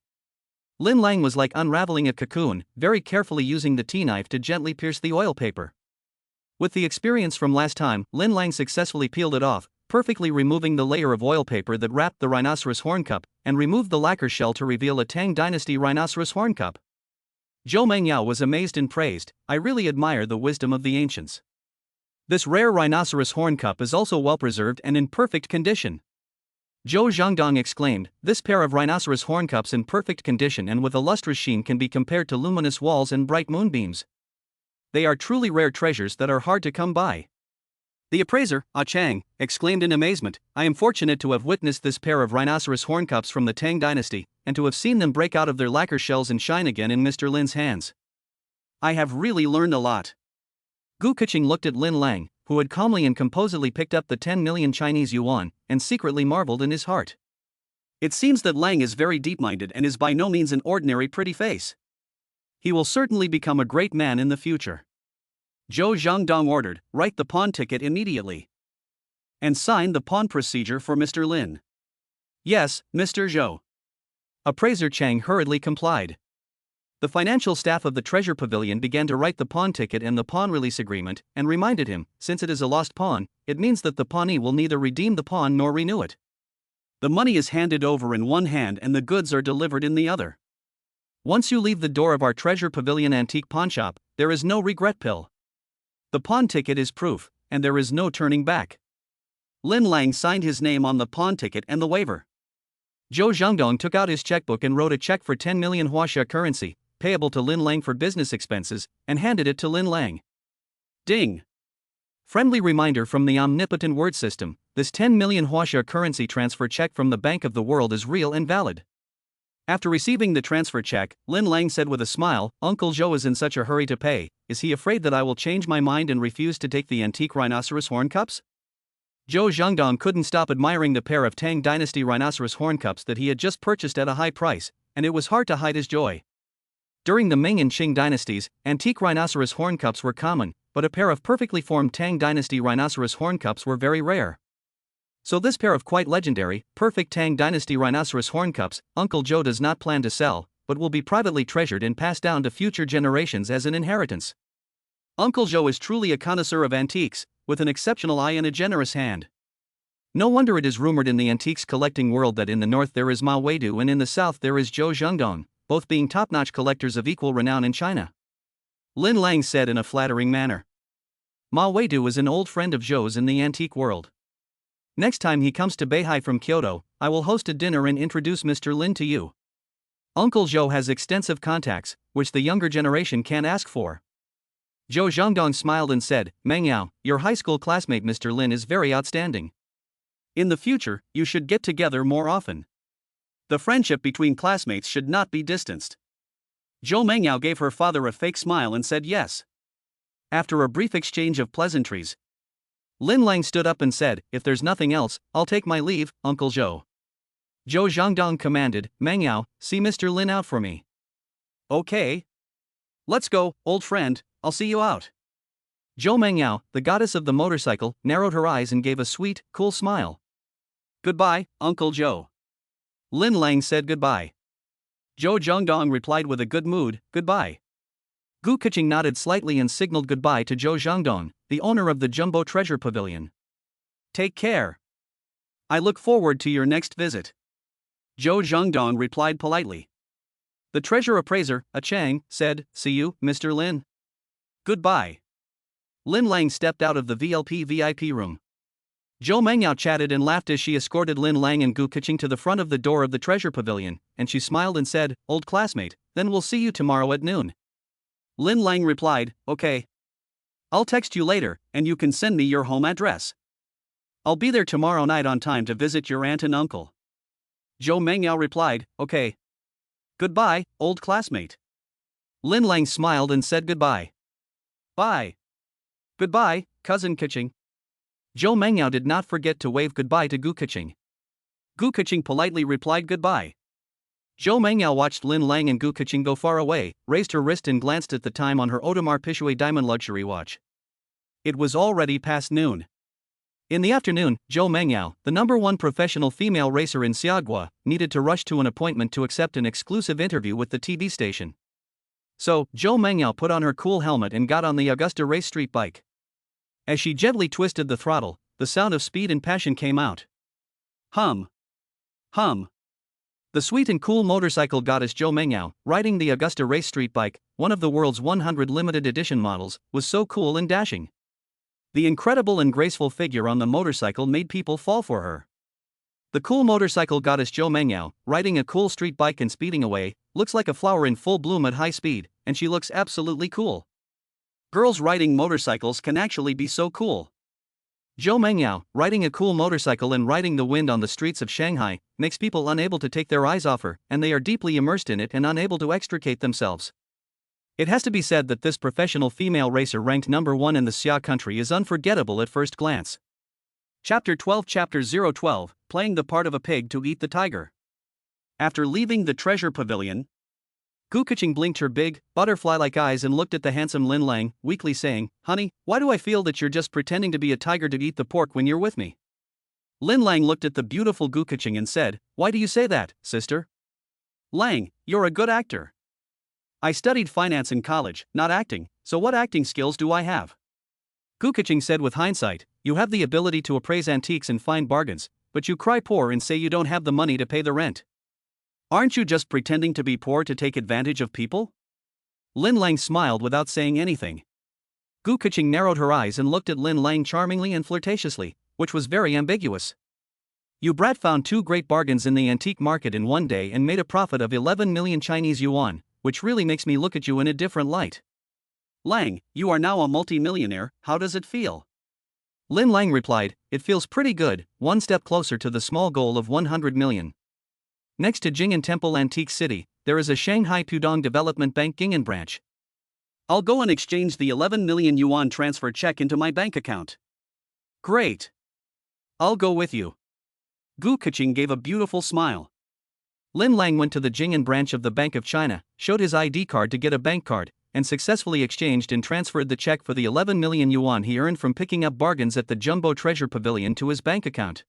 Lin Lang was like unraveling a cocoon, very carefully using the tea knife to gently pierce the oil paper. With the experience from last time, Lin Lang successfully peeled it off, perfectly removing the layer of oil paper that wrapped the rhinoceros horn cup, and removed the lacquer shell to reveal a Tang Dynasty rhinoceros horn cup. Zhou Mengyao was amazed and praised, "I really admire the wisdom of the ancients. This rare rhinoceros horn cup is also well preserved and in perfect condition." Zhou Zhangdong exclaimed, "This pair of rhinoceros horn cups in perfect condition and with a lustrous sheen can be compared to luminous walls and bright moonbeams. They are truly rare treasures that are hard to come by." The appraiser, Ah Chang, exclaimed in amazement, "I am fortunate to have witnessed this pair of rhinoceros horn cups from the Tang Dynasty, and to have seen them break out of their lacquer shells and shine again in Mr. Lin's hands. I have really learned a lot." Gu Keqing looked at Lin Lang, who had calmly and composedly picked up the 10 million Chinese yuan, and secretly marveled in his heart. It seems that Lang is very deep-minded and is by no means an ordinary pretty face. He will certainly become a great man in the future. Zhou Zhangdong ordered, "Write the pawn ticket immediately. And sign the pawn procedure for Mr. Lin." "Yes, Mr. Zhou." Appraiser Chang hurriedly complied. The financial staff of the Treasure Pavilion began to write the pawn ticket and the pawn release agreement, and reminded him, since it is a lost pawn, it means that the pawnee will neither redeem the pawn nor renew it. The money is handed over in one hand and the goods are delivered in the other. Once you leave the door of our Treasure Pavilion antique pawnshop, there is no regret pill. The pawn ticket is proof, and there is no turning back. Lin Lang signed his name on the pawn ticket and the waiver. Zhou Zhangdong took out his checkbook and wrote a check for 10 million huaxia currency, payable to Lin Lang for business expenses, and handed it to Lin Lang. Ding! Friendly reminder from the omnipotent word system, this 10 million huaxia currency transfer check from the Bank of the World is real and valid. After receiving the transfer check, Lin Lang said with a smile, "Uncle Zhou is in such a hurry to pay, is he afraid that I will change my mind and refuse to take the antique rhinoceros horn cups?" Zhou Zhangdong couldn't stop admiring the pair of Tang Dynasty rhinoceros horn cups that he had just purchased at a high price, and it was hard to hide his joy. During the Ming and Qing dynasties, antique rhinoceros horn cups were common, but a pair of perfectly formed Tang Dynasty rhinoceros horn cups were very rare. So this pair of quite legendary, perfect Tang Dynasty rhinoceros horn cups, Uncle Zhou does not plan to sell, but will be privately treasured and passed down to future generations as an inheritance. Uncle Zhou is truly a connoisseur of antiques, with an exceptional eye and a generous hand. No wonder it is rumored in the antiques collecting world that in the north there is Ma Weidu and in the south there is Zhou Zhangdong, both being top-notch collectors of equal renown in China. Lin Lang said in a flattering manner. Ma Weidu is an old friend of Zhou's in the antique world. Next time he comes to Beihai from Kyoto, I will host a dinner and introduce Mr. Lin to you. Uncle Zhou has extensive contacts, which the younger generation can't ask for. Zhou Zhangdong smiled and said, "Mengyao, your high school classmate Mr. Lin is very outstanding. In the future, you should get together more often. The friendship between classmates should not be distanced." Zhou Mengyao gave her father a fake smile and said yes. After a brief exchange of pleasantries, Lin Lang stood up and said, "If there's nothing else, I'll take my leave, Uncle Zhou." Zhou Zhangdong commanded, "Mengyao, see Mr. Lin out for me." "Okay. Let's go, old friend, I'll see you out." Zhou Mengyao, the goddess of the motorcycle, narrowed her eyes and gave a sweet, cool smile. "Goodbye, Uncle Zhou." Lin Lang said goodbye. Zhou Zhangdong replied with a good mood, "Goodbye." Gu Keqing nodded slightly and signaled goodbye to Zhou Zhangdong, the owner of the Jumbo Treasure Pavilion. "Take care. I look forward to your next visit." Zhou Zhangdong replied politely. The treasure appraiser, A Chang, said, "See you, Mr. Lin." "Goodbye." Lin Lang stepped out of the VIP room. Zhou Mengyao chatted and laughed as she escorted Lin Lang and Gu Keqing to the front of the door of the treasure pavilion, and she smiled and said, "Old classmate, then we'll see you tomorrow at noon." Lin Lang replied, "Okay. I'll text you later, and you can send me your home address." I'll be there tomorrow night on time to visit your aunt and uncle. Zhou Mengyao replied, okay. Goodbye, old classmate. Lin Lang smiled and said goodbye. Bye. Goodbye, cousin Keqing. Zhou Mengyao did not forget to wave goodbye to Gu Keqing. Gu Keqing politely replied goodbye. Zhou Mengyao watched Lin Lang and Gu Keqing go far away, raised her wrist and glanced at the time on her Audemars Piguet diamond luxury watch. It was already past noon. In the afternoon, Zhou Mengyao, the #1 professional female racer in Xiaogua, needed to rush to an appointment to accept an exclusive interview with the TV station. So, Zhou Mengyao put on her cool helmet and got on the Augusta race street bike. As she gently twisted the throttle, the sound of speed and passion came out. Hum. Hum. The sweet and cool motorcycle goddess Zhou Mengyao, riding the Augusta race street bike, one of the world's 100 limited edition models, was so cool and dashing. The incredible and graceful figure on the motorcycle made people fall for her. The cool motorcycle goddess Zhou Mengyao, riding a cool street bike and speeding away, looks like a flower in full bloom at high speed, and she looks absolutely cool. Girls riding motorcycles can actually be so cool. Zhou Mengyao, riding a cool motorcycle and riding the wind on the streets of Shanghai, makes people unable to take their eyes off her, and they are deeply immersed in it and unable to extricate themselves. It has to be said that this professional female racer ranked #1 in the Xia country is unforgettable at first glance. Chapter 12 Chapter 012, Playing the part of a pig to eat the tiger. After leaving the treasure pavilion, Gu Keqing blinked her big, butterfly-like eyes and looked at the handsome Lin Lang, weakly saying, honey, why do I feel that you're just pretending to be a tiger to eat the pork when you're with me? Lin Lang looked at the beautiful Gu Keqing and said, why do you say that, sister? Lang, you're a good actor. I studied finance in college, not acting, so what acting skills do I have? Gu Keqing said with hindsight, you have the ability to appraise antiques and find bargains, but you cry poor and say you don't have the money to pay the rent. Aren't you just pretending to be poor to take advantage of people? Lin Lang smiled without saying anything. Gu Keqing narrowed her eyes and looked at Lin Lang charmingly and flirtatiously, which was very ambiguous. You brat found 2 great bargains in the antique market in one day and made a profit of 11 million Chinese yuan, which really makes me look at you in a different light. Lang, you are now a multi-millionaire, how does it feel? Lin Lang replied, it feels pretty good, one step closer to the small goal of 100 million. Next to Jing'an Temple Antique City, there is a Shanghai Pudong Development Bank Jing'an branch. I'll go and exchange the 11 million yuan transfer check into my bank account. Great. I'll go with you. Gu Keqing gave a beautiful smile. Lin Lang went to the Jing'an branch of the Bank of China, showed his ID card to get a bank card, and successfully exchanged and transferred the check for the 11 million yuan he earned from picking up bargains at the Jumbo Treasure Pavilion to his bank account.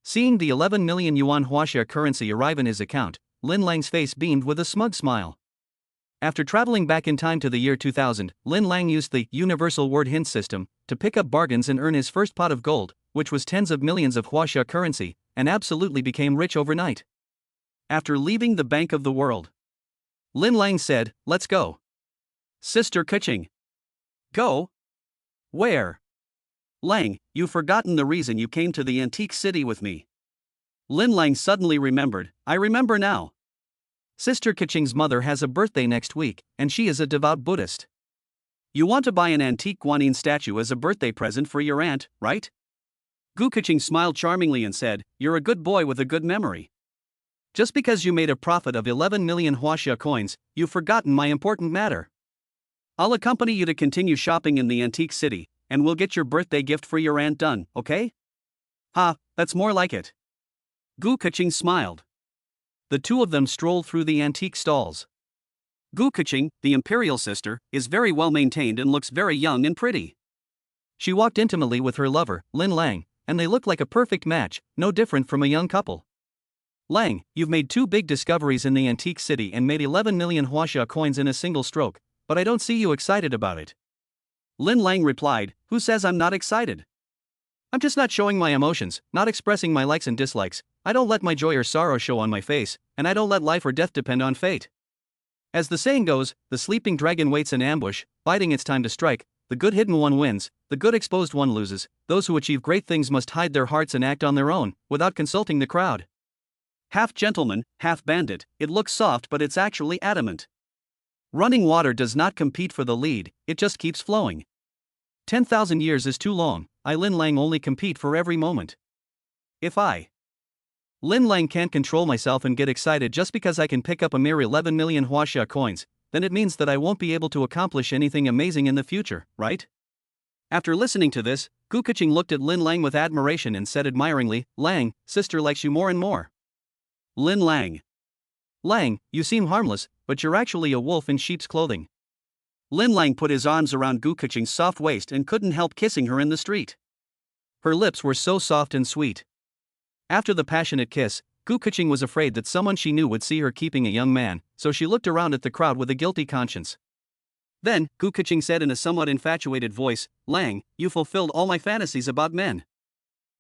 Seeing the 11 million yuan Huaxia currency arrive in his account, Lin Lang's face beamed with a smug smile. After traveling back in time to the year 2000, Lin Lang used the universal word hint system to pick up bargains and earn his first pot of gold, which was tens of millions of Huaxia currency, and absolutely became rich overnight. After leaving the Bank of the World, Lin Lang said, let's go. Sister Keqing. Go? Where? Lang, you've forgotten the reason you came to the antique city with me. Lin Lang suddenly remembered, I remember now. Sister Keqing's mother has a birthday next week, and she is a devout Buddhist. You want to buy an antique Guanyin statue as a birthday present for your aunt, right? Gu Keqing smiled charmingly and said, you're a good boy with a good memory. Just because you made a profit of 11 million Huaxia coins, you've forgotten my important matter. I'll accompany you to continue shopping in the antique city, and we'll get your birthday gift for your aunt done, okay? Ha, that's more like it. Gu Keqing smiled. The two of them strolled through the antique stalls. Gu Keqing, the imperial sister, is very well maintained and looks very young and pretty. She walked intimately with her lover, Lin Lang, and they looked like a perfect match, no different from a young couple. Lang, you've made 2 big discoveries in the antique city and made 11 million Huaxia coins in a single stroke, but I don't see you excited about it. Lin Lang replied, who says I'm not excited? I'm just not showing my emotions, not expressing my likes and dislikes. I don't let my joy or sorrow show on my face, and I don't let life or death depend on fate. As the saying goes, the sleeping dragon waits in ambush, biding its time to strike. The good hidden one wins, the good exposed one loses. Those who achieve great things must hide their hearts and act on their own, without consulting the crowd. Half gentleman, half bandit, it looks soft but it's actually adamant. Running water does not compete for the lead, it just keeps flowing. 10,000 years is too long, I Lin Lang only compete for every moment. If I Lin Lang can't control myself and get excited just because I can pick up a mere 11 million Huaxia coins, then it means that I won't be able to accomplish anything amazing in the future, right? After listening to this, Gu Keqing looked at Lin Lang with admiration and said admiringly, Lang, sister likes you more and more. Lin Lang. Lang, you seem harmless, but you're actually a wolf in sheep's clothing. Lin Lang put his arms around Gu Keqing's soft waist and couldn't help kissing her in the street. Her lips were so soft and sweet. After the passionate kiss, Gu Keqing was afraid that someone she knew would see her keeping a young man, so she looked around at the crowd with a guilty conscience. Then, Gu Keqing said in a somewhat infatuated voice, Lang, you fulfilled all my fantasies about men.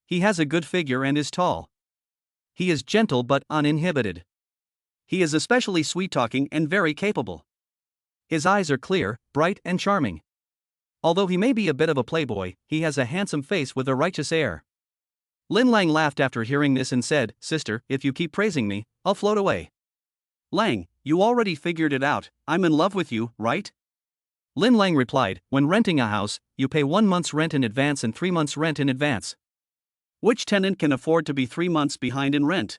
He has a good figure and is tall. He is gentle but uninhibited. He is especially sweet-talking and very capable. His eyes are clear, bright and charming. Although he may be a bit of a playboy, he has a handsome face with a righteous air. Lin Lang laughed after hearing this and said, Sister, if you keep praising me, I'll float away. Lang, you already figured it out, I'm in love with you, right? Lin Lang replied, when renting a house, you pay 1 month's rent in advance and 3 months' rent in advance. Which tenant can afford to be 3 months behind in rent?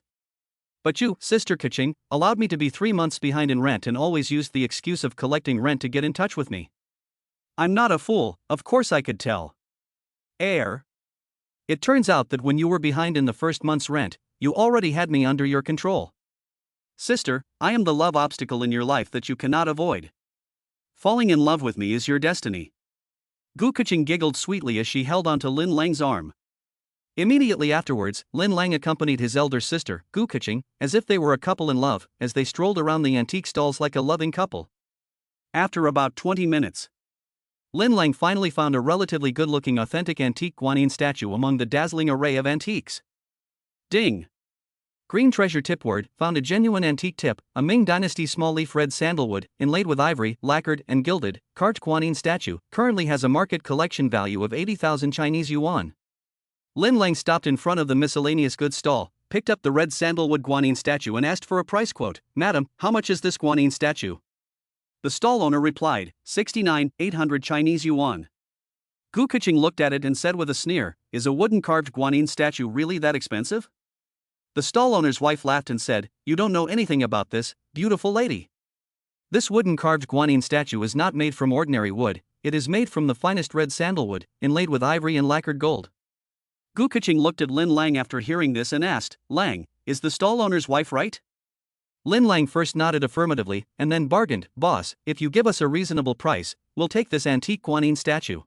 But you, Sister Keqing, allowed me to be 3 months behind in rent and always used the excuse of collecting rent to get in touch with me. I'm not a fool, of course I could tell. It turns out that when you were behind in the first month's rent, you already had me under your control. Sister, I am the love obstacle in your life that you cannot avoid. Falling in love with me is your destiny. Gu Keqing giggled sweetly as she held onto Lin Lang's arm. Immediately afterwards, Lin Lang accompanied his elder sister, Gu Keqing, as if they were a couple in love, as they strolled around the antique stalls like a loving couple. After about 20 minutes, Lin Lang finally found a relatively good-looking authentic antique guanyin statue among the dazzling array of antiques. Ding! Green Treasure Tipword found a genuine antique tip, a Ming Dynasty small-leaf red sandalwood, inlaid with ivory, lacquered and gilded, carved guanyin statue, currently has a market collection value of 80,000 Chinese yuan. Lin Lang stopped in front of the miscellaneous goods stall, picked up the red sandalwood guanyin statue and asked for a price quote. Madam, how much is this guanyin statue? The stall owner replied, 69,800 Chinese yuan. Gu Keqing looked at it and said with a sneer, is a wooden carved guanyin statue really that expensive? The stall owner's wife laughed and said, you don't know anything about this, beautiful lady. This wooden carved guanyin statue is not made from ordinary wood, it is made from the finest red sandalwood, inlaid with ivory and lacquered gold. Gu Keqing looked at Lin Lang after hearing this and asked, Lang, is the stall owner's wife right? Lin Lang first nodded affirmatively, and then bargained, Boss, if you give us a reasonable price, we'll take this antique guanyin statue.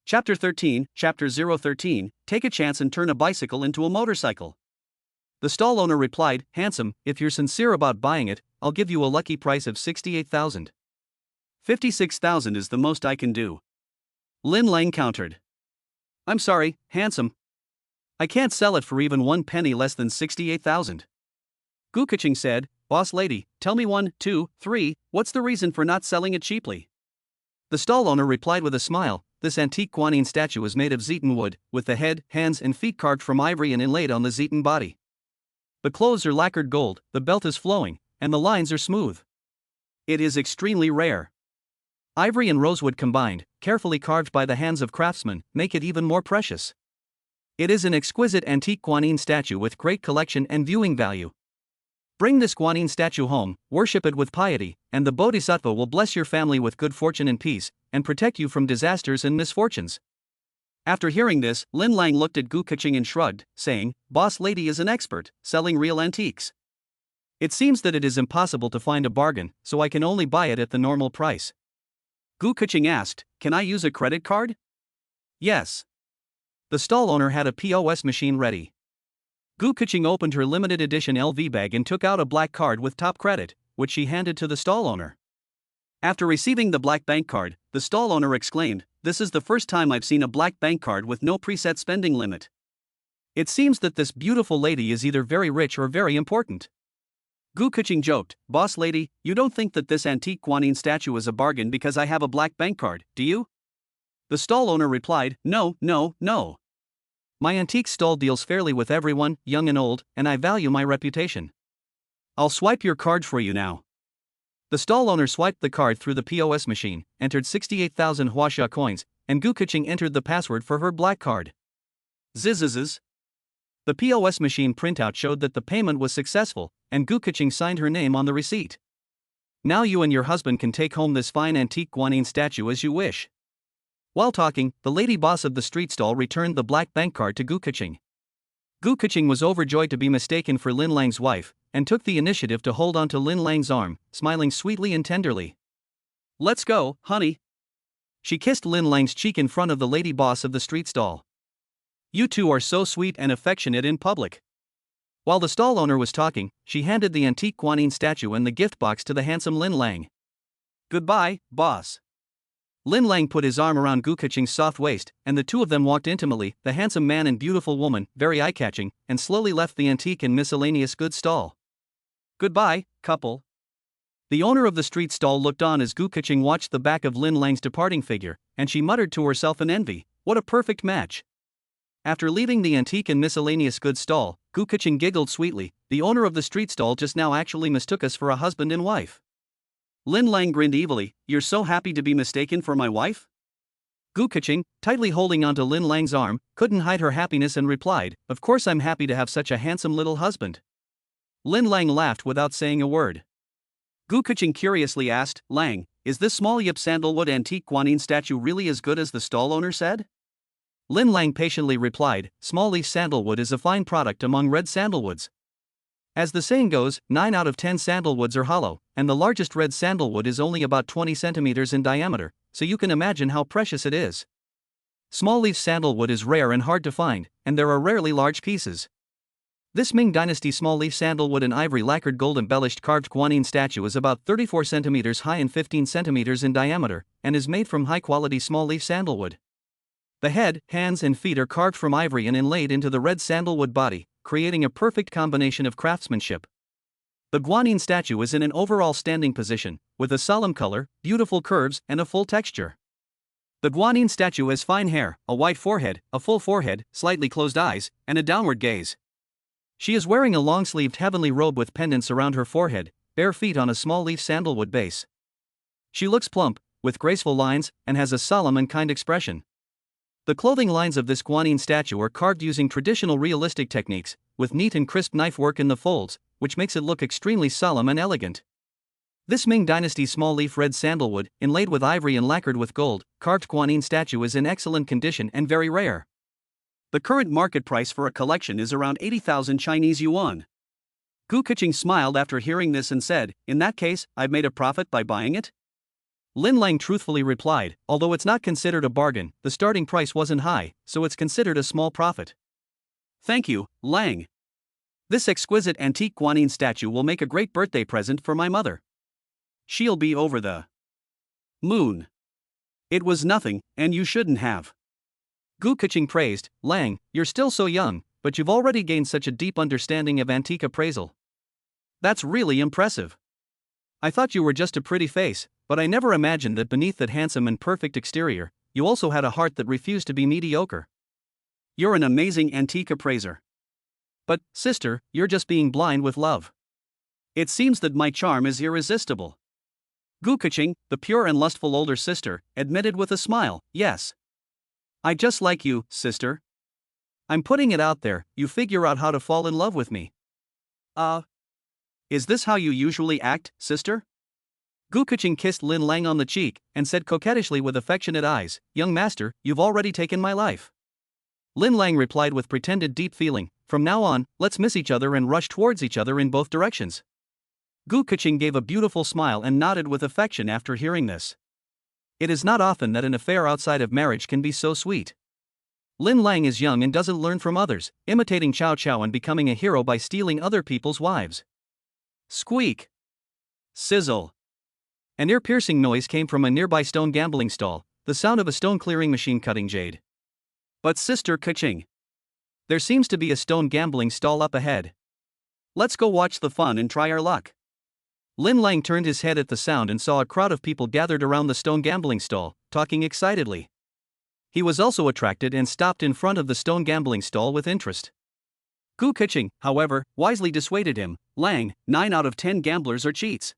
Chapter 13, Chapter 013, Take a chance and turn a bicycle into a motorcycle. The stall owner replied, Handsome, if you're sincere about buying it, I'll give you a lucky price of 68,000. 56,000 is the most I can do. Lin Lang countered. I'm sorry, handsome. I can't sell it for even 1 penny less than 68,000. Gu Keqing said, Boss lady, tell me 1, 2, 3, what's the reason for not selling it cheaply? The stall owner replied with a smile, this antique guanyin statue is made of zeton wood, with the head, hands and feet carved from ivory and inlaid on the zeton body. The clothes are lacquered gold, the belt is flowing, and the lines are smooth. It is extremely rare. Ivory and rosewood combined, carefully carved by the hands of craftsmen, make it even more precious. It is an exquisite antique guanyin statue with great collection and viewing value. Bring this guanyin statue home, worship it with piety, and the Bodhisattva will bless your family with good fortune and peace, and protect you from disasters and misfortunes. After hearing this, Lin Lang looked at Gu Keqing and shrugged, saying, Boss lady is an expert, selling real antiques. It seems that it is impossible to find a bargain, so I can only buy it at the normal price. Gu Keqing asked, Can I use a credit card? Yes. The stall owner had a POS machine ready. Gu Keqing opened her limited edition LV bag and took out a black card with top credit, which she handed to the stall owner. After receiving the black bank card, the stall owner exclaimed, This is the first time I've seen a black bank card with no preset spending limit. It seems that this beautiful lady is either very rich or very important. Gu Keqing joked, Boss lady, you don't think that this antique guanyin statue is a bargain because I have a black bank card, do you? The stall owner replied, No. My antique stall deals fairly with everyone, young and old, and I value my reputation. I'll swipe your card for you now. The stall owner swiped the card through the POS machine, entered 68,000 Huaxia coins, and Gu Keqing entered the password for her black card. Zzzz. The POS machine printout showed that the payment was successful, and Gu Keqing signed her name on the receipt. Now you and your husband can take home this fine antique guanyin statue as you wish. While talking, the lady boss of the street stall returned the black bank card to Gu Keqing. Gu Keqing was overjoyed to be mistaken for Lin Lang's wife, and took the initiative to hold onto Lin Lang's arm, smiling sweetly and tenderly. "Let's go, honey." She kissed Lin Lang's cheek in front of the lady boss of the street stall. "You two are so sweet and affectionate in public." While the stall owner was talking, she handed the antique guanyin statue and the gift box to the handsome Lin Lang. "Goodbye, boss." Lin Lang put his arm around Gu Keqing's soft waist, and the two of them walked intimately, the handsome man and beautiful woman, very eye-catching, and slowly left the antique and miscellaneous goods stall. "Goodbye, couple." The owner of the street stall looked on as Gu Keqing watched the back of Lin Lang's departing figure, and she muttered to herself in envy, "What a perfect match." After leaving the antique and miscellaneous goods stall, Gu Keqing giggled sweetly. The owner of the street stall just now actually mistook us for a husband and wife. Lin Lang grinned evilly. "You're so happy to be mistaken for my wife?" Gu Keqing, tightly holding onto Lin Lang's arm, couldn't hide her happiness and replied, "Of course I'm happy to have such a handsome little husband." Lin Lang laughed without saying a word. Gu Keqing curiously asked, "Lang, is this small yip sandalwood antique guanyin statue really as good as the stall owner said?" Lin Lang patiently replied, "Small leaf sandalwood is a fine product among red sandalwoods. As the saying goes, 9 out of 10 sandalwoods are hollow, and the largest red sandalwood is only about 20 centimeters in diameter, so you can imagine how precious it is. Small leaf sandalwood is rare and hard to find, and there are rarely large pieces. This Ming Dynasty small leaf sandalwood and ivory lacquered gold embellished carved guanyin statue is about 34 centimeters high and 15 centimeters in diameter, and is made from high quality small leaf sandalwood. The head, hands, and feet are carved from ivory and inlaid into the red sandalwood body, creating a perfect combination of craftsmanship. The guanyin statue is in an overall standing position, with a solemn color, beautiful curves, and a full texture. The guanyin statue has fine hair, a white forehead, a full forehead, slightly closed eyes, and a downward gaze. She is wearing a long-sleeved heavenly robe with pendants around her forehead, bare feet on a small leaf sandalwood base. She looks plump, with graceful lines, and has a solemn and kind expression. The clothing lines of this guanyin statue are carved using traditional realistic techniques, with neat and crisp knife work in the folds, which makes it look extremely solemn and elegant. This Ming Dynasty small leaf red sandalwood, inlaid with ivory and lacquered with gold, carved guanyin statue is in excellent condition and very rare. The current market price for a collection is around 80,000 Chinese yuan. Gu Keqing smiled after hearing this and said, "In that case, I've made a profit by buying it?" Lin Lang truthfully replied, "Although it's not considered a bargain, the starting price wasn't high, so it's considered a small profit." "Thank you, Lang. This exquisite antique guanyin statue will make a great birthday present for my mother. She'll be over the moon." "It was nothing, and you shouldn't have." Gu Keqing praised, "Lang, you're still so young, but you've already gained such a deep understanding of antique appraisal. That's really impressive. I thought you were just a pretty face, but I never imagined that beneath that handsome and perfect exterior, you also had a heart that refused to be mediocre. You're an amazing antique appraiser. But, sister, you're just being blind with love. It seems that my charm is irresistible." Gu Keqing, the pure and lustful older sister, admitted with a smile, "Yes. I just like you, sister. I'm putting it out there, you figure out how to fall in love with me." Is this how you usually act, sister?" Gu Keqing kissed Lin Lang on the cheek, and said coquettishly with affectionate eyes, "Young master, you've already taken my life." Lin Lang replied with pretended deep feeling, "From now on, let's miss each other and rush towards each other in both directions." Gu Keqing gave a beautiful smile and nodded with affection after hearing this. It is not often that an affair outside of marriage can be so sweet. Lin Lang is young and doesn't learn from others, imitating Chow Chow and becoming a hero by stealing other people's wives. Squeak! Sizzle! An ear-piercing noise came from a nearby stone gambling stall, the sound of a stone clearing machine cutting jade. "But Sister Keqing, there seems to be a stone gambling stall up ahead. Let's go watch the fun and try our luck." Lin Lang turned his head at the sound and saw a crowd of people gathered around the stone gambling stall, talking excitedly. He was also attracted and stopped in front of the stone gambling stall with interest. Gu Keqing, however, wisely dissuaded him, "Lang, 9 out of 10 gamblers are cheats.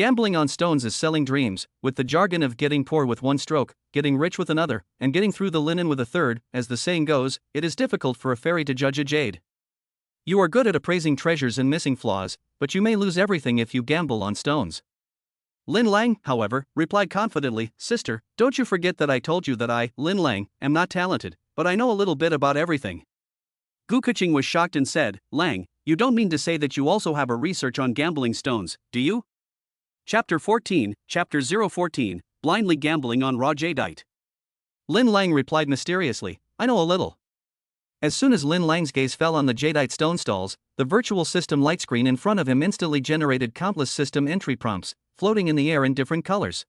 Gambling on stones is selling dreams, with the jargon of getting poor with one stroke, getting rich with another, and getting through the linen with a third. As the saying goes, it is difficult for a fairy to judge a jade. You are good at appraising treasures and missing flaws, but you may lose everything if you gamble on stones. Lin Lang, however, replied confidently, Sister, don't you forget that I told you that I, Lin Lang, am not talented, but I know a little bit about everything. Gu Keqing was shocked and said, Lang, you don't mean to say that you also have a research on gambling stones, do you? Chapter 14, Chapter 014, Blindly Gambling on Raw Jadeite. Lin Lang replied mysteriously, I know a little. As soon as Lin Lang's gaze fell on the jadeite stone stalls, the virtual system light screen in front of him instantly generated countless system entry prompts, floating in the air in different colors.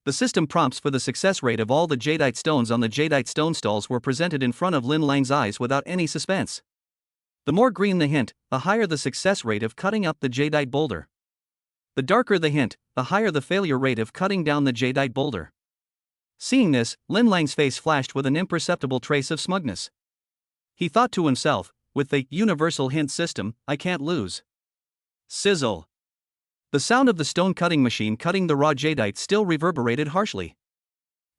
The system prompts for the success rate of all the jadeite stones on the jadeite stone stalls were presented in front of Lin Lang's eyes without any suspense. The more green the hint, the higher the success rate of cutting up the jadeite boulder. The darker the hint, the higher the failure rate of cutting down the jadeite boulder. Seeing this, Lin Lang's face flashed with an imperceptible trace of smugness. He thought to himself, with the universal hint system, I can't lose. Sizzle. The sound of the stone cutting machine cutting the raw jadeite still reverberated harshly.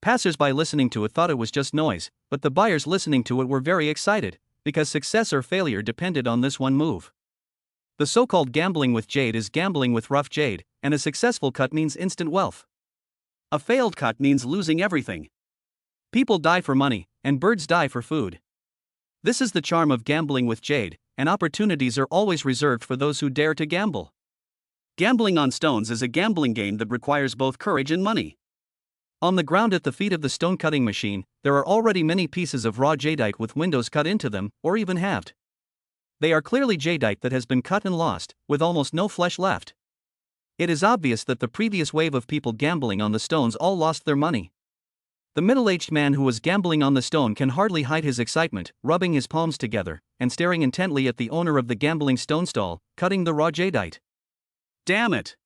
Passers-by listening to it thought it was just noise, but the buyers listening to it were very excited, because success or failure depended on this one move. The so-called gambling with jade is gambling with rough jade, and a successful cut means instant wealth. A failed cut means losing everything. People die for money, and birds die for food. This is the charm of gambling with jade, and opportunities are always reserved for those who dare to gamble. Gambling on stones is a gambling game that requires both courage and money. On the ground at the feet of the stone cutting machine, there are already many pieces of raw jadeite with windows cut into them, or even halved. They are clearly jadeite that has been cut and lost, with almost no flesh left. It is obvious that the previous wave of people gambling on the stones all lost their money. The middle-aged man who was gambling on the stone can hardly hide his excitement, rubbing his palms together, and staring intently at the owner of the gambling stone stall, cutting the raw jadeite. Damn it!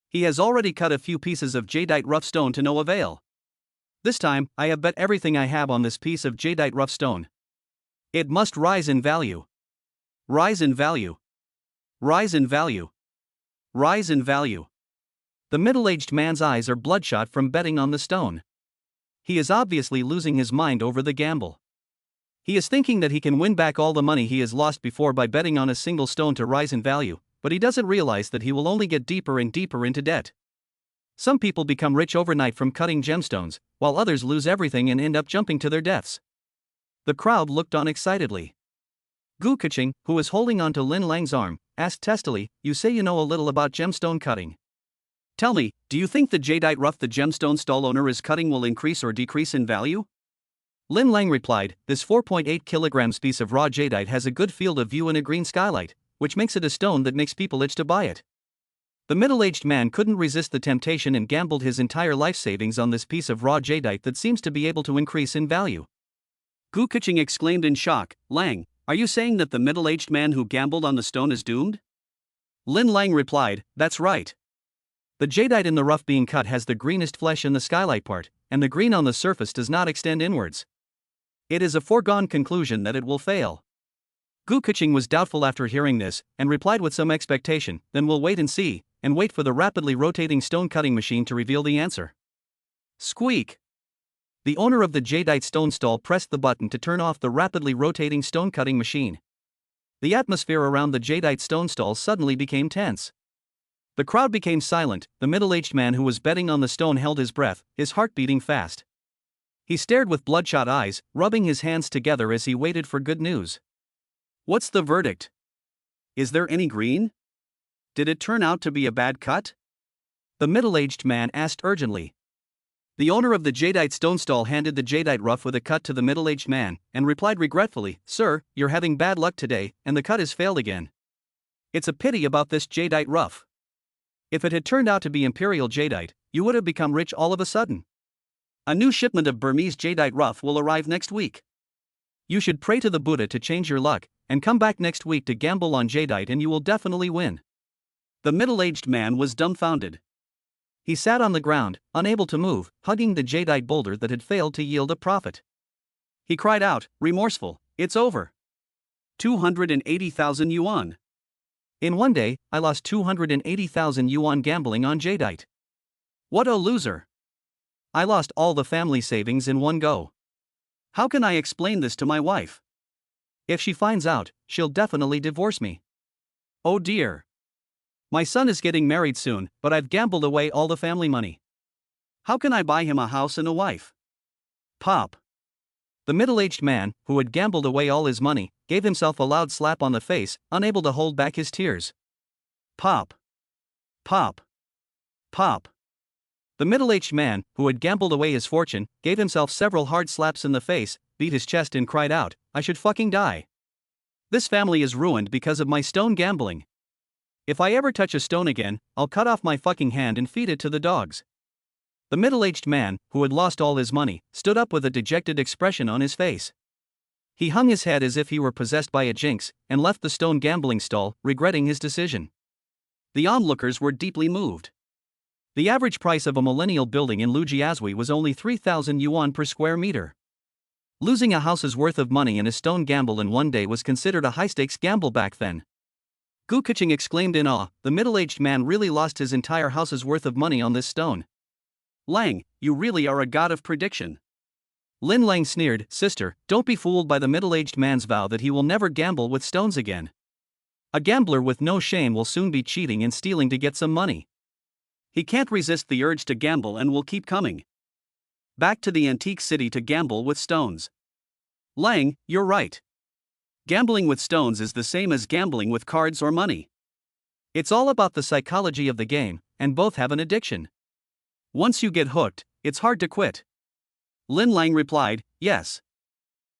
He has already cut a few pieces of jadeite rough stone to no avail. This time, I have bet everything I have on this piece of jadeite rough stone. It must rise in value. Rise in value. Rise in value. Rise in value. The middle-aged man's eyes are bloodshot from betting on the stone. He is obviously losing his mind over the gamble. He is thinking that he can win back all the money he has lost before by betting on a single stone to rise in value, but he doesn't realize that he will only get deeper and deeper into debt. Some people become rich overnight from cutting gemstones, while others lose everything and end up jumping to their deaths. The crowd looked on excitedly. Gu Keqing, who was holding on to Lin Lang's arm, asked testily, You say you know a little about gemstone cutting. Tell me, do you think the jadeite rough the gemstone stall owner is cutting will increase or decrease in value? Lin Lang replied, This 4.8 kilograms piece of raw jadeite has a good field of view and a green skylight, which makes it a stone that makes people itch to buy it. The middle-aged man couldn't resist the temptation and gambled his entire life savings on this piece of raw jadeite that seems to be able to increase in value. Gu Keqing exclaimed in shock, Lang, are you saying that the middle-aged man who gambled on the stone is doomed? Lin Lang replied, That's right. The jadeite in the rough being cut has the greenest flesh in the skylight part, and the green on the surface does not extend inwards. It is a foregone conclusion that it will fail. Gu Keqing was doubtful after hearing this, and replied with some expectation, Then we'll wait and see, and wait for the rapidly rotating stone cutting machine to reveal the answer. Squeak! The owner of the jadeite stone stall pressed the button to turn off the rapidly rotating stone cutting machine. The atmosphere around the jadeite stone stall suddenly became tense. The crowd became silent. The middle-aged man who was betting on the stone held his breath, his heart beating fast. He stared with bloodshot eyes, rubbing his hands together as he waited for good news. What's the verdict? Is there any green? Did it turn out to be a bad cut? The middle-aged man asked urgently. The owner of the jadeite stone stall handed the jadeite rough with a cut to the middle-aged man, and replied regretfully, Sir, you're having bad luck today, and the cut has failed again. It's a pity about this jadeite rough. If it had turned out to be imperial jadeite, you would have become rich all of a sudden. A new shipment of Burmese jadeite rough will arrive next week. You should pray to the Buddha to change your luck, and come back next week to gamble on jadeite and you will definitely win. The middle-aged man was dumbfounded. He sat on the ground, unable to move, hugging the jadeite boulder that had failed to yield a profit. He cried out, remorseful, It's over. 280,000 yuan. In one day, I lost 280,000 yuan gambling on jadeite. What a loser! I lost all the family savings in one go. How can I explain this to my wife? If she finds out, she'll definitely divorce me. Oh dear. My son is getting married soon, but I've gambled away all the family money. How can I buy him a house and a wife? Pop. The middle-aged man, who had gambled away all his money, gave himself a loud slap on the face, unable to hold back his tears. Pop. Pop. Pop. The middle-aged man, who had gambled away his fortune, gave himself several hard slaps in the face, beat his chest and cried out, "I should fucking die. This family is ruined because of my stone gambling. If I ever touch a stone again, I'll cut off my fucking hand and feed it to the dogs." The middle-aged man, who had lost all his money, stood up with a dejected expression on his face. He hung his head as if he were possessed by a jinx, and left the stone gambling stall, regretting his decision. The onlookers were deeply moved. The average price of a millennial building in Lujiazui was only 3,000 yuan per square meter. Losing a house's worth of money in a stone gamble in one day was considered a high-stakes gamble back then. Gu Keqing exclaimed in awe, "The middle-aged man really lost his entire house's worth of money on this stone. Lang, you really are a god of prediction." Lin Lang sneered, "Sister, don't be fooled by the middle-aged man's vow that he will never gamble with stones again. A gambler with no shame will soon be cheating and stealing to get some money. He can't resist the urge to gamble and will keep coming back to the antique city to gamble with stones." Lang, you're right. Gambling with stones is the same as gambling with cards or money. It's all about the psychology of the game, and both have an addiction. Once you get hooked, it's hard to quit. Lin Lang replied, "Yes.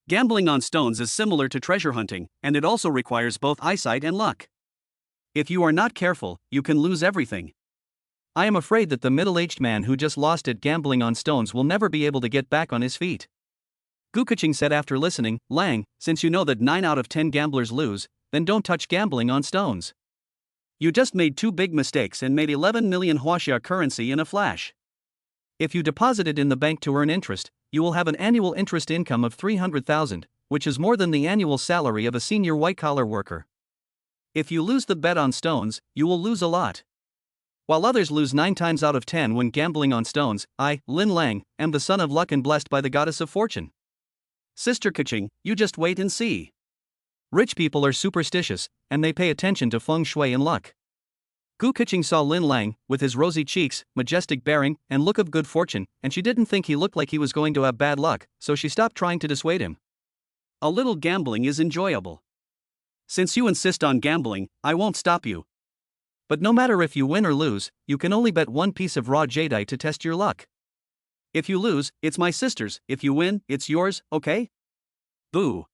Gambling on stones is similar to treasure hunting, and it also requires both eyesight and luck. If you are not careful, you can lose everything. I am afraid that the middle-aged man who just lost it gambling on stones will never be able to get back on his feet." Gu Keqing said after listening, "Lang, since you know that 9 out of 10 gamblers lose, then don't touch gambling on stones. You just made 2 big mistakes and made 11 million huaxia currency in a flash. If you deposit it in the bank to earn interest, you will have an annual interest income of 300,000, which is more than the annual salary of a senior white-collar worker. If you lose the bet on stones, you will lose a lot. While others lose 9 times out of 10 when gambling on stones, I, Lin Lang, am the son of luck and blessed by the goddess of fortune. Sister Keqing, you just wait and see. Rich people are superstitious, and they pay attention to feng shui and luck." Gu Keqing saw Lin Lang, with his rosy cheeks, majestic bearing, and look of good fortune, and she didn't think he looked like he was going to have bad luck, so she stopped trying to dissuade him. "A little gambling is enjoyable. Since you insist on gambling, I won't stop you. But no matter if you win or lose, you can only bet 1 piece of raw jadeite to test your luck. If you lose, it's my sister's, if you win, it's yours, okay?" Boo.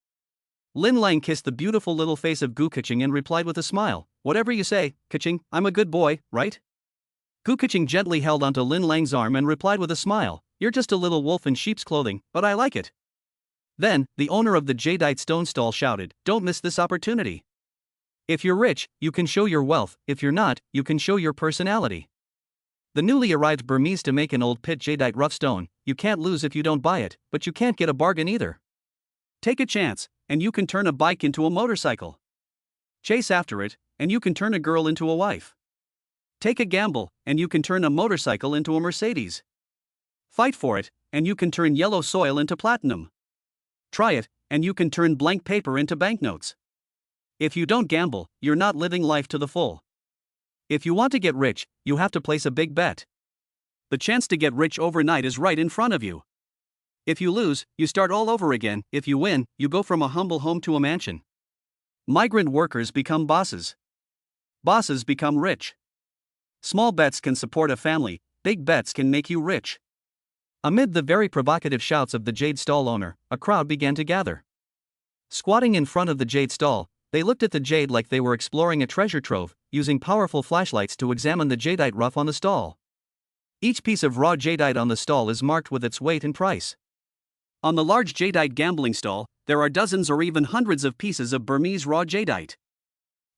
Lin Lang kissed the beautiful little face of Gu Keqing and replied with a smile, "Whatever you say, Keqing, I'm a good boy, right?" Gu Keqing gently held onto Lin Lang's arm and replied with a smile, "You're just a little wolf in sheep's clothing, but I like it." Then, the owner of the jadeite stone stall shouted, "Don't miss this opportunity. If you're rich, you can show your wealth, if you're not, you can show your personality. The newly arrived Burmese to make an old pit jadeite rough stone, you can't lose if you don't buy it, but you can't get a bargain either. Take a chance, and you can turn a bike into a motorcycle. Chase after it, and you can turn a girl into a wife. Take a gamble, and you can turn a motorcycle into a Mercedes. Fight for it, and you can turn yellow soil into platinum. Try it, and you can turn blank paper into banknotes. If you don't gamble, you're not living life to the full. If you want to get rich, you have to place a big bet. The chance to get rich overnight is right in front of you. If you lose, you start all over again. If you win, you go from a humble home to a mansion. Migrant workers become bosses. Bosses become rich. Small bets can support a family, big bets can make you rich." Amid the very provocative shouts of the jade stall owner, a crowd began to gather. Squatting in front of the jade stall, they looked at the jade like they were exploring a treasure trove, using powerful flashlights to examine the jadeite rough on the stall. Each piece of raw jadeite on the stall is marked with its weight and price. On the large jadeite gambling stall, there are dozens or even hundreds of pieces of Burmese raw jadeite.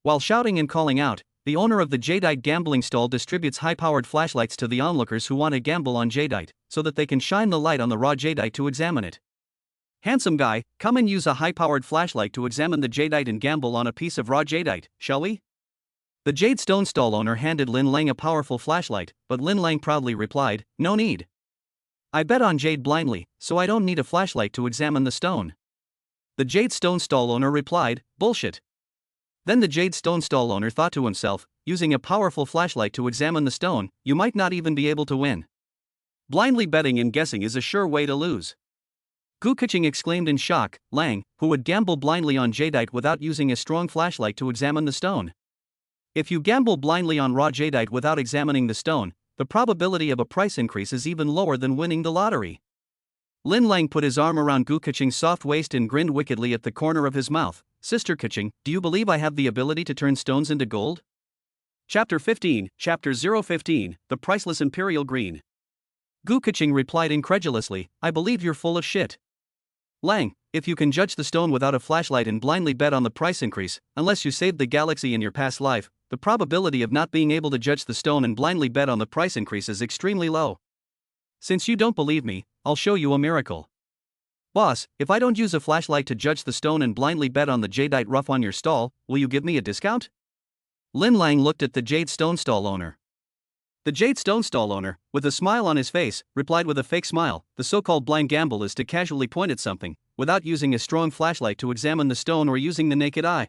While shouting and calling out, the owner of the jadeite gambling stall distributes high-powered flashlights to the onlookers who want to gamble on jadeite, so that they can shine the light on the raw jadeite to examine it. "Handsome guy, come and use a high-powered flashlight to examine the jadeite and gamble on a piece of raw jadeite, shall we?" The Jade Stone stall owner handed Lin Lang a powerful flashlight, but Lin Lang proudly replied, "No need. I bet on jade blindly, so I don't need a flashlight to examine the stone." The Jade Stone stall owner replied, "Bullshit." Then the Jade Stone stall owner thought to himself, using a powerful flashlight to examine the stone, you might not even be able to win. Blindly betting and guessing is a sure way to lose. Gu-Kaching exclaimed in shock, Lang, who would gamble blindly on jadeite without using a strong flashlight to examine the stone. If you gamble blindly on raw jadeite without examining the stone, the probability of a price increase is even lower than winning the lottery. Lin Lang put his arm around Gu-Kaching's soft waist and grinned wickedly at the corner of his mouth. Sister Kaching, do you believe I have the ability to turn stones into gold? Chapter 15, Chapter 015, The Priceless Imperial Green. Gu-Kaching replied incredulously, I believe you're full of shit. Lang, if you can judge the stone without a flashlight and blindly bet on the price increase, unless you saved the galaxy in your past life, the probability of not being able to judge the stone and blindly bet on the price increase is extremely low. Since you don't believe me, I'll show you a miracle. Boss, if I don't use a flashlight to judge the stone and blindly bet on the jadeite rough on your stall, will you give me a discount? Lin Lang looked at the Jade Stone stall owner. The Jade Stone stall owner, with a smile on his face, replied with a fake smile, the so-called blind gamble is to casually point at something, without using a strong flashlight to examine the stone or using the naked eye.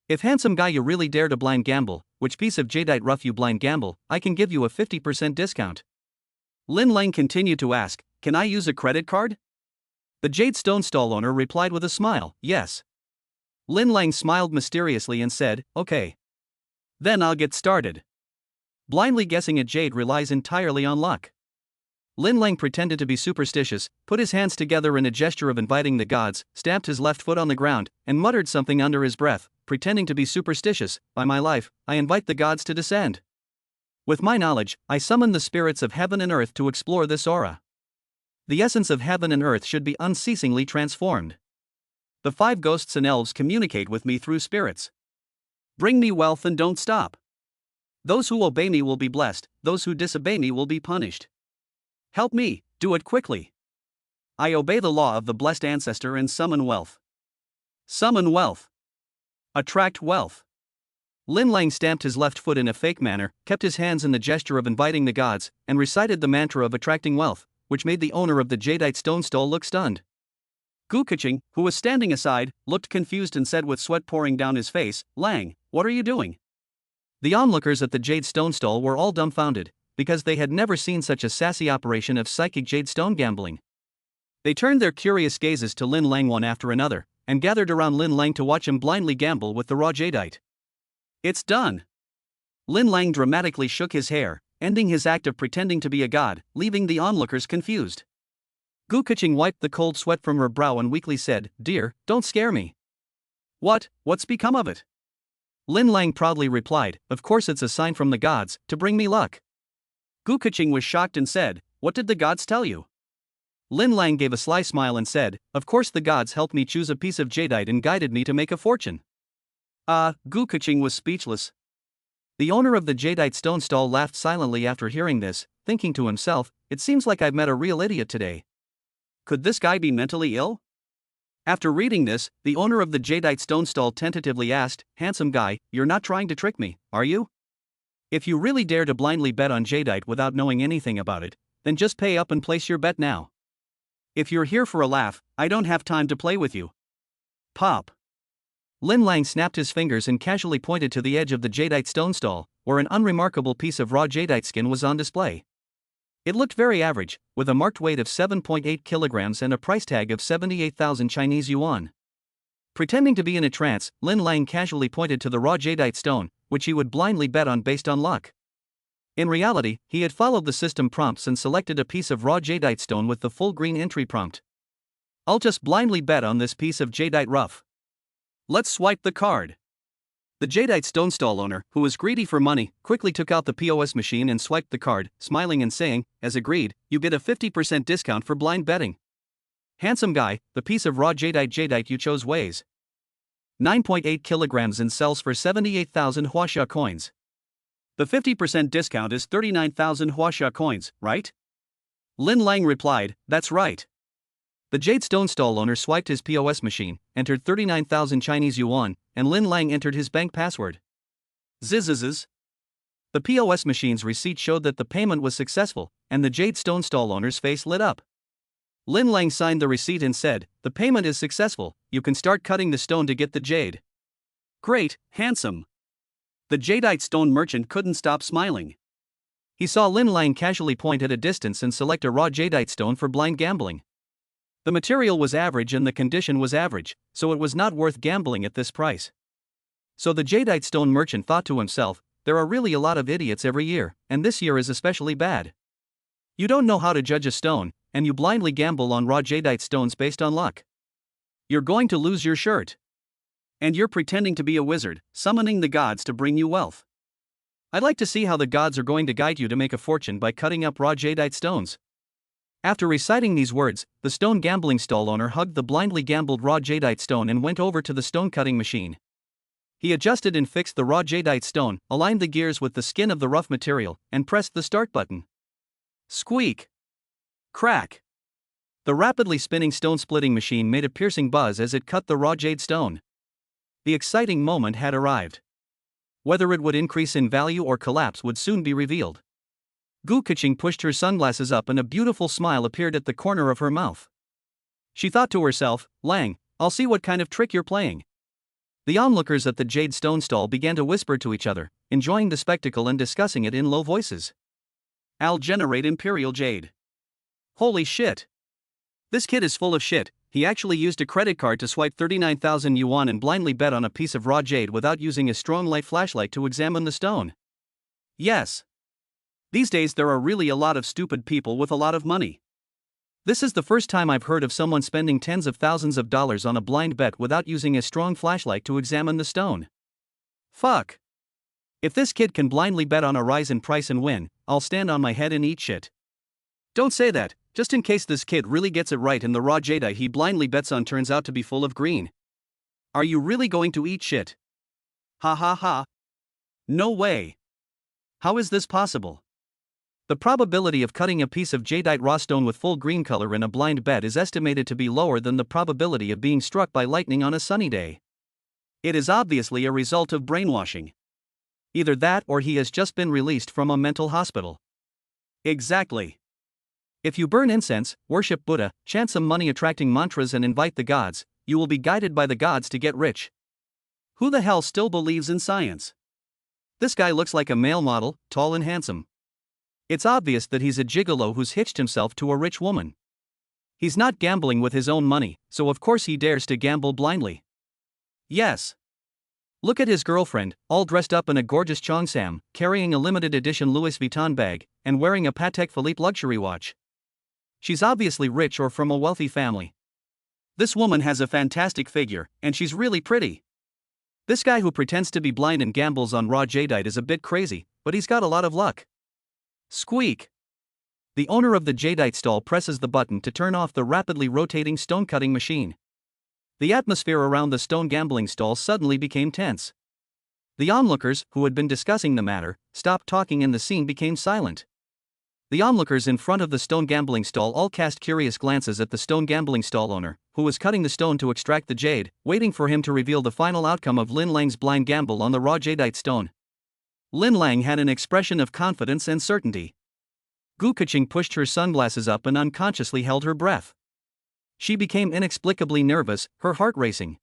If handsome guy you really dare to blind gamble, which piece of jadeite rough you blind gamble, I can give you a 50% discount. Lin Lang continued to ask, can I use a credit card? The Jade Stone stall owner replied with a smile, yes. Lin Lang smiled mysteriously and said, okay. Then I'll get started. Blindly guessing at jade relies entirely on luck. Lin Lang pretended to be superstitious, put his hands together in a gesture of inviting the gods, stamped his left foot on the ground, and muttered something under his breath, pretending to be superstitious, by my life, I invite the gods to descend. With my knowledge, I summon the spirits of heaven and earth to explore this aura. The essence of heaven and earth should be unceasingly transformed. The 5 ghosts and elves communicate with me through spirits. Bring me wealth and don't stop. Those who obey me will be blessed, those who disobey me will be punished. Help me, do it quickly. I obey the law of the blessed ancestor and summon wealth. Summon wealth. Attract wealth. Lin Lang stamped his left foot in a fake manner, kept his hands in the gesture of inviting the gods, and recited the mantra of attracting wealth, which made the owner of the jadeite stone stall look stunned. Gu-Kaching, who was standing aside, looked confused and said with sweat pouring down his face, Lang, what are you doing? The onlookers at the Jade Stone stall were all dumbfounded, because they had never seen such a sassy operation of psychic jade stone gambling. They turned their curious gazes to Lin Lang one after another, and gathered around Lin Lang to watch him blindly gamble with the raw jadeite. It's done. Lin Lang dramatically shook his hair, ending his act of pretending to be a god, leaving the onlookers confused. Gu-Kaching wiped the cold sweat from her brow and weakly said, Dear, don't scare me. What's become of it? Lin Lang proudly replied, Of course it's a sign from the gods, to bring me luck. Gu-Kaching was shocked and said, What did the gods tell you? Lin Lang gave a sly smile and said, Of course the gods helped me choose a piece of jadeite and guided me to make a fortune. Gu-Kaching was speechless. The owner of the jadeite stone stall laughed silently after hearing this, thinking to himself, It seems like I've met a real idiot today. Could this guy be mentally ill? After reading this, the owner of the jadeite stone stall tentatively asked, Handsome guy, you're not trying to trick me, are you? If you really dare to blindly bet on jadeite without knowing anything about it, then just pay up and place your bet now. If you're here for a laugh, I don't have time to play with you. Pop. Lin Lang snapped his fingers and casually pointed to the edge of the jadeite stone stall, where an unremarkable piece of raw jadeite skin was on display. It looked very average, with a marked weight of 7.8 kilograms and a price tag of 78,000 Chinese yuan. Pretending to be in a trance, Lin Lang casually pointed to the raw jadeite stone, which he would blindly bet on based on luck. In reality, he had followed the system prompts and selected a piece of raw jadeite stone with the full green entry prompt. I'll just blindly bet on this piece of jadeite rough. Let's swipe the card. The jadeite stone stall owner, who was greedy for money, quickly took out the POS machine and swiped the card, smiling and saying, As agreed, you get a 50% discount for blind betting. Handsome guy, the piece of raw jadeite you chose weighs 9.8 kilograms and sells for 78,000 huaxia coins. The 50% discount is 39,000 huaxia coins, right? Lin Lang replied, That's right. The Jade Stone stall owner swiped his POS machine, entered 39,000 Chinese yuan, and Lin Lang entered his bank password. Zizzes. The POS machine's receipt showed that the payment was successful, and the Jade Stone stall owner's face lit up. Lin Lang signed the receipt and said, "The payment is successful, you can start cutting the stone to get the jade." Great, handsome. The jadeite stone merchant couldn't stop smiling. He saw Lin Lang casually point at a distance and select a raw jadeite stone for blind gambling. The material was average and the condition was average, so it was not worth gambling at this price. So the jadeite stone merchant thought to himself, there are really a lot of idiots every year, and this year is especially bad. You don't know how to judge a stone, and you blindly gamble on raw jadeite stones based on luck. You're going to lose your shirt. And you're pretending to be a wizard, summoning the gods to bring you wealth. I'd like to see how the gods are going to guide you to make a fortune by cutting up raw jadeite stones. After reciting these words, the stone gambling stall owner hugged the blindly gambled raw jadeite stone and went over to the stone cutting machine. He adjusted and fixed the raw jadeite stone, aligned the gears with the skin of the rough material, and pressed the start button. Squeak! Crack! The rapidly spinning stone splitting machine made a piercing buzz as it cut the raw jade stone. The exciting moment had arrived. Whether it would increase in value or collapse would soon be revealed. Gu Keqing pushed her sunglasses up and a beautiful smile appeared at the corner of her mouth. She thought to herself, "Lang, I'll see what kind of trick you're playing." The onlookers at the jade stone stall began to whisper to each other, enjoying the spectacle and discussing it in low voices. "I'll generate Imperial Jade. Holy shit. This kid is full of shit, he actually used a credit card to swipe 39,000 yuan and blindly bet on a piece of raw jade without using a strong light flashlight to examine the stone." Yes. These days there are really a lot of stupid people with a lot of money. This is the first time I've heard of someone spending tens of thousands of dollars on a blind bet without using a strong flashlight to examine the stone. Fuck. If this kid can blindly bet on a rise in price and win, I'll stand on my head and eat shit. Don't say that, just in case this kid really gets it right and the raw jadeite he blindly bets on turns out to be full of green. Are you really going to eat shit? Ha ha ha. No way. How is this possible? The probability of cutting a piece of jadeite raw stone with full green color in a blind bet is estimated to be lower than the probability of being struck by lightning on a sunny day. It is obviously a result of brainwashing. Either that or he has just been released from a mental hospital. Exactly. If you burn incense, worship Buddha, chant some money-attracting mantras and invite the gods, you will be guided by the gods to get rich. Who the hell still believes in science? This guy looks like a male model, tall and handsome. It's obvious that he's a gigolo who's hitched himself to a rich woman. He's not gambling with his own money, so of course he dares to gamble blindly. Yes. Look at his girlfriend, all dressed up in a gorgeous cheongsam, carrying a limited edition Louis Vuitton bag, and wearing a Patek Philippe luxury watch. She's obviously rich or from a wealthy family. This woman has a fantastic figure, and she's really pretty. This guy who pretends to be blind and gambles on raw jadeite is a bit crazy, but he's got a lot of luck. Squeak! The owner of the jadeite stall presses the button to turn off the rapidly rotating stone cutting machine. The atmosphere around the stone gambling stall suddenly became tense. The onlookers, who had been discussing the matter, stopped talking and the scene became silent. The onlookers in front of the stone gambling stall all cast curious glances at the stone gambling stall owner, who was cutting the stone to extract the jade, waiting for him to reveal the final outcome of Lin Lang's blind gamble on the raw jadeite stone. Lin Lang had an expression of confidence and certainty. Gu Keqing pushed her sunglasses up and unconsciously held her breath. She became inexplicably nervous, her heart racing.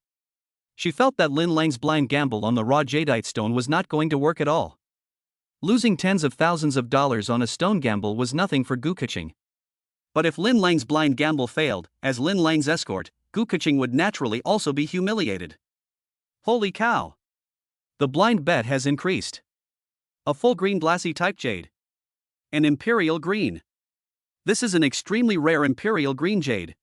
She felt that Lin Lang's blind gamble on the raw jadeite stone was not going to work at all. Losing tens of thousands of dollars on a stone gamble was nothing for Gu Keqing. But if Lin Lang's blind gamble failed, as Lin Lang's escort, Gu Keqing would naturally also be humiliated. Holy cow! The blind bet has increased. A full green glassy type jade. An imperial green. This is an extremely rare imperial green jade.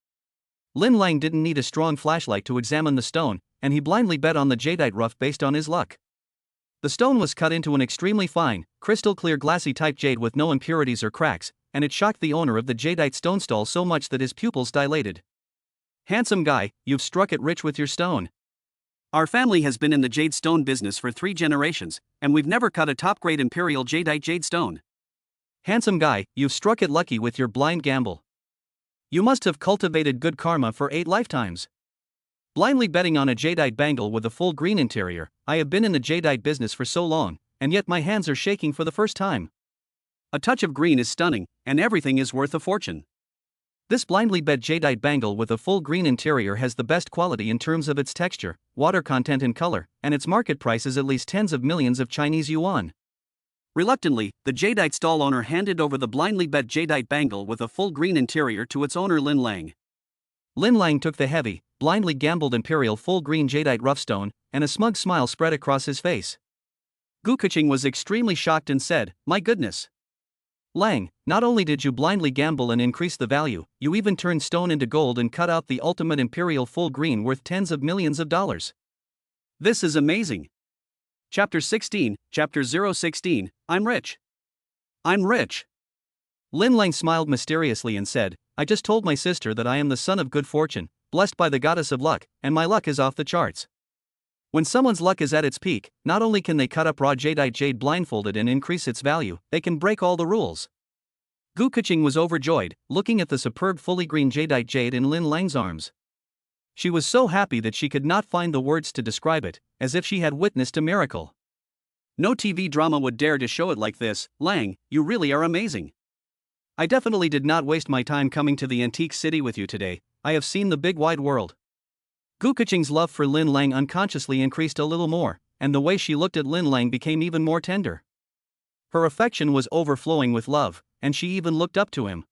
Lin Lang didn't need a strong flashlight to examine the stone, and he blindly bet on the jadeite rough based on his luck. The stone was cut into an extremely fine, crystal clear glassy type jade with no impurities or cracks, and it shocked the owner of the jadeite stone stall so much that his pupils dilated. Handsome guy, you've struck it rich with your stone. Our family has been in the jade stone business for 3 generations, and we've never cut a top-grade imperial jadeite jade stone. Handsome guy, you've struck it lucky with your blind gamble. You must have cultivated good karma for 8 lifetimes. Blindly betting on a jadeite bangle with a full green interior, I have been in the jadeite business for so long, and yet my hands are shaking for the first time. A touch of green is stunning, and everything is worth a fortune. This blindly bet jadeite bangle with a full green interior has the best quality in terms of its texture, water content and color, and its market price is at least tens of millions of Chinese yuan. Reluctantly, the jadeite stall owner handed over the blindly bet jadeite bangle with a full green interior to its owner Lin Lang. Lin Lang took the heavy, blindly gambled imperial full green jadeite rough stone, and a smug smile spread across his face. Gu Keqing was extremely shocked and said, "My goodness. Lang, not only did you blindly gamble and increase the value, you even turned stone into gold and cut out the ultimate imperial full green worth tens of millions of dollars. This is amazing." Chapter 16, Chapter 016, I'm rich. I'm rich. Lin Lang smiled mysteriously and said, "I just told my sister that I am the son of good fortune, blessed by the goddess of luck, and my luck is off the charts." When someone's luck is at its peak, not only can they cut up raw jadeite jade blindfolded and increase its value, they can break all the rules. Gu Keqing was overjoyed, looking at the superb fully green jadeite jade in Lin Lang's arms. She was so happy that she could not find the words to describe it, as if she had witnessed a miracle. No TV drama would dare to show it like this. Lang, you really are amazing. I definitely did not waste my time coming to the antique city with you today. I have seen the big wide world. Gu Keqing's love for Lin Lang unconsciously increased a little more, and the way she looked at Lin Lang became even more tender. Her affection was overflowing with love, and she even looked up to him.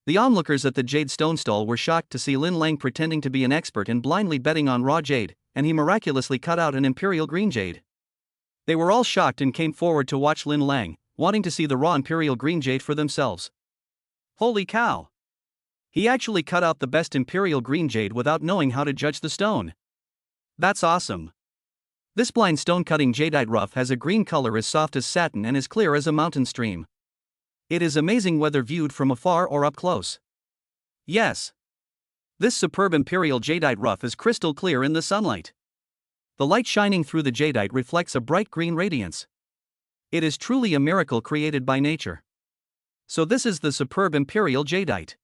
The onlookers at the jade stone stall were shocked to see Lin Lang pretending to be an expert and blindly betting on raw jade, and he miraculously cut out an imperial green jade. They were all shocked and came forward to watch Lin Lang, wanting to see the raw imperial green jade for themselves. Holy cow! He actually cut out the best imperial green jade without knowing how to judge the stone. That's awesome. This blind stone cutting jadeite rough has a green color as soft as satin and as clear as a mountain stream. It is amazing whether viewed from afar or up close. Yes. This superb imperial jadeite rough is crystal clear in the sunlight. The light shining through the jadeite reflects a bright green radiance. It is truly a miracle created by nature. So this is the superb imperial jadeite.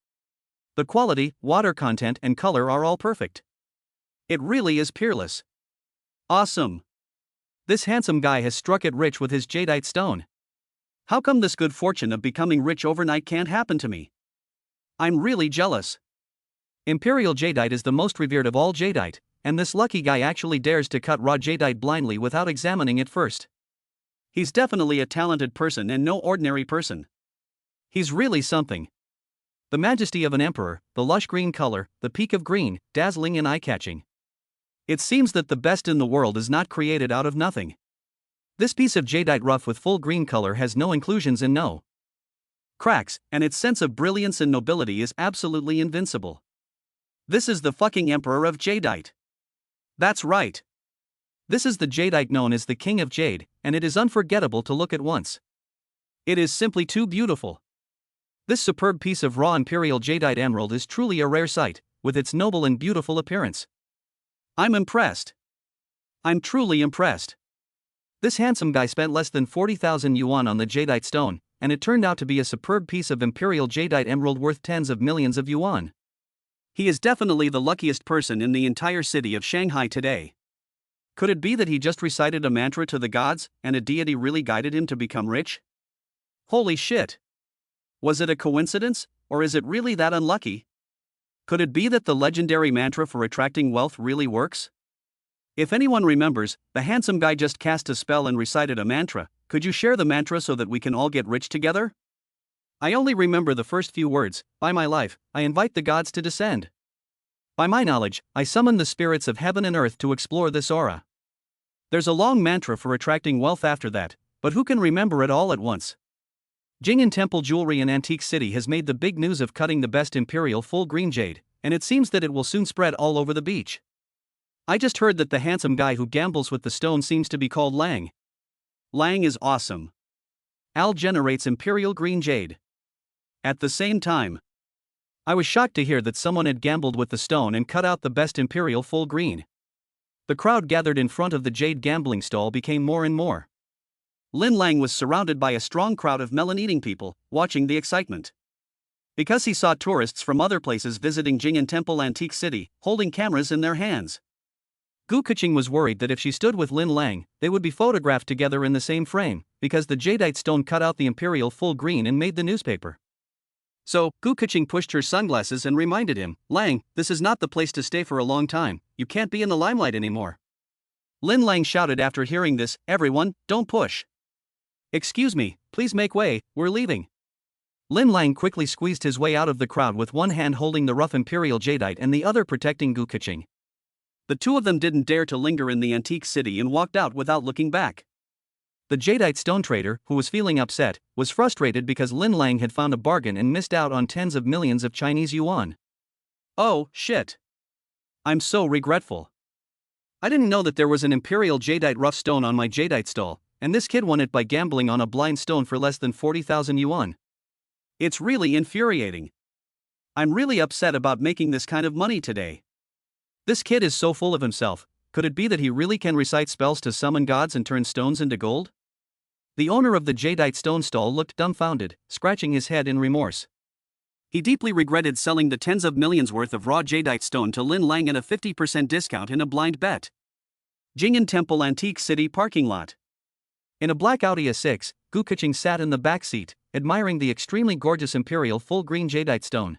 The quality, water content, and color are all perfect. It really is peerless. Awesome. This handsome guy has struck it rich with his jadeite stone. How come this good fortune of becoming rich overnight can't happen to me? I'm really jealous. Imperial jadeite is the most revered of all jadeite, and this lucky guy actually dares to cut raw jadeite blindly without examining it first. He's definitely a talented person and no ordinary person. He's really something. The majesty of an emperor, the lush green color, the peak of green, dazzling and eye-catching. It seems that the best in the world is not created out of nothing. This piece of jadeite rough with full green color has no inclusions and no cracks, and its sense of brilliance and nobility is absolutely invincible. This is the fucking emperor of jadeite. That's right. This is the jadeite known as the king of jade, and it is unforgettable to look at once. It is simply too beautiful. This superb piece of raw imperial jadeite emerald is truly a rare sight, with its noble and beautiful appearance. I'm impressed. I'm truly impressed. This handsome guy spent less than 40,000 yuan on the jadeite stone, and it turned out to be a superb piece of imperial jadeite emerald worth tens of millions of yuan. He is definitely the luckiest person in the entire city of Shanghai today. Could it be that he just recited a mantra to the gods, and a deity really guided him to become rich? Holy shit! Was it a coincidence, or is it really that unlucky? Could it be that the legendary mantra for attracting wealth really works? If anyone remembers, the handsome guy just cast a spell and recited a mantra. Could you share the mantra so that we can all get rich together? I only remember the first few words. By my life, I invite the gods to descend. By my knowledge, I summon the spirits of heaven and earth to explore this aura. There's a long mantra for attracting wealth after that, but who can remember it all at once? Jing'an Temple Jewelry in Antique City has made the big news of cutting the best imperial full green jade, and it seems that it will soon spread all over the beach. I just heard that the handsome guy who gambles with the stone seems to be called Lang. Lang is awesome. Al generates imperial green jade. At the same time, I was shocked to hear that someone had gambled with the stone and cut out the best imperial full green. The crowd gathered in front of the jade gambling stall became more and more. Lin Lang was surrounded by a strong crowd of melon-eating people, watching the excitement. Because he saw tourists from other places visiting Jing'an Temple Antique City, holding cameras in their hands. Gu Keqing was worried that if she stood with Lin Lang, they would be photographed together in the same frame, because the jadeite stone cut out the imperial full green and made the newspaper. So, Gu Keqing pushed her sunglasses and reminded him, Lang, this is not the place to stay for a long time, you can't be in the limelight anymore. Lin Lang shouted after hearing this, everyone, don't push. Excuse me, please make way, we're leaving. Lin Lang quickly squeezed his way out of the crowd with one hand holding the rough imperial jadeite and the other protecting Gu Keqing. The two of them didn't dare to linger in the antique city and walked out without looking back. The jadeite stone trader, who was feeling upset, was frustrated because Lin Lang had found a bargain and missed out on tens of millions of Chinese yuan. Oh, shit. I'm so regretful. I didn't know that there was an imperial jadeite rough stone on my jadeite stall, and this kid won it by gambling on a blind stone for less than 40,000 yuan. It's really infuriating. I'm really upset about making this kind of money today. This kid is so full of himself. Could it be that he really can recite spells to summon gods and turn stones into gold? The owner of the jadeite stone stall looked dumbfounded, scratching his head in remorse. He deeply regretted selling the tens of millions worth of raw jadeite stone to Lin Lang at a 50% discount in a blind bet. Jing'an Temple Antique City parking lot. In a black Audi A6, Gu Keqing sat in the back seat, admiring the extremely gorgeous imperial full green jadeite stone.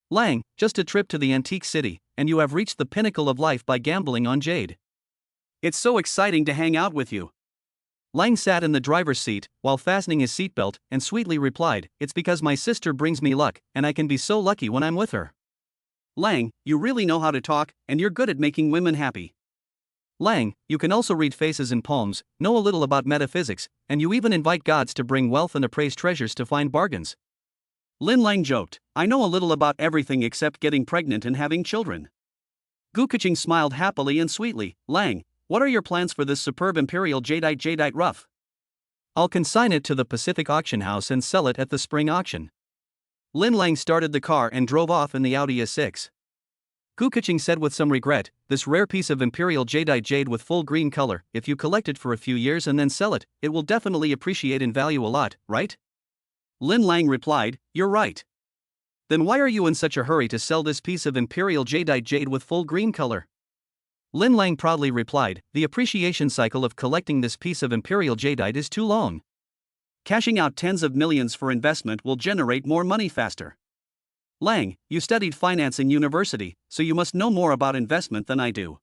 Lang, just a trip to the antique city, and you have reached the pinnacle of life by gambling on jade. It's so exciting to hang out with you. Lang sat in the driver's seat, while fastening his seatbelt, and sweetly replied, it's because my sister brings me luck, and I can be so lucky when I'm with her. Lang, you really know how to talk, and you're good at making women happy. Lang, you can also read faces and palms, know a little about metaphysics, and you even invite gods to bring wealth and appraise treasures to find bargains. Lin Lang joked, I know a little about everything except getting pregnant and having children. Gu Keqing smiled happily and sweetly, Lang, what are your plans for this superb imperial jadeite rough? I'll consign it to the Pacific Auction House and sell it at the spring auction. Lin Lang started the car and drove off in the Audi A6. Gu Keqing said with some regret, this rare piece of imperial jadeite jade with full green color, if you collect it for a few years and then sell it, it will definitely appreciate in value a lot, right? Lin Lang replied, you're right. Then why are you in such a hurry to sell this piece of imperial jadeite jade with full green color? Lin Lang proudly replied, the appreciation cycle of collecting this piece of imperial jadeite is too long. Cashing out tens of millions for investment will generate more money faster. Lang, you studied finance in university, so you must know more about investment than I do.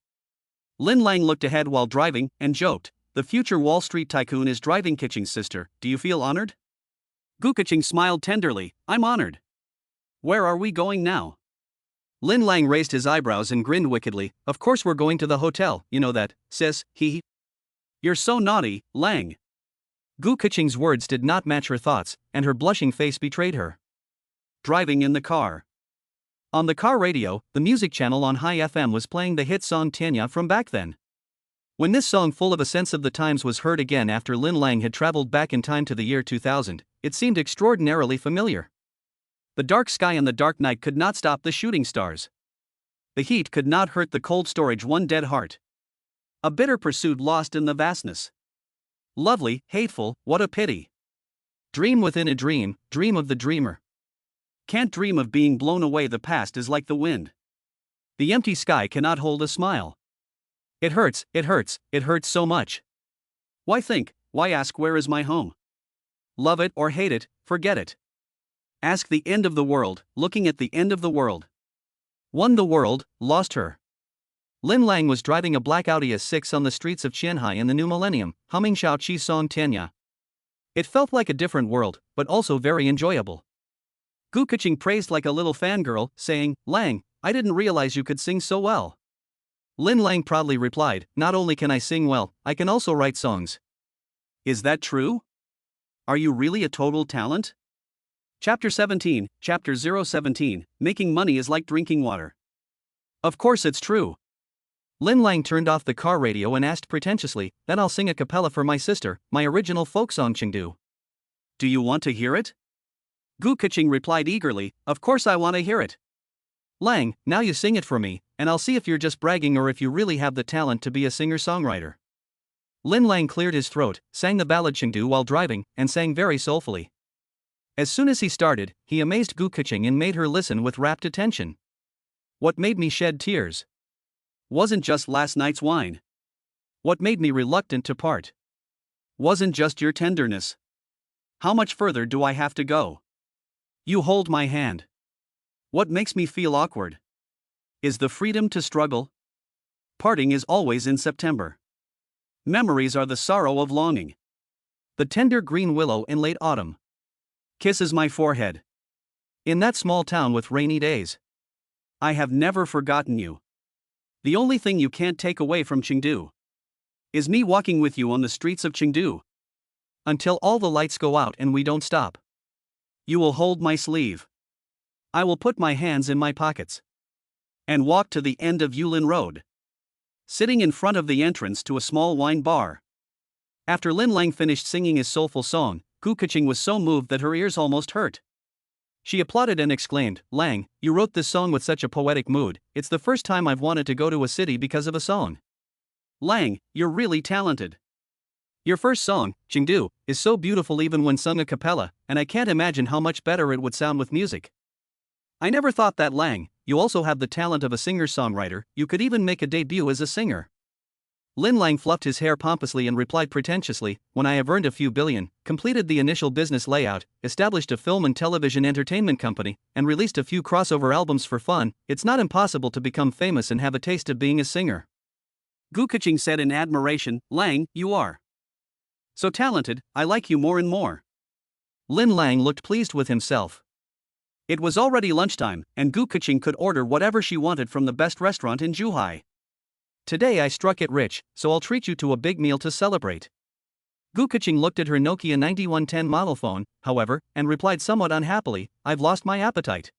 Lin Lang looked ahead while driving, and joked, the future Wall Street tycoon is driving Keqing's sister, do you feel honored? Gu Keqing smiled tenderly, I'm honored. Where are we going now? Lin Lang raised his eyebrows and grinned wickedly, of course we're going to the hotel, you know that, sis, he. You're so naughty, Lang. Gu Keqing's words did not match her thoughts, and her blushing face betrayed her. Driving in the car. On the car radio, the music channel on High FM was playing the hit song Tianya from back then. When this song full of a sense of the times was heard again after Lin Lang had traveled back in time to the year 2000, it seemed extraordinarily familiar. The dark sky and the dark night could not stop the shooting stars. The heat could not hurt the cold storage one dead heart. A bitter pursuit lost in the vastness. Lovely, hateful, what a pity. Dream within a dream, dream of the dreamer. Can't dream of being blown away, the past is like the wind. The empty sky cannot hold a smile. It hurts, it hurts, it hurts so much. Why think, why ask where is my home? Love it or hate it, forget it. Ask the end of the world, looking at the end of the world. Won the world, lost her. Lin Lang was driving a black Audi A6 on the streets of Qianhai in the new millennium, humming Xiao Qi Song Tianya. It felt like a different world, but also very enjoyable. Gu Keqing praised like a little fangirl, saying, Lang, I didn't realize you could sing so well. Lin Lang proudly replied, not only can I sing well, I can also write songs. Is that true? Are you really a total talent? Chapter 17, Chapter 017, Making Money is Like Drinking Water. Of course it's true. Lin Lang turned off the car radio and asked pretentiously, then I'll sing a cappella for my sister, my original folk song Chengdu. Do you want to hear it? Gu Keqing replied eagerly, of course I want to hear it. Lang, now you sing it for me, and I'll see if you're just bragging or if you really have the talent to be a singer-songwriter. Lin Lang cleared his throat, sang the ballad Chengdu while driving, and sang very soulfully. As soon as he started, he amazed Gu Keqing and made her listen with rapt attention. What made me shed tears? Wasn't just last night's wine. What made me reluctant to part? Wasn't just your tenderness. How much further do I have to go? You hold my hand. What makes me feel awkward? Is the freedom to struggle? Parting is always in September. Memories are the sorrow of longing. The tender green willow in late autumn kisses my forehead. In that small town with rainy days. I have never forgotten you. The only thing you can't take away from Chengdu is me walking with you on the streets of Chengdu. Until all the lights go out and we don't stop. You will hold my sleeve. I will put my hands in my pockets and walk to the end of Yulin Road, sitting in front of the entrance to a small wine bar. After Lin Lang finished singing his soulful song, Gu Keqing was so moved that her ears almost hurt. She applauded and exclaimed, "Lang, you wrote this song with such a poetic mood. It's the first time I've wanted to go to a city because of a song. Lang, you're really talented. Your first song, Chengdu, is so beautiful even when sung a cappella, and I can't imagine how much better it would sound with music. I never thought that, Lang. You also have the talent of a singer-songwriter. You could even make a debut as a singer." Lin Lang fluffed his hair pompously and replied pretentiously, "When I have earned a few billion, completed the initial business layout, established a film and television entertainment company, and released a few crossover albums for fun, it's not impossible to become famous and have a taste of being a singer." Gu Keqing said in admiration, "Lang, you are so talented, I like you more and more." Lin Lang looked pleased with himself. It was already lunchtime, and Gu Keqing could order whatever she wanted from the best restaurant in Zhuhai. "Today I struck it rich, so I'll treat you to a big meal to celebrate." Gu Keqing looked at her Nokia 9110 model phone, however, and replied somewhat unhappily, "I've lost my appetite."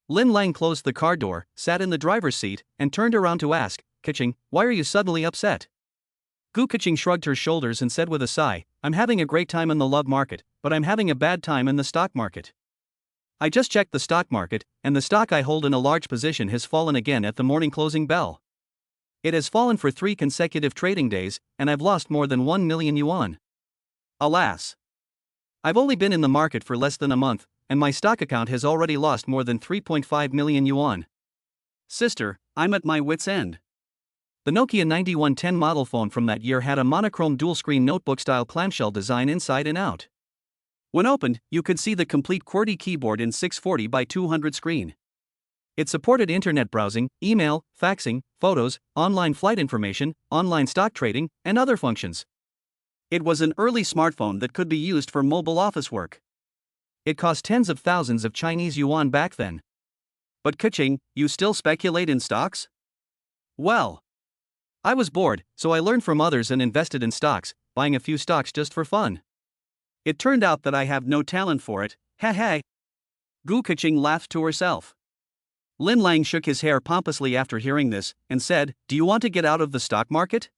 Lin Lang closed the car door, sat in the driver's seat, and turned around to ask, "Keqing, why are you suddenly upset?" Gu Keqing shrugged her shoulders and said with a sigh, "I'm having a great time in the love market, but I'm having a bad time in the stock market. I just checked the stock market, and the stock I hold in a large position has fallen again at the morning closing bell. It has fallen for 3 consecutive trading days, and I've lost more than 1 million yuan. Alas! I've only been in the market for less than a month, and my stock account has already lost more than 3.5 million yuan. Sister, I'm at my wit's end." The Nokia 9110 model phone from that year had a monochrome dual-screen notebook-style clamshell design inside and out. When opened, you could see the complete QWERTY keyboard in 640 by 200 screen. It supported internet browsing, email, faxing, photos, online flight information, online stock trading, and other functions. It was an early smartphone that could be used for mobile office work. It cost tens of thousands of Chinese yuan back then. "But Keqing, you still speculate in stocks?" "Well, I was bored, so I learned from others and invested in stocks, buying a few stocks just for fun. It turned out that I have no talent for it, ha ha." Gu Keqing laughed to herself. Lin Lang shook his hair pompously after hearing this, and said, "Do you want to get out of the stock market?"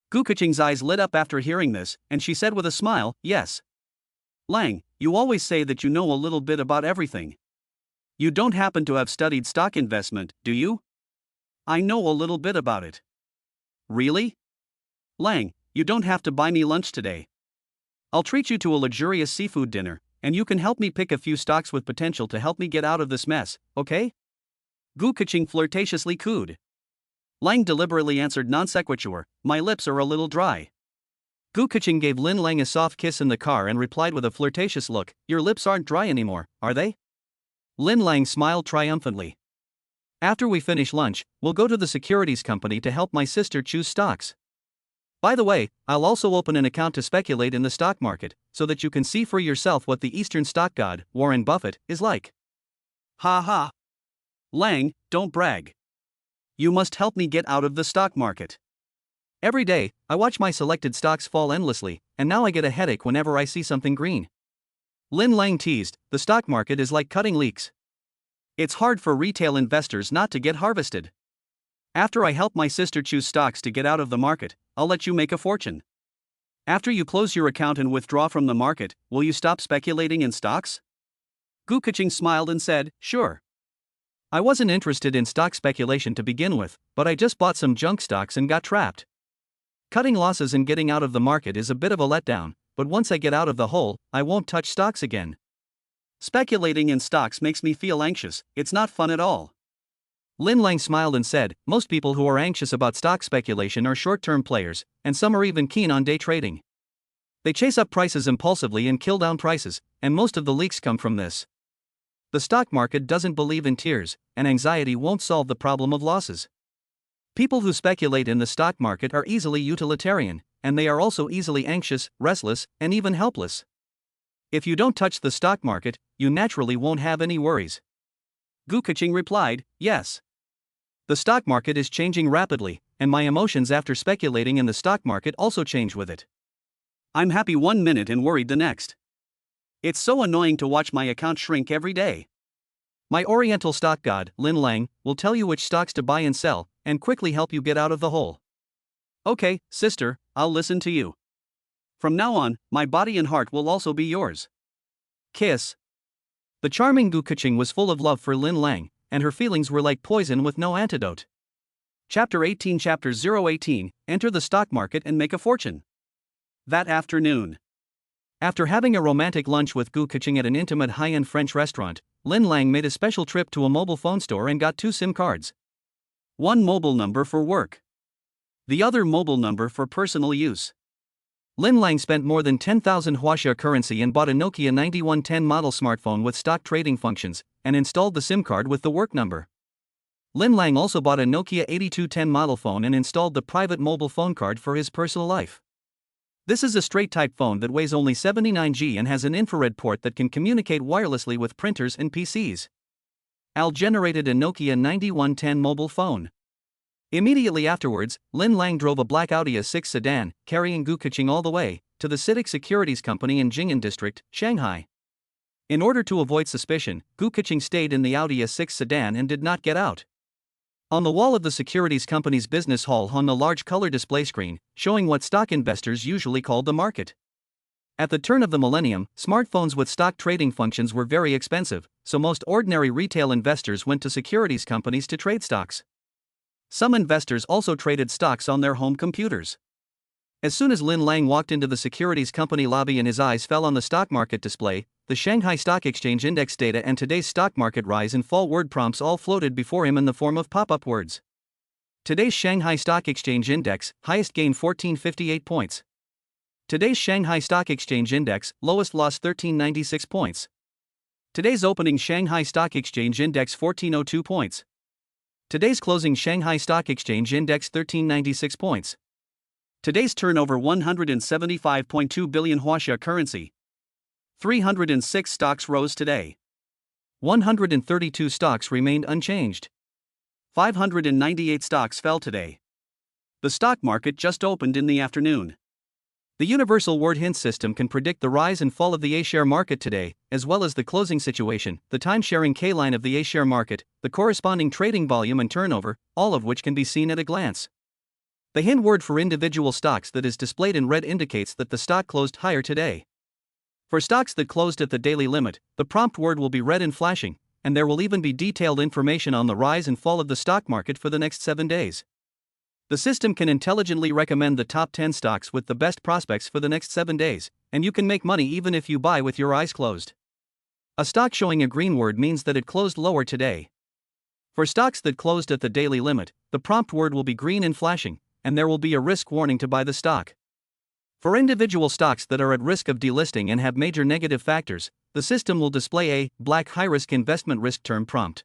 Gu Keqing's eyes lit up after hearing this, and she said with a smile, "Yes. Lang, you always say that you know a little bit about everything. You don't happen to have studied stock investment, do you?" "I know a little bit about it." "Really? Lang, you don't have to buy me lunch today. I'll treat you to a luxurious seafood dinner, and you can help me pick a few stocks with potential to help me get out of this mess, okay?" Gu Keqing flirtatiously cooed. Lang deliberately answered non sequitur, "My lips are a little dry." Gu Keqing gave Lin Lang a soft kiss in the car and replied with a flirtatious look, "Your lips aren't dry anymore, are they?" Lin Lang smiled triumphantly. "After we finish lunch, we'll go to the securities company to help my sister choose stocks. By the way, I'll also open an account to speculate in the stock market, so that you can see for yourself what the Eastern stock god, Warren Buffett, is like." "Ha ha. Lang, don't brag. You must help me get out of the stock market. Every day, I watch my selected stocks fall endlessly, and now I get a headache whenever I see something green." Lin Lang teased, "The stock market is like cutting leeks. It's hard for retail investors not to get harvested. After I help my sister choose stocks to get out of the market, I'll let you make a fortune. After you close your account and withdraw from the market, will you stop speculating in stocks?" Gu Keqing smiled and said, "Sure. I wasn't interested in stock speculation to begin with, but I just bought some junk stocks and got trapped. Cutting losses and getting out of the market is a bit of a letdown, but once I get out of the hole, I won't touch stocks again. Speculating in stocks makes me feel anxious, it's not fun at all." Lin Lang smiled and said, most people who are anxious about stock speculation are short-term players, and some are even keen on day trading. They chase up prices impulsively and kill down prices, and most of the leaks come from this. The stock market doesn't believe in tears, and anxiety won't solve the problem of losses. People who speculate in the stock market are easily utilitarian, and they are also easily anxious, restless, and even helpless. If you don't touch the stock market, you naturally won't have any worries. Gu Kaching replied, yes. The stock market is changing rapidly, and my emotions after speculating in the stock market also change with it. I'm happy 1 minute and worried the next. It's so annoying to watch my account shrink every day. My Oriental stock god, Lin Lang, will tell you which stocks to buy and sell, and quickly help you get out of the hole. Okay, sister, I'll listen to you. From now on, my body and heart will also be yours. Kiss. The charming Gu Kaching was full of love for Lin Lang, and her feelings were like poison with no antidote. Chapter 18 Chapter 018, Enter the stock market and make a fortune. That afternoon. After having a romantic lunch with Gu Kaching at an intimate high-end French restaurant, Lin Lang made a special trip to a mobile phone store and got 2 SIM cards. One mobile number for work. The other mobile number for personal use. Lin Lang spent more than 10,000 Huaxia currency and bought a Nokia 9110 model smartphone with stock trading functions, and installed the SIM card with the work number. Lin Lang also bought a Nokia 8210 model phone and installed the private mobile phone card for his personal life. This is a straight-type phone that weighs only 79 g and has an infrared port that can communicate wirelessly with printers and PCs. Al generated a Nokia 9110 mobile phone. Immediately afterwards, Lin Lang drove a black Audi A6 sedan, carrying Gu Kaching all the way to the CITIC Securities Company in Jing'an District, Shanghai. In order to avoid suspicion, Gu Kaching stayed in the Audi A6 sedan and did not get out. On the wall of the securities company's business hall hung a large color display screen, showing what stock investors usually called the market. At the turn of the millennium, smartphones with stock trading functions were very expensive, so most ordinary retail investors went to securities companies to trade stocks. Some investors also traded stocks on their home computers. As soon as Lin Lang walked into the securities company lobby and his eyes fell on the stock market display, the Shanghai Stock Exchange Index data and today's stock market rise and fall word prompts all floated before him in the form of pop-up words. Today's Shanghai Stock Exchange Index, highest gain 1458 points. Today's Shanghai Stock Exchange Index, lowest loss 1396 points. Today's opening Shanghai Stock Exchange Index 1402 points. Today's closing Shanghai Stock Exchange Index 1396 points. Today's turnover 175.2 billion Huaxia currency. 306 stocks rose today. 132 stocks remained unchanged. 598 stocks fell today. The stock market just opened in the afternoon. The universal word hint system can predict the rise and fall of the A-share market today, as well as the closing situation, the time-sharing K-line of the A-share market, the corresponding trading volume and turnover, all of which can be seen at a glance. The hint word for individual stocks that is displayed in red indicates that the stock closed higher today. For stocks that closed at the daily limit, the prompt word will be red and flashing, and there will even be detailed information on the rise and fall of the stock market for the next 7 days. The system can intelligently recommend the top 10 stocks with the best prospects for the next 7 days, and you can make money even if you buy with your eyes closed. A stock showing a green word means that it closed lower today. For stocks that closed at the daily limit, the prompt word will be green and flashing, and there will be a risk warning to buy the stock. For individual stocks that are at risk of delisting and have major negative factors, the system will display a black high-risk investment risk term prompt.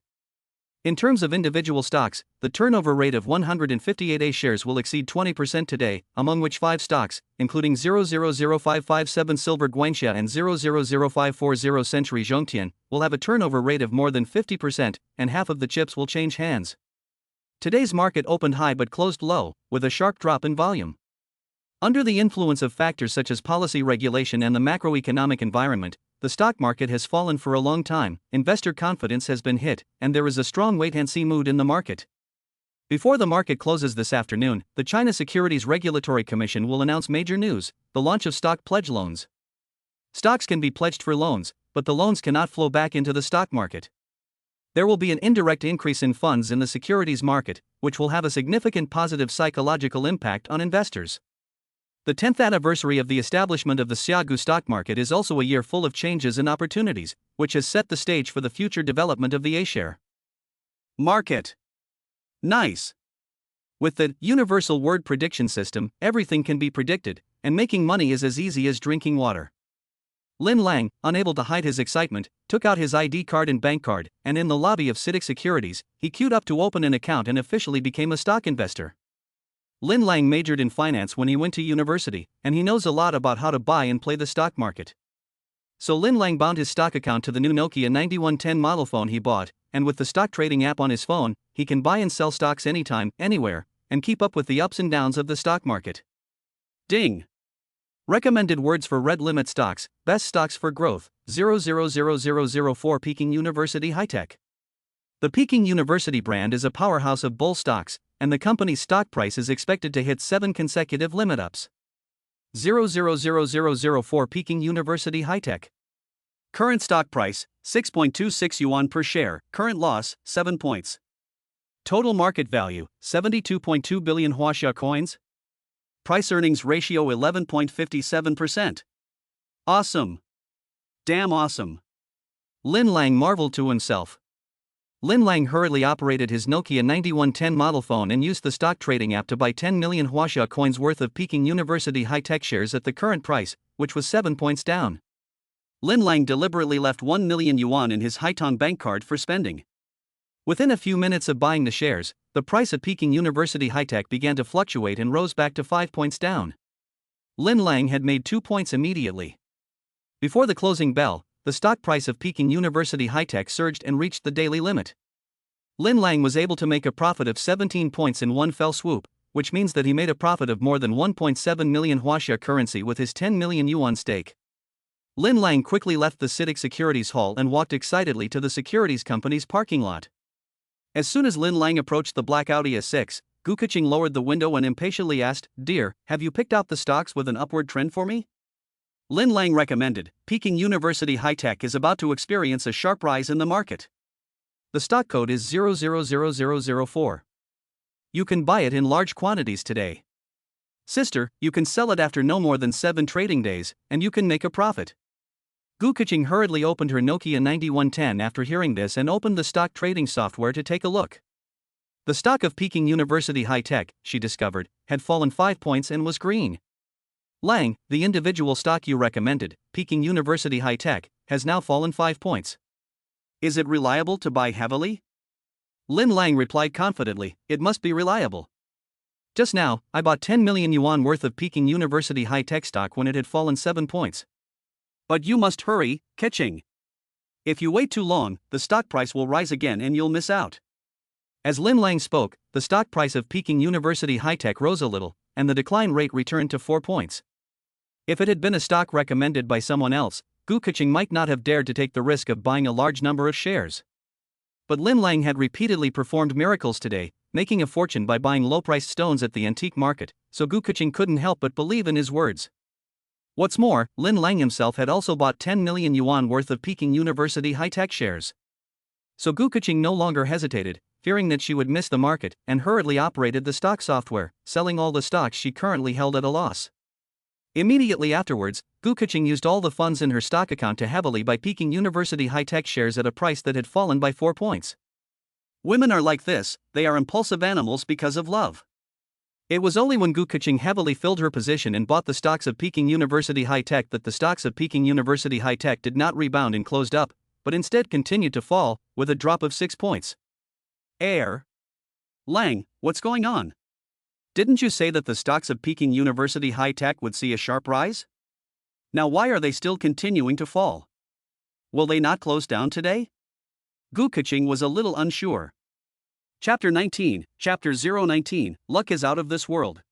In terms of individual stocks, the turnover rate of 158 A shares will exceed 20% today, among which 5 stocks, including 000557 Silver Guangxia and 000540 Century Zhongtian, will have a turnover rate of more than 50%, and half of the chips will change hands. Today's market opened high but closed low, with a sharp drop in volume. Under the influence of factors such as policy regulation and the macroeconomic environment, the stock market has fallen for a long time, investor confidence has been hit, and there is a strong wait-and-see mood in the market. Before the market closes this afternoon, the China Securities Regulatory Commission will announce major news: the launch of stock pledge loans. Stocks can be pledged for loans, but the loans cannot flow back into the stock market. There will be an indirect increase in funds in the securities market, which will have a significant positive psychological impact on investors. The 10th anniversary of the establishment of the Xiagu stock market is also a year full of changes and opportunities, which has set the stage for the future development of the A-share market. Nice. With the universal word prediction system, everything can be predicted, and making money is as easy as drinking water. Lin Lang, unable to hide his excitement, took out his ID card and bank card, and in the lobby of CITIC Securities, he queued up to open an account and officially became a stock investor. Lin Lang majored in finance when he went to university, and he knows a lot about how to buy and play the stock market. So Lin Lang bound his stock account to the new Nokia 9110 model phone he bought, and with the stock trading app on his phone, he can buy and sell stocks anytime, anywhere, and keep up with the ups and downs of the stock market. Ding! Recommended words for red limit stocks, best stocks for growth, 000004 Peking University High Tech. The Peking University brand is a powerhouse of bull stocks, and the company's stock price is expected to hit 7 consecutive limit ups. 000004 Peking University High Tech. Current stock price, 6.26 yuan per share, current loss, 7 points. Total market value, 72.2 billion Huaxia coins. Price earnings ratio 11.57%. Awesome. Damn awesome. Lin Lang marveled to himself. Lin Lang hurriedly operated his Nokia 9110 model phone and used the stock trading app to buy 10 million Huaxia coins worth of Peking University high-tech shares at the current price, which was 7 points down. Lin Lang deliberately left 1 million yuan in his Haitong bank card for spending. Within a few minutes of buying the shares, the price of Peking University high-tech began to fluctuate and rose back to 5 points down. Lin Lang had made 2 points immediately. Before the closing bell, the stock price of Peking University high-tech surged and reached the daily limit. Lin Lang was able to make a profit of 17 points in one fell swoop, which means that he made a profit of more than 1.7 million Huaxia currency with his 10 million yuan stake. Lin Lang quickly left the CITIC Securities Hall and walked excitedly to the securities company's parking lot. As soon as Lin Lang approached the black Audi S6, Gu Keqing lowered the window and impatiently asked, "Dear, have you picked out the stocks with an upward trend for me?" Lin Lang recommended, "Peking University High-Tech is about to experience a sharp rise in the market. The stock code is 000004. You can buy it in large quantities today. Sister, you can sell it after no more than 7 trading days, and you can make a profit." Gu Keqing hurriedly opened her Nokia 9110 after hearing this and opened the stock trading software to take a look. The stock of Peking University High-Tech, she discovered, had fallen 5 points and was green. "Lang, the individual stock you recommended, Peking University High-Tech, has now fallen 5 points. Is it reliable to buy heavily?" Lin Lang replied confidently, "It must be reliable. Just now, I bought 10 million yuan worth of Peking University high-tech stock when it had fallen 7 points. But you must hurry, Keqing. If you wait too long, the stock price will rise again and you'll miss out." As Lin Lang spoke, the stock price of Peking University high-tech rose a little, and the decline rate returned to 4 points. If it had been a stock recommended by someone else, Gu Keqing might not have dared to take the risk of buying a large number of shares. But Lin Lang had repeatedly performed miracles today, making a fortune by buying low-priced stones at the antique market, so Gu Keqing couldn't help but believe in his words. What's more, Lin Lang himself had also bought 10 million yuan worth of Peking University high-tech shares. So Gu Keqing no longer hesitated, fearing that she would miss the market, and hurriedly operated the stock software, selling all the stocks she currently held at a loss. Immediately afterwards, Gu Keqing used all the funds in her stock account to heavily buy Peking University high-tech shares at a price that had fallen by 4 points. Women are like this, they are impulsive animals because of love. It was only when Gu Keqing heavily filled her position and bought the stocks of Peking University high-tech that the stocks of Peking University high-tech did not rebound and closed up, but instead continued to fall, with a drop of 6 points. Lang, what's going on? Didn't you say that the stocks of Peking University high-tech would see a sharp rise? Now why are they still continuing to fall? Will they not close down today? Gu Keqing was a little unsure. Chapter 19, Chapter 019, Luck is out of this world.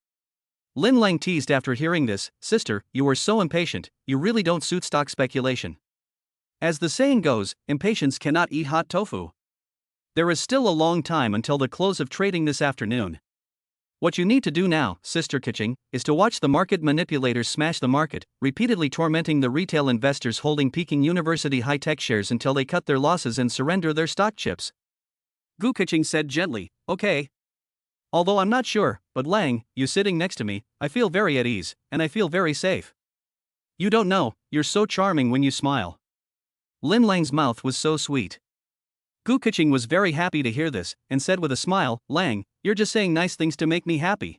Lin Lang teased after hearing this, "Sister, you are so impatient, you really don't suit stock speculation. As the saying goes, impatience cannot eat hot tofu. There is still a long time until the close of trading this afternoon. What you need to do now, Sister Keqing, is to watch the market manipulators smash the market, repeatedly tormenting the retail investors holding Peking University high-tech shares until they cut their losses and surrender their stock chips." Gu Keqing said gently, "Okay. Although I'm not sure, but Lang, you sitting next to me, I feel very at ease, and I feel very safe. You don't know, you're so charming when you smile." Lin Lang's mouth was so sweet. Gu Keqing was very happy to hear this, and said with a smile, Lang, you're just saying nice things to make me happy.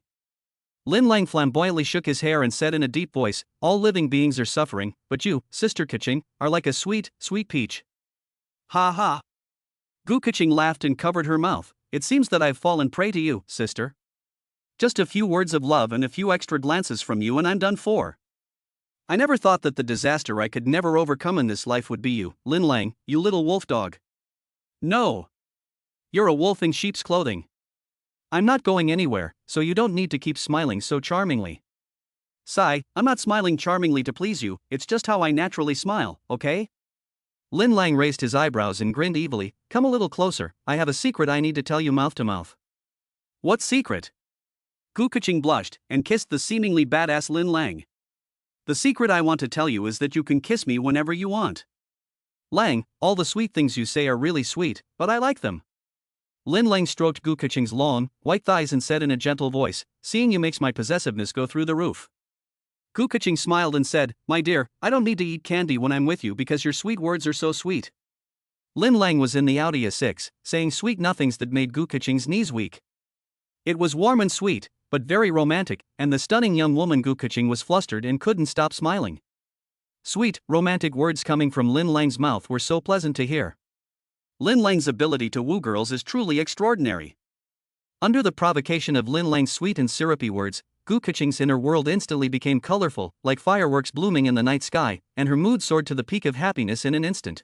Lin Lang flamboyantly shook his hair and said in a deep voice, all living beings are suffering, but you, Sister Keqing, are like a sweet, sweet peach. Ha ha. Gu Keqing laughed and covered her mouth. It seems that I've fallen prey to you, sister. Just a few words of love and a few extra glances from you and I'm done for. I never thought that the disaster I could never overcome in this life would be you, Lin Lang, you little wolf dog. No. You're a wolf in sheep's clothing. I'm not going anywhere, so you don't need to keep smiling so charmingly. Sigh, I'm not smiling charmingly to please you, it's just how I naturally smile, okay? Lin Lang raised his eyebrows and grinned evilly, come a little closer, I have a secret I need to tell you mouth to mouth. What secret? Gu Keqing blushed and kissed the seemingly badass Lin Lang. The secret I want to tell you is that you can kiss me whenever you want. Lang, all the sweet things you say are really sweet, but I like them. Lin Lang stroked Gu Keqing's long, white thighs and said in a gentle voice, seeing you makes my possessiveness go through the roof. Gu Keqing smiled and said, my dear, I don't need to eat candy when I'm with you because your sweet words are so sweet. Lin Lang was in the Audi A6, saying sweet nothings that made Gu Keqing's knees weak. It was warm and sweet, but very romantic, and the stunning young woman Gu Keqing was flustered and couldn't stop smiling. Sweet, romantic words coming from Lin Lang's mouth were so pleasant to hear. Lin Lang's ability to woo girls is truly extraordinary. Under the provocation of Lin Lang's sweet and syrupy words, Gu Keqing's inner world instantly became colorful, like fireworks blooming in the night sky, and her mood soared to the peak of happiness in an instant.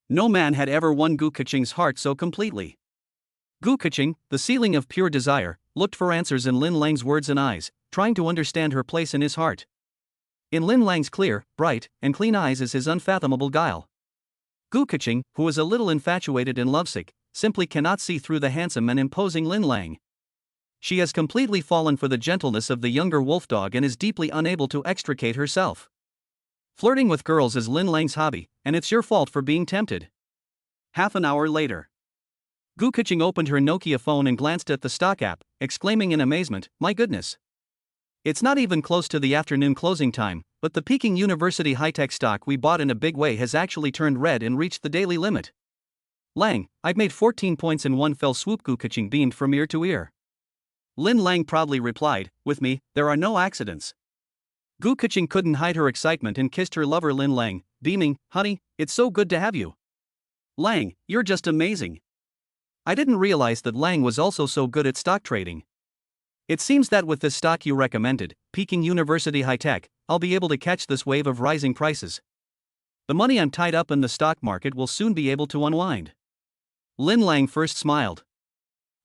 No man had ever won Gu Keqing's heart so completely. Gu Keqing, the ceiling of pure desire, looked for answers in Lin Lang's words and eyes, trying to understand her place in his heart. In Lin Lang's clear, bright, and clean eyes is his unfathomable guile. Gu Keqing, who is a little infatuated and lovesick, simply cannot see through the handsome and imposing Lin Lang. She has completely fallen for the gentleness of the younger wolf dog and is deeply unable to extricate herself. Flirting with girls is Lin Lang's hobby, and it's your fault for being tempted. Half an hour later. Gu Keqing opened her Nokia phone and glanced at the stock app, exclaiming in amazement, my goodness. It's not even close to the afternoon closing time, but the Peking University high-tech stock we bought in a big way has actually turned red and reached the daily limit. Lang, I've made 14 points in one fell swoop, Gu Keqing beamed from ear to ear. Lin Lang proudly replied, with me, there are no accidents. Gu Keqing couldn't hide her excitement and kissed her lover Lin Lang, beaming, honey, it's so good to have you. Lang, you're just amazing. I didn't realize that Lang was also so good at stock trading. It seems that with this stock you recommended, Peking University High Tech, I'll be able to catch this wave of rising prices. The money I'm tied up in the stock market will soon be able to unwind. Lin Lang first smiled.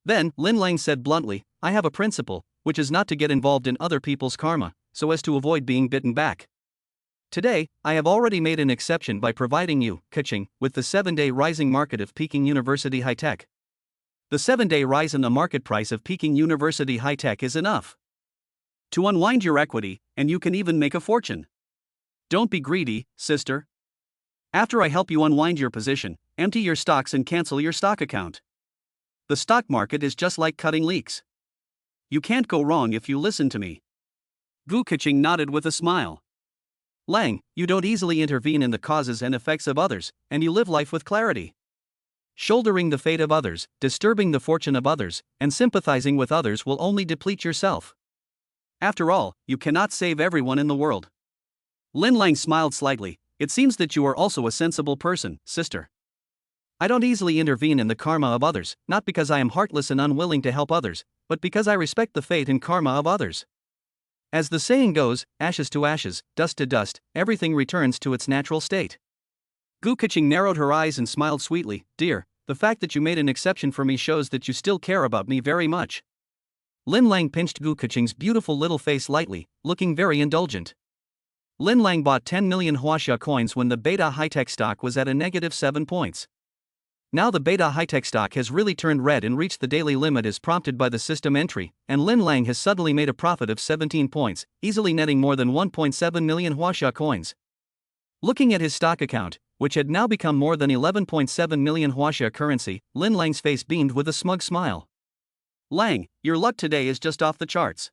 Then, Lin Lang said bluntly, I have a principle, which is not to get involved in other people's karma, so as to avoid being bitten back. Today, I have already made an exception by providing you, Keqing, with the 7-day rising market of Peking University High Tech. The 7-day rise in the market price of Peking University High Tech is enough to unwind your equity, and you can even make a fortune. Don't be greedy, sister. After I help you unwind your position, empty your stocks and cancel your stock account. The stock market is just like cutting leeks. You can't go wrong if you listen to me. Gu Keqing nodded with a smile. Lang, you don't easily intervene in the causes and effects of others, and you live life with clarity. Shouldering the fate of others, disturbing the fortune of others, and sympathizing with others will only deplete yourself. After all, you cannot save everyone in the world. Lin Lang smiled slightly, it seems that you are also a sensible person, sister. I don't easily intervene in the karma of others, not because I am heartless and unwilling to help others, but because I respect the fate and karma of others. As the saying goes, ashes to ashes, dust to dust, everything returns to its natural state. Gu Keqing narrowed her eyes and smiled sweetly, dear, the fact that you made an exception for me shows that you still care about me very much. Lin Lang pinched Gu Keqing's beautiful little face lightly, looking very indulgent. Lin Lang bought 10 million Huaxia coins when the Beta High-Tech stock was at a negative 7 points. Now the Beta High-Tech stock has really turned red and reached the daily limit as prompted by the system entry, and Lin Lang has suddenly made a profit of 17 points, easily netting more than 1.7 million Huaxia coins. Looking at his stock account, which had now become more than 11.7 million Huaxia currency, Lin Lang's face beamed with a smug smile. Lang, your luck today is just off the charts.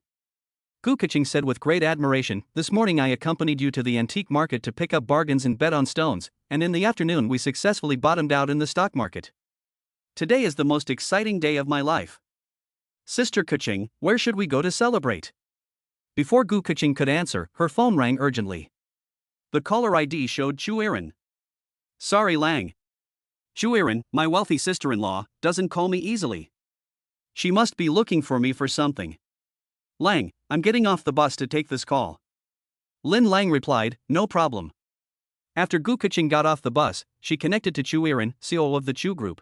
Gu Keqing said with great admiration, this morning I accompanied you to the antique market to pick up bargains and bet on stones, and in the afternoon we successfully bottomed out in the stock market. Today is the most exciting day of my life. Sister Kuching, where should we go to celebrate? Before Gu Kuching could answer, her phone rang urgently. The caller ID showed Chu Irin. Sorry, Lang. Chu Irin, my wealthy sister-in-law, doesn't call me easily. She must be looking for me for something. Lang, I'm getting off the bus to take this call. Lin Lang replied, no problem. After Gu Kuching got off the bus, she connected to Chu Irin, CEO of the Chu Group.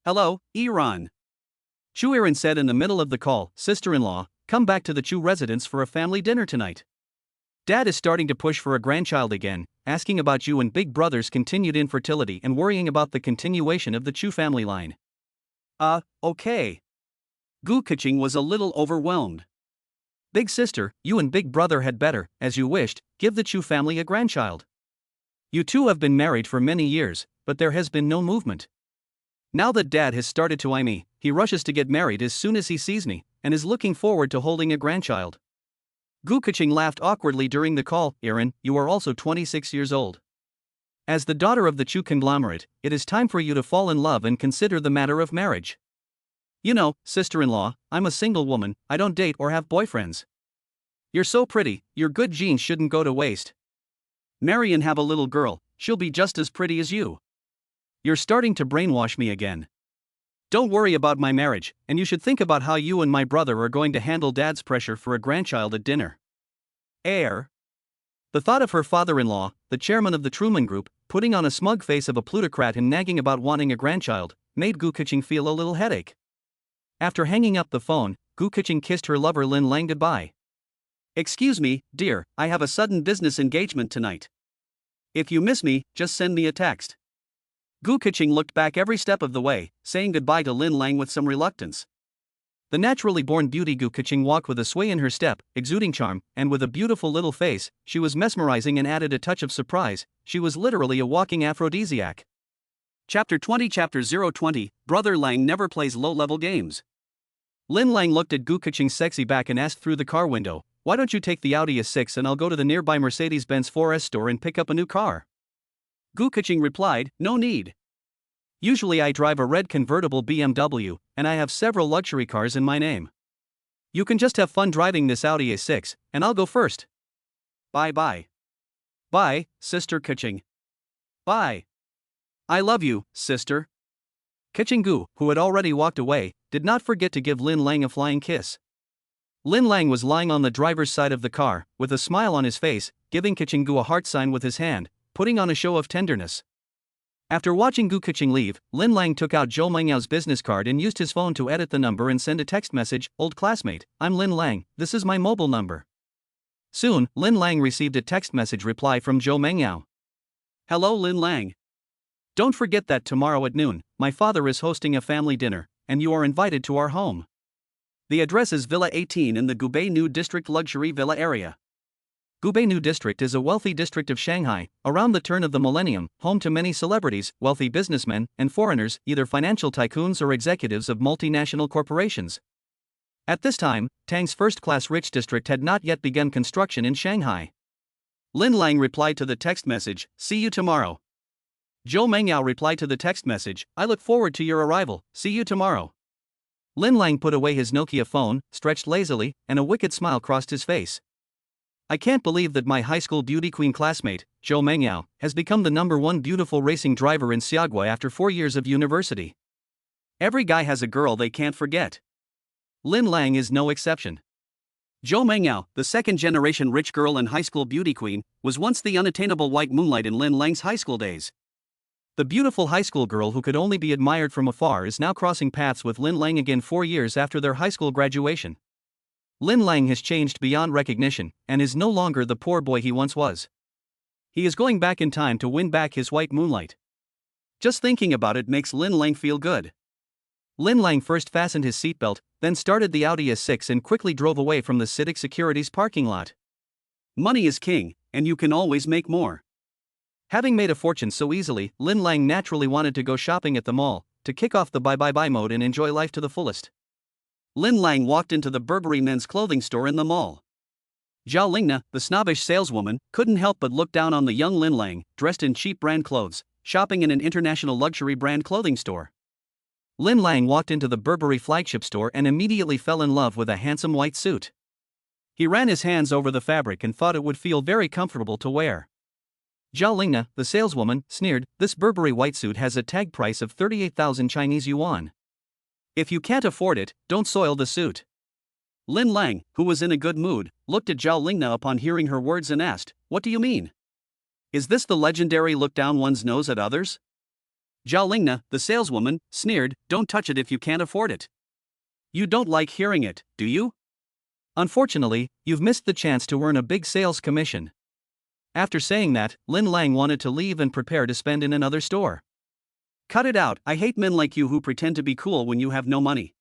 Hello, Iran. Chu Irin said in the middle of the call, sister-in-law, come back to the Chu residence for a family dinner tonight. Dad is starting to push for a grandchild again, asking about you and Big Brother's continued infertility and worrying about the continuation of the Chu family line. Okay. Gu Kuching was a little overwhelmed. Big sister, you and Big Brother had better, as you wished, give the Chu family a grandchild. You two have been married for many years, but there has been no movement. Now that Dad has started to eye me, he rushes to get married as soon as he sees me, and is looking forward to holding a grandchild. Gu Kuching laughed awkwardly during the call. Irin, you are also 26 years old. As the daughter of the Chu conglomerate, it is time for you to fall in love and consider the matter of marriage. You know, sister-in-law, I'm a single woman, I don't date or have boyfriends. You're so pretty, your good genes shouldn't go to waste. Marry and have a little girl, she'll be just as pretty as you. You're starting to brainwash me again. Don't worry about my marriage, and you should think about how you and my brother are going to handle Dad's pressure for a grandchild at dinner. The thought of her father-in-law, the chairman of the Truman Group, putting on a smug face of a plutocrat and nagging about wanting a grandchild, made Gu Kuching feel a little headache. After hanging up the phone, Gu Kuching kissed her lover Lin Lang goodbye. Excuse me, dear, I have a sudden business engagement tonight. If you miss me, just send me a text. Gu Kuching looked back every step of the way, saying goodbye to Lin Lang with some reluctance. The naturally born beauty Gu Kuching walked with a sway in her step, exuding charm, and with a beautiful little face, she was mesmerizing and added a touch of surprise. She was literally a walking aphrodisiac. Chapter 20 Chapter 020, Brother Lang never plays low-level games. Lin Lang looked at Gu Kuching's sexy back and asked through the car window, why don't you take the Audi S6 and I'll go to the nearby Mercedes-Benz 4S store and pick up a new car? Gu Kuching replied, no need. Usually I drive a red convertible BMW, and I have several luxury cars in my name. You can just have fun driving this Audi A6, and I'll go first. Bye-bye. Bye, Sister Kuching. Bye. I love you, sister. Kuching Gu, who had already walked away, did not forget to give Lin Lang a flying kiss. Lin Lang was lying on the driver's side of the car, with a smile on his face, giving Kuching Gu a heart sign with his hand, putting on a show of tenderness. After watching Gu Kuching leave, Lin Lang took out Zhou Mengyao's business card and used his phone to edit the number and send a text message, old classmate, I'm Lin Lang, this is my mobile number. Soon, Lin Lang received a text message reply from Zhou Mengyao. Hello Lin Lang. Don't forget that tomorrow at noon, my father is hosting a family dinner, and you are invited to our home. The address is Villa 18 in the Gubei New District luxury villa area. Gubei New District is a wealthy district of Shanghai, around the turn of the millennium, home to many celebrities, wealthy businessmen, and foreigners, either financial tycoons or executives of multinational corporations. At this time, Tang's first-class rich district had not yet begun construction in Shanghai. Lin Lang replied to the text message, see you tomorrow. Zhou Mengyao replied to the text message, I look forward to your arrival, see you tomorrow. Lin Lang put away his Nokia phone, stretched lazily, and a wicked smile crossed his face. I can't believe that my high school beauty queen classmate, Zhou Mengyao, has become the #1 beautiful racing driver in Xiaogui after 4 years of university. Every guy has a girl they can't forget. Lin Lang is no exception. Zhou Mengyao, the second-generation rich girl and high school beauty queen, was once the unattainable white moonlight in Lin Lang's high school days. The beautiful high school girl who could only be admired from afar is now crossing paths with Lin Lang again 4 years after their high school graduation. Lin Lang has changed beyond recognition, and is no longer the poor boy he once was. He is going back in time to win back his white moonlight. Just thinking about it makes Lin Lang feel good. Lin Lang first fastened his seatbelt, then started the Audi S6 and quickly drove away from the CITIC Securities parking lot. Money is king, and you can always make more. Having made a fortune so easily, Lin Lang naturally wanted to go shopping at the mall, to kick off the buy mode and enjoy life to the fullest. Lin Lang walked into the Burberry men's clothing store in the mall. Zhao Lingna, the snobbish saleswoman, couldn't help but look down on the young Lin Lang, dressed in cheap brand clothes, shopping in an international luxury brand clothing store. Lin Lang walked into the Burberry flagship store and immediately fell in love with a handsome white suit. He ran his hands over the fabric and thought it would feel very comfortable to wear. Zhao Lingna, the saleswoman, sneered, "This Burberry white suit has a tag price of 38,000 Chinese yuan. If you can't afford it, don't soil the suit." Lin Lang, who was in a good mood, looked at Zhao Lingna upon hearing her words and asked, "What do you mean? Is this the legendary look down one's nose at others?" Zhao Lingna, the saleswoman, sneered, "Don't touch it if you can't afford it. You don't like hearing it, do you? Unfortunately, you've missed the chance to earn a big sales commission." After saying that, Lin Lang wanted to leave and prepare to spend in another store. "Cut it out, I hate men like you who pretend to be cool when you have no money."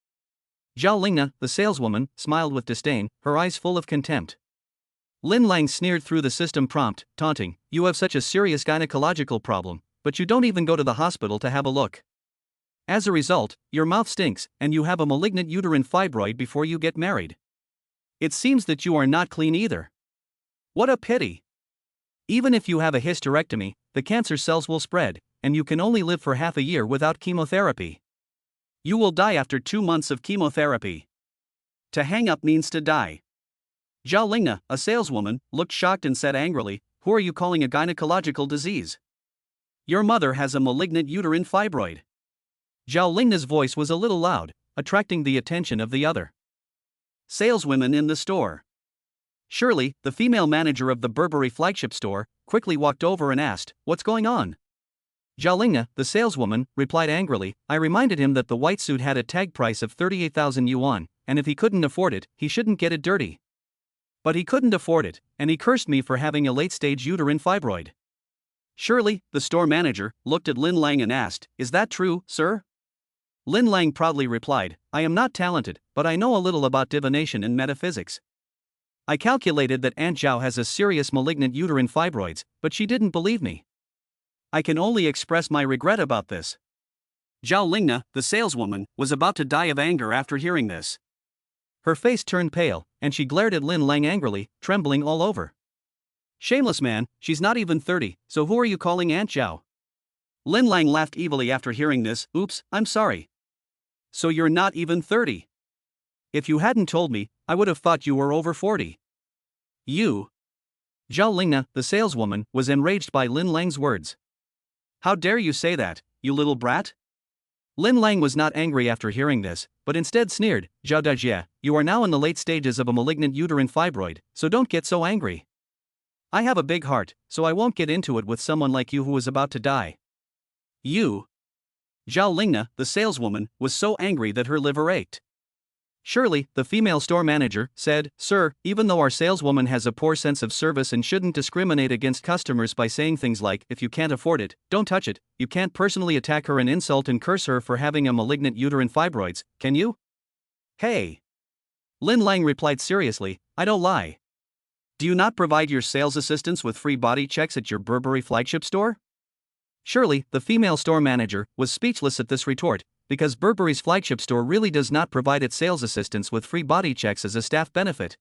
Zhao Lingna, the saleswoman, smiled with disdain, her eyes full of contempt. Lin Lang sneered through the system prompt, taunting, "You have such a serious gynecological problem, but you don't even go to the hospital to have a look. As a result, your mouth stinks, and you have a malignant uterine fibroid before you get married. It seems that you are not clean either. What a pity. Even if you have a hysterectomy, the cancer cells will spread, and you can only live for half a year without chemotherapy. You will die after 2 months of chemotherapy. To hang up means to die." Zhao Lingna, a saleswoman, looked shocked and said angrily, "Who are you calling a gynecological disease? Your mother has a malignant uterine fibroid." Zhao Lingna's voice was a little loud, attracting the attention of the other saleswomen in the store. Shirley, the female manager of the Burberry flagship store, quickly walked over and asked, "What's going on?" Zhao Lingna, the saleswoman, replied angrily, "I reminded him that the white suit had a tag price of 38,000 yuan, and if he couldn't afford it, he shouldn't get it dirty. But he couldn't afford it, and he cursed me for having a late-stage uterine fibroid." Shirley, the store manager, looked at Lin Lang and asked, "Is that true, sir?" Lin Lang proudly replied, "I am not talented, but I know a little about divination and metaphysics. I calculated that Aunt Zhao has a serious malignant uterine fibroids, but she didn't believe me. I can only express my regret about this." Zhao Lingna, the saleswoman, was about to die of anger after hearing this. Her face turned pale, and she glared at Lin Lang angrily, trembling all over. "Shameless man, she's not even 30, so who are you calling Aunt Zhao?" Lin Lang laughed evilly after hearing this. "Oops, I'm sorry. So you're not even 30. If you hadn't told me, I would have thought you were over 40. You." Zhao Lingna, the saleswoman, was enraged by Lin Lang's words. "How dare you say that, you little brat?" Lin Lang was not angry after hearing this, but instead sneered, "Zhao Dajie, you are now in the late stages of a malignant uterine fibroid, so don't get so angry. I have a big heart, so I won't get into it with someone like you who is about to die. You." Zhao Lingna, the saleswoman, was so angry that her liver ached. Shirley, the female store manager, said, "Sir, even though our saleswoman has a poor sense of service and shouldn't discriminate against customers by saying things like, 'If you can't afford it, don't touch it,' you can't personally attack her and insult and curse her for having a malignant uterine fibroids, can you?" "Hey." Lin Lang replied seriously, "I don't lie. Do you not provide your sales assistants with free body checks at your Burberry flagship store?" Shirley, the female store manager, was speechless at this retort, because Burberry's flagship store really does not provide its sales assistants with free body checks as a staff benefit.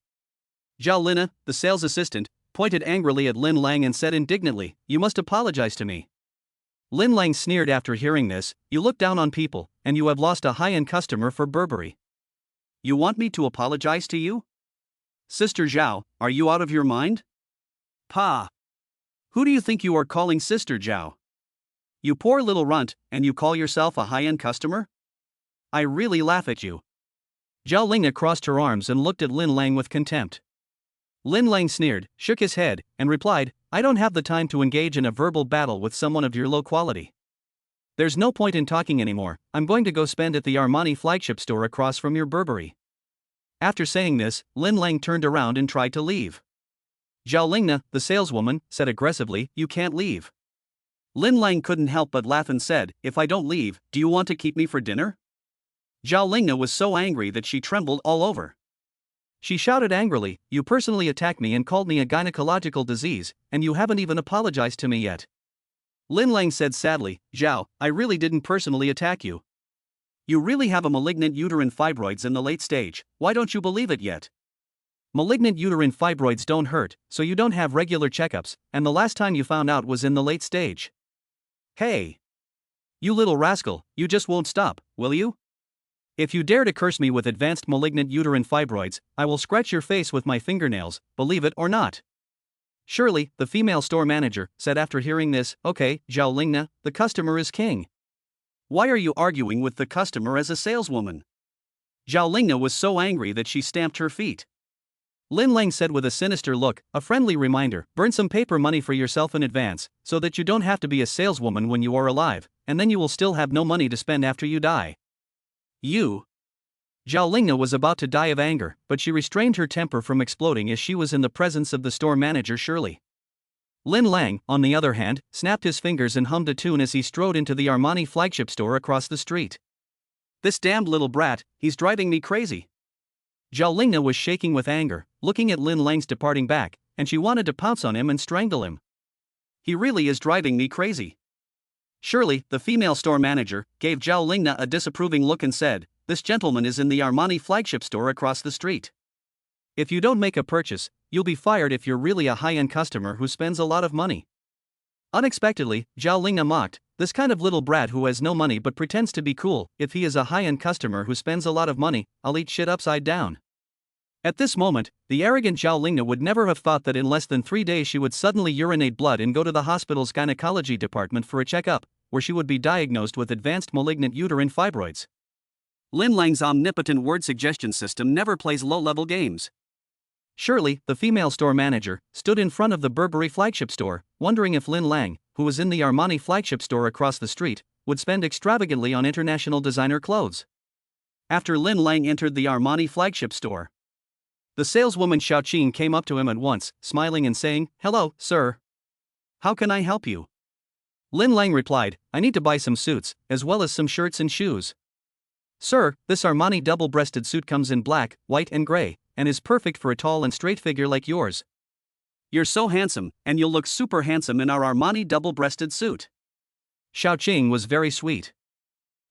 Zhao Lingna, the sales assistant, pointed angrily at Lin Lang and said indignantly, "You must apologize to me." Lin Lang sneered after hearing this, "You look down on people, and you have lost a high-end customer for Burberry. You want me to apologize to you? Sister Zhao, are you out of your mind? Pa! Who do you think you are calling Sister Zhao? You poor little runt, and you call yourself a high-end customer? I really laugh at you." Zhao Lingna crossed her arms and looked at Lin Lang with contempt. Lin Lang sneered, shook his head, and replied, "I don't have the time to engage in a verbal battle with someone of your low quality. There's no point in talking anymore, I'm going to go spend at the Armani flagship store across from your Burberry." After saying this, Lin Lang turned around and tried to leave. Zhao Lingna, the saleswoman, said aggressively, "You can't leave." Lin Lang couldn't help but laugh and said, "If I don't leave, do you want to keep me for dinner?" Zhao Lingna was so angry that she trembled all over. She shouted angrily, "You personally attacked me and called me a gynecological disease, and you haven't even apologized to me yet." Lin Lang said sadly, "Zhao, I really didn't personally attack you. You really have a malignant uterine fibroids in the late stage, why don't you believe it yet? Malignant uterine fibroids don't hurt, so you don't have regular checkups, and the last time you found out was in the late stage. Hey! You little rascal, you just won't stop, will you? If you dare to curse me with advanced malignant uterine fibroids, I will scratch your face with my fingernails, believe it or not. Surely, the female store manager said after hearing this, okay, Zhao Lingna, the customer is king. Why are you arguing with the customer as a saleswoman? Zhao Lingna was so angry that she stamped her feet. Lin Lang said with a sinister look, a friendly reminder, burn some paper money for yourself in advance, so that you don't have to be a saleswoman when you are alive, and then you will still have no money to spend after you die. You. Zhao Lingna was about to die of anger, but she restrained her temper from exploding as she was in the presence of the store manager Shirley. Lin Lang, on the other hand, snapped his fingers and hummed a tune as he strode into the Armani flagship store across the street. This damned little brat, he's driving me crazy. Zhao Lingna was shaking with anger, looking at Lin Lang's departing back, and she wanted to pounce on him and strangle him. He really is driving me crazy. Shirley, the female store manager, gave Zhao Lingna a disapproving look and said, this gentleman is in the Armani flagship store across the street. If you don't make a purchase, you'll be fired if you're really a high-end customer who spends a lot of money. Unexpectedly, Zhao Lingna mocked, this kind of little brat who has no money but pretends to be cool, if he is a high-end customer who spends a lot of money, I'll eat shit upside down. At this moment, the arrogant Zhao Lingna would never have thought that in less than 3 days she would suddenly urinate blood and go to the hospital's gynecology department for a checkup, where she would be diagnosed with advanced malignant uterine fibroids. Lin Lang's omnipotent word suggestion system never plays low-level games. Shirley, the female store manager, stood in front of the Burberry flagship store, wondering if Lin Lang, who was in the Armani flagship store across the street, would spend extravagantly on international designer clothes. After Lin Lang entered the Armani flagship store, the saleswoman Xiao Qing came up to him at once, smiling and saying, hello, sir. How can I help you? Lin Lang replied, I need to buy some suits, as well as some shirts and shoes. Sir, this Armani double-breasted suit comes in black, white and gray, and is perfect for a tall and straight figure like yours. You're so handsome, and you'll look super handsome in our Armani double-breasted suit. Xiao Qing was very sweet.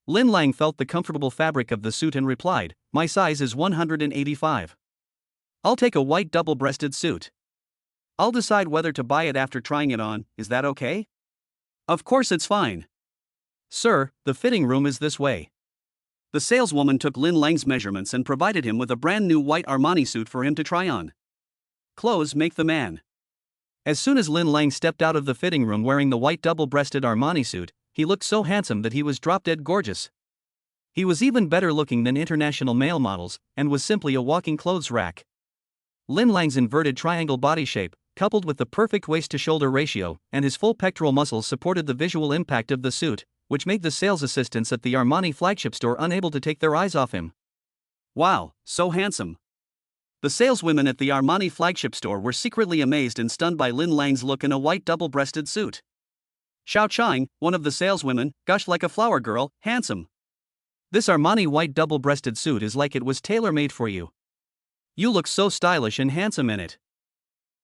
Lin Lang felt the comfortable fabric of the suit and replied, my size is 185. I'll take a white double-breasted suit. I'll decide whether to buy it after trying it on, is that okay? Of course it's fine. Sir, the fitting room is this way. The saleswoman took Lin Lang's measurements and provided him with a brand new white Armani suit for him to try on. Clothes make the man. As soon as Lin Lang stepped out of the fitting room wearing the white double-breasted Armani suit, he looked so handsome that he was drop-dead gorgeous. He was even better looking than international male models, and was simply a walking clothes rack. Lin Lang's inverted triangle body shape, coupled with the perfect waist-to-shoulder ratio, and his full pectoral muscles supported the visual impact of the suit, which made the sales assistants at the Armani flagship store unable to take their eyes off him. Wow, so handsome. The saleswomen at the Armani flagship store were secretly amazed and stunned by Lin Lang's look in a white double-breasted suit. Xiao Qing, one of the saleswomen, gushed like a flower girl, handsome. This Armani white double-breasted suit is like it was tailor-made for you. You look so stylish and handsome in it.